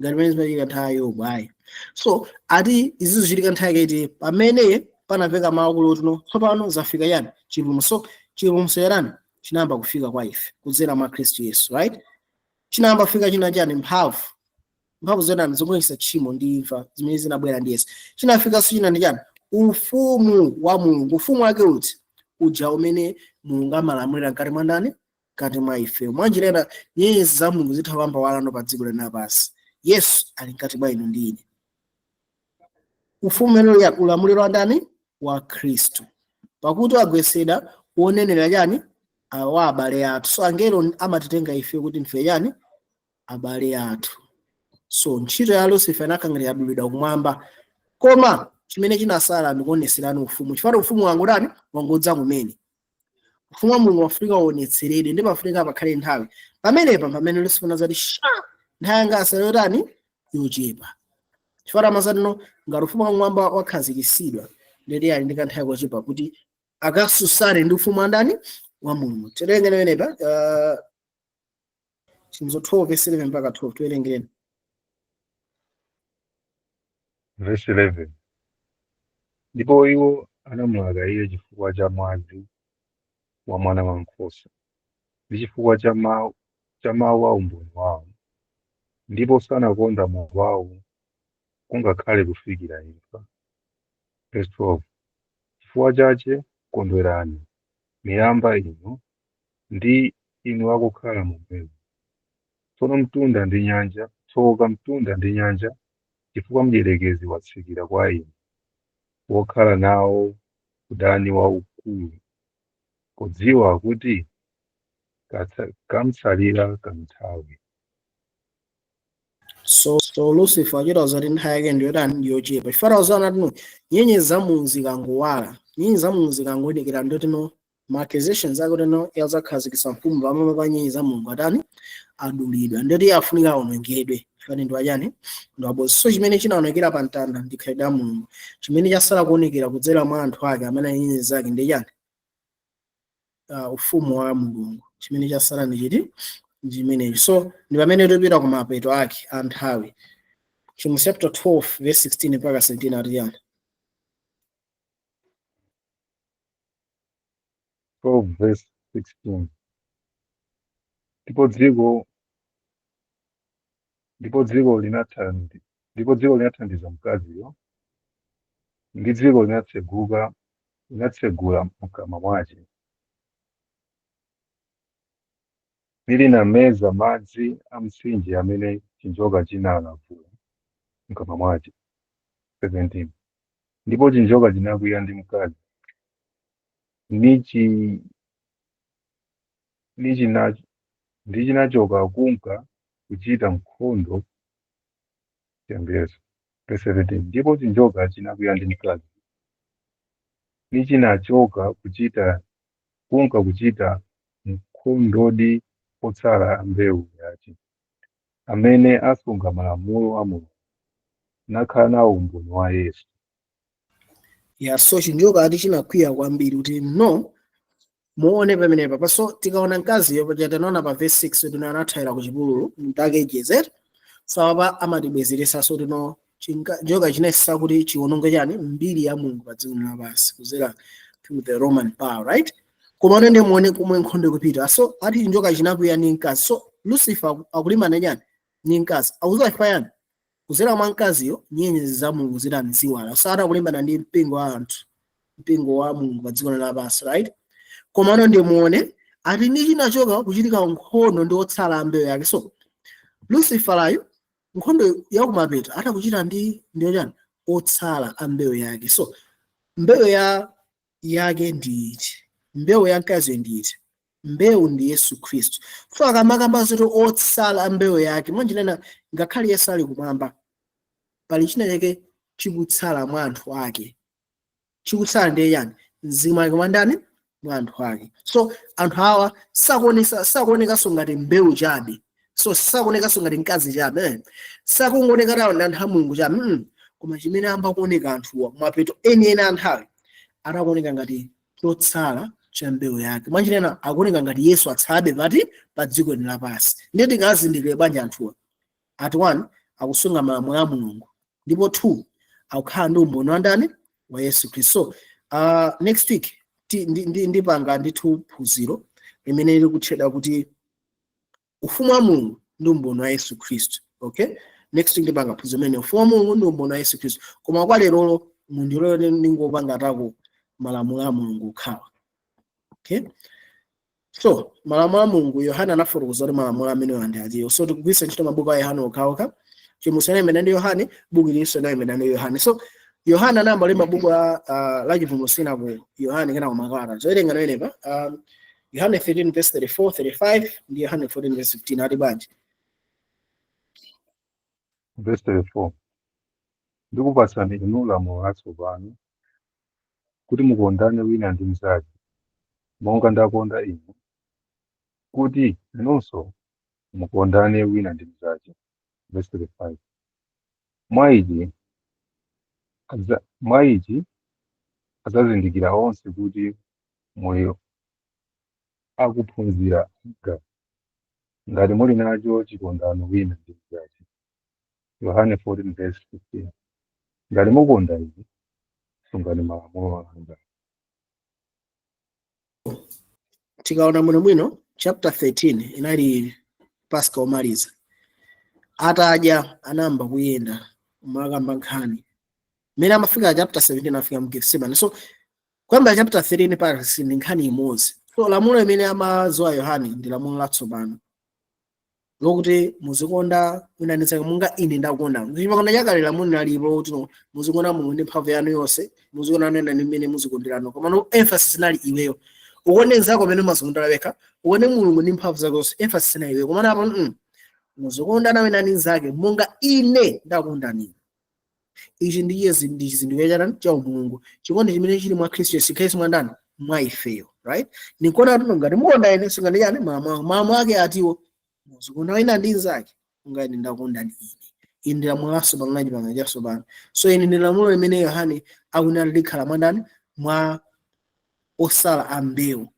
ngati pamene zimachitika nthawi Yobu ayi. So ati izi zichitika nthawi yaiti pamene panapeka mawu kuti no tsopano zafika yani chipulumutso. Chipulumutso yarani chinayamba kufika kwa ife kudzera mwa Khristu Yesu, right? Chinayamba kufika china chani mphamvu zonani zomwesa tchimo ndi imfa zimene zinabwera ndi Yesu. Chinafika china ndi chani ufumu wa Mulungu. Ufumu wake uti uja umene Mulungu amalamulira ngati mwa ndani ngati mwa ife. Mwanjirena nyezi za Mulungu zithawamba walano pa dziko lapansi. Yesu ali ngati mwa inu ndi ine. Ufumu umene ya ulamuliro wa ndani wa Khristu, pakuti wagwetsedwa wonenera chani wa abale athu. So angelo amatitenga ife kuti ndife chani abale athu. So ntchito ya Lucifer inakangalira abulidwa kumwamba, koma chimene chinasala ndikuoneserani ufumu. Chifukwa ufumu wangu ndani wangodza kumene ufumu wa Mulungu wafunika uonetseredwe, ndi pafunika pakhale nthawi pamene Lucifer anazati nthawi yanga asalotani yochepa. Chifukwa amazati no ngati ufumu wa kumwamba wakhazikitsidwa ndedi ali ndi kanthawi kochepa kuti akasusane ndi ufumu wa ndani wa Mulungu. Tiwerenge nenepa Chimzo 12 verse 11 mpaka 12 tiwerengeni. Verse 11. Ndipo iwo anamulaga iye chifukwa cha mwazi wa mwana wankhosa ndi chifukwa cha mawu a umboni wawo, ndipo sanakonda moyo wawo kungakhale kufikira imfa. Verse 12. Chifukwa chache kondwerani miyamba ino ndi inu akukhala momwemo. Tsoka mtunda ndi nyanja chifukwa mdierekezi watsikira kwa inu, wokhala nawo udani waukulu, kudziwa kuti kamtsalira kanthawi. So Lucifer achita zati nthawi yake ndiyotani ndiyochepa. Chifukwa uzana tino nyenyezi za Mulungu zikangowala, nyenyezi za Mulungu zikangoonekera ndotino ma accusations ake tino yazakhazikitsa mfumu pamwe pa nyenyezi za Mulungu atani adulidwa, ndoti afunika aonongedwe. Chifukwa ndi wachani ndi abozi. So chimene chinaonekera pa mtanda ndi khalidwe la Mulungu, chimene chasala kuonekera kudzera mwa anthu ake amene nyenyezi zake ndi chani ufumu wa Mulungu. Chimene chasala ndi chiti chimenechi. So ndi pamene topita ku mapeto ake a nthawi. Chapter 12 verse 16 mpaka 17 ati yani 12 verse 16. Ndipo dziko linathandiza mkaziyo, ndi dziko linatsegula mkamwa mwace, lilinameza madzi a mtsinje amene chinjoka chinalavula mkamwa mwace. 17. Ndipo chinjoka chinakwiya ndi mkazi, ndi chinachoka kunka kuchita nkhondo chiyambireso. 17. Ndipo chinjoka chinakwiya ndi mkazi, ndi chinachoka kunka kuchita nkhondodi otsala mbewu yace, amene asunga malamulo a Mulungu nakhala nawo umboni wa Yesu. So chinjoka ati chinakwiya kwambiri kuti no muone pamenepa. Paso tikaona mkaziyo pachataona pa verse 6 tino anathayira ku chipululu mtake jezet. So apa amatibwezeresa so tino chinjoka chinayesa kuti chiwononge chani mbiri ya Mulungu pa dziko lapansi kuzera to the Roman power, right? Koma nende muone kumwe nkhondo kupita. So ati chinjoka chinakwiya ni mkazi. So Lucifer akulimana chani ni mkazi. Akuzofa yani kuzera mwa mkaziyo nyenyezi za Mulungu zidaniziwala. So atakulimbana ndi mpingo wa anthu, mpingo wa Mulungu pa dziko lapansi, right? Koma nende muone ati ndi chinachoka kuchitika nkhondo ndi otsala mbewu yake. So Lucifer layo nkhondo ya kumapeto atakuchita ndi chani otsala ambewu yake. So mbewu yake ndi iti, mbewu ya mkaziyo ndi iti, mbewu ndi Yesu Kristu. So akamakamba zoti otsala mbewu yake mwanjinena ngakhale Yesu ali kumwamba pali china chake chikutsala mwa anthu ake. Chikutsala ndiye yani mzimu wake mwandani mwa anthu ake. So anthu awa sakuonekanso ngati mbewu chabe. So sakuonekanso ngati mkazi chabe, sakungooneka tawo ndi anthu a Mulungu chabe. Koma chimene amba kuoneka anthuwa mapeto enieni anthawi atakuoneka ngati chotsala cha mbewu yake. Mwanjinena akuoneka ngati Yesu atsalabe pati pa dziko lapansi. Ndiye tikazindikire banja anthuwa ati 1 akusunga malamulo a Mulungu, ndipo 2 akukhala ndi umboni wandani wa Yesu Kristu. So next week ndipanga ndithu phunziro limene likutchedwa kuti ufumu wa Mulungu ndi umboni wa Yesu Kristu. Okay, next week ndipanga phunziro limene ufumu wa Mulungu ndi umboni wa Yesu Kristu. Koma kwa lero mundilole ndingopanga tako malamulo a Mulungu khawa. Okay, so malamulo a Mulungu Yohana anafotokoza kuti malamulo amene andiadziwa. So tikugwiritsa ntchito mabuku a Yohana okhaokha, chimusana ndi Yohane, buku lilinso nayo imene ndi Yohane. So Yohana anayamba lemba buku la chivumbulutso ku Yohane kana kumakalata. Zowerenga nayenepa Yohane 13 verse 34, 35 ndi Yohane 14 verse 15 ati bwanji. Verse 34. Ndikupatsani inu lamulo latsopano kuti mukondane wina ndi mnzake monga ndakonda inu, kuti inunso mukondane wina ndi mnzake. Verse 35. Mwa ichi adzazindikira onse kuti muli akuphunzira anga, ngati muli nacho chikondano wina ndi mnzake. Yohane 14 verse 15. Ngati mukonda ine, sungani malamulo anga. Tikaona mwino chapter 13 inali Pascal omaliza. Atadya anamba kuyenda makamba nkhani. Mene amafika chapter 17 afika mGethsemane. So kwamba chapter 13 pasi ndi nkhani imodzi. So lamulo imene amazoa Yohane ndi lamulo latsopano. lokuti muzikonda wina ndi mnzake monga ine ndakonda. Chipangano chakale lamulo linalipo kuti muzikonda Mulungu ndi mphamvu yanu yonse, muzikonda ena ndi mmene muzikonderana. Koma emphasis inali iweyo. Ukonde mnzako amene umazikondera wekha, ukonde Mulungu ndi mphamvu zake zonse, emphasis inali iweyo. Koma apo muzikonda wina ndi mnzake monga ine ndakondani. Ichi ndiye zinthu cha Mulungu. Chikondi chimene chili mwa Khristu Yesu, Khristu mwa ndani? Mwa ifeyo, right? Nikuona kuti ngati mukonda ine singati yani mama ake atiwo muzikonda wina ndi mnzake monga ine ndakonda ine. Ine ndamwaso pang'ono pang'ono chaso pano. So ine ndi lamulo limene Yohane akunena likhala mwa ndani? Mwa osala ambewu.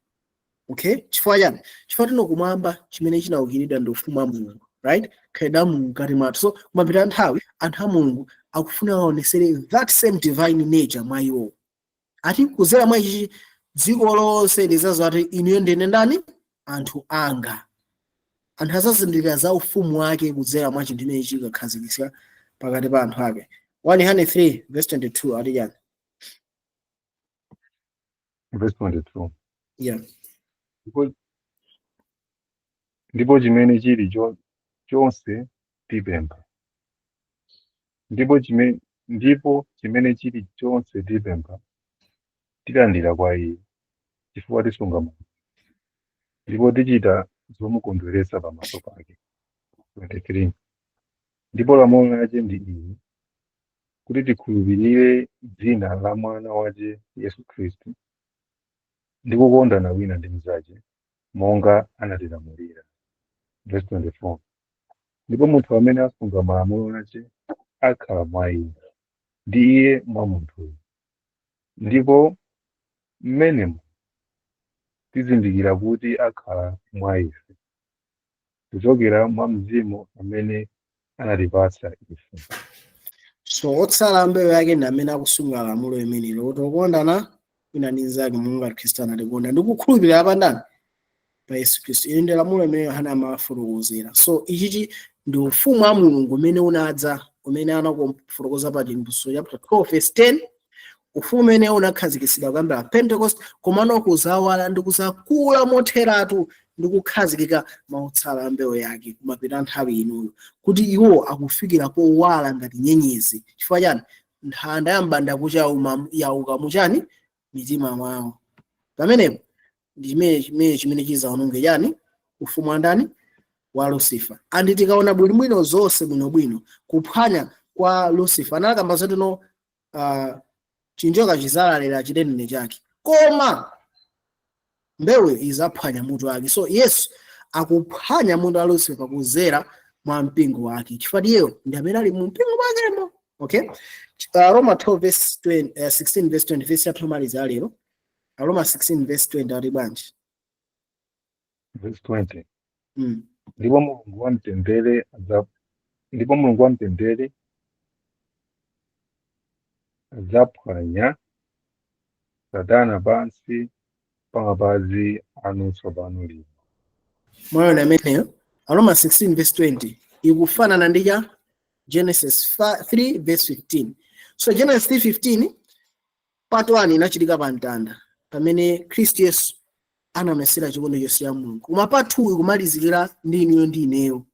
Okay? Chifukwa chani? Chifukwa tino kumwamba chimene chinaukiridwa ndi ufumu wa Mulungu, right? Khaida Mulungu kati mwathu. So kumapita nthawi anthu a Mulungu akufuna aonesere that same divine nature mwa iwo. Ati kuzera mwa ichi dziko lonse lizazo ati inuyo ndine ndani? Anthu anga. Anthu azazindikira za ufumu wake kudzera mwa chinthu chimene chikakhazikitsa pakati pa anthu ake. 103 verse 22 ati yani? Verse 22. Yeah. Ndipo chimene chili chonse tipempha. Ndipo chimene chili chonse tipempha tilandira kwa Iye, chifukwa tisunga Mulungu. Ndipo tichita zomukondweretsa pamaso pake. 23. Ndipo lamulo lake ndi ili, kuti tikhulupirire dzina la mwana wace Yesu Khristu ndi kukondana wina ndi mnzake monga anatilamulira. Verse 24. Ndipo munthu amene asunga malamulo ake akhala mwa Iye ndi Iye mwa munthuyo. Ndipo mmenemu tizindikira kuti akhala mwa ife kuchokera mwa Mzimu amene anatipatsa ife. So otsala ambewu yake ndi amene akusunga lamulo limenelo kuti ukondana wina ndi mnzake monga Khristu anatikonda ndi kukhulupirira apa ndani? Pa Yesu Khristu. Ili ndi lamulo limene Yohane amafotokozera. So ichichi ndi ufumu wa Mulungu umene unadza, umene anakufotokoza pa Chivumbulutso chapter 12 verse 10. Ufumu umene unakhazikitsidwa kuyambira Pentecost, komano kuzawala ndi kuzakula motheratu ndi kukhazikika mautsala ambewu yake kumapita nthawi inuyo, kuti iwo akufikira powala ngati nyenyezi. Chifukwa chani? Nthanda ya mbanda kucha yauka muchani? Mitima mwawo. Pamenepo ndi chimene chizaononge chani? Ufumu wa ndani? Wa Lucifer. Andi tikaona bwinobwino zonse bwinobwino kuphwanya kwa Lucifer analakamba zotino chinjoka chizalalira chidendene chake, koma mbewu izaphwanya mutu wake. So Yesu akuphwanya mutu wa Lucifer kuzera mwa mpingo wake. Chifukwa iyeyo ndi amene ali mu mpingo wakemo. Okay? Roma 12 verse 16 verse 20 verse yatomaliza lero. Roma 16 verse 20 ali bwanji? Verse 20. Ndipo Mulungu wamtendere azaphwanya Satana pansi pa mapazi anu tsopano lino. Mwana ameneyo Roma 16 verse 20 ikufanana ndi ya Genesis 3 verse 15. So Genesis 3:15 part 1 inachitika pa mtanda pamene Khristu Yesu anamesera chikondi chonse cha Mulungu. Koma part 2 ikumalizikira ndi inuyo ndi ineyo.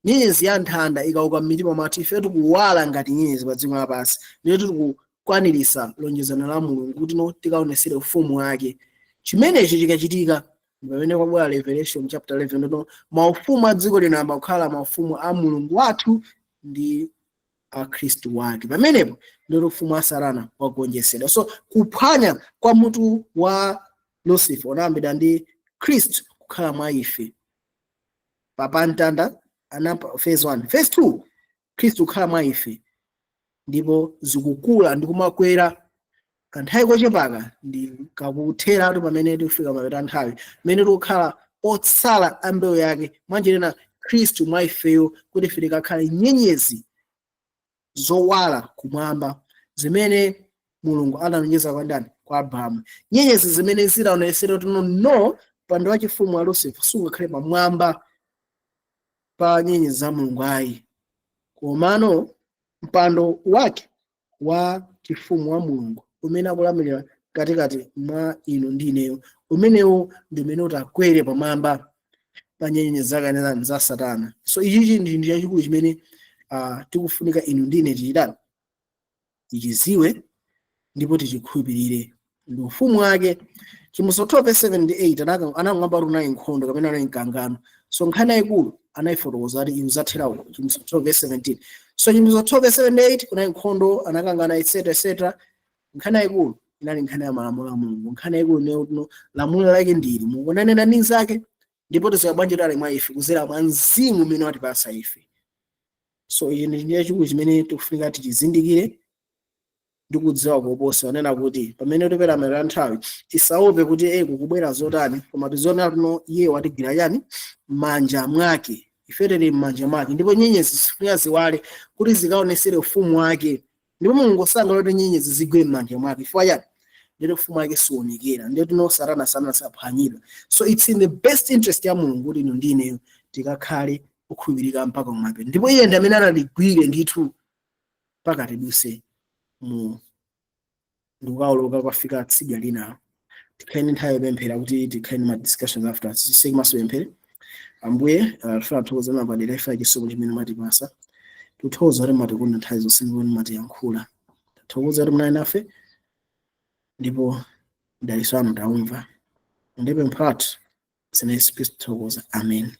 Nyenyezi ya nthanda ikauka m'mitima mwathu, ife tikuwala ngati nyenyezi pa dziko lapansi. Ndiye tikukwanirisa lonjezano la Mulungu kuti tikaonesere ufumu wake. Chimenechi chikachitika pamene kwabwera Revelation chapter 11 maufumu a dziko lino amba kukhala maufumu a Mulungu wathu ndi a Khristu wake. Pamenepo ndio ufumu wa Satana wagonjetsedwa. So kuphwanya kwa mutu wa Lucifer unayambidwa ndi Khristu kukhala mwa ife. Pa mtanda anapa phase 1. Phase 2 Khristu kukhala mwa ife ndipo zikukula ndi kumakwera kanthawi kochepaka ndi kakutheratu pamene tikufika mapeta nthawi pamene tikukhala otsala ambewu yake mwanjirena Khristu mwa ifeyo kuti ife tikakhale nyenyezi zowala kumwamba zimene Mulungu analonjeza kwa ndani? Kwa Abrahamu. Nyenyezi zimene zinaonesera kuti no mpando wa chifumu wa Lucifer sungakhale pamwamba pa nyenyezi za Mulungu ayi, komano mpando wake wa chifumu wa Mulungu umene akulamulira katikati mwa inu ndi ineyo, umenewo ndi umene utakwere pamwamba panyenyezaka za Satana. So ichi ndi chachikulu chimene tikufunika inu ndine tichiziwe ndipo tichikhulupirire ndi ufumu wake. Chimuso 12:7-8 anang'amba kuti nayi nkhondo kapena nayi mkangano. So nkhani yayikulu anayifotokoza kuti inu zatherawo Chimuso 12:17. So Chimuso 12:7-8 kunayi nkhondo anakangana etc. Nkhani yayikulu inali nkhani ya malamulo a Mulungu. Nkhani yayikulu no lamulo lake ndili mukonanena ndi nzake ndipo tizabwanji tali mwa ife kuzera mwa mzimu umene watipasa ife. So ichi ndi chachikulu chimene tikufunika tichizindikire ndi kudziwa koposa wanena kuti pamene tipera mera nthawi tisaope kuti kukubwera zotani, koma tiziona kuno iye watigwira chani manja mwake, ife tili m'manja mwake, ndipo nyenyezi zifunika ziwale kuti zikaonesere ufumu wake. Ndipo Mulungu sankalola kuti nyenyezi zigwe m'manja mwake chifukwa chani ndito ufumu wake sionekera, ndito tino Satana saphwanyidwa. So it's in the best interest ya Mulungu kuti inu ndineyo tikakhale kukhulupirika mpaka kumapeto, ndipo iye ndi amene analigwire ndithu mpaka tiduse mu ndikawoloka kwafika tsidya lina. Tikhale nthawi yopemphera kuti tikhale ma discussions after tiseke maso pemphere. Ambuye tifuna kuthokoza mapadera ife chisomo chimene matipasa, tikuthokoza kuti matikonda nthawi zonse ndipo matiyankhula, tikuthokoza kuti munali nafe ndipo dalitso lanu taumva ndipo mphatso zina Yesu Khristu tikuthokoza. Amen.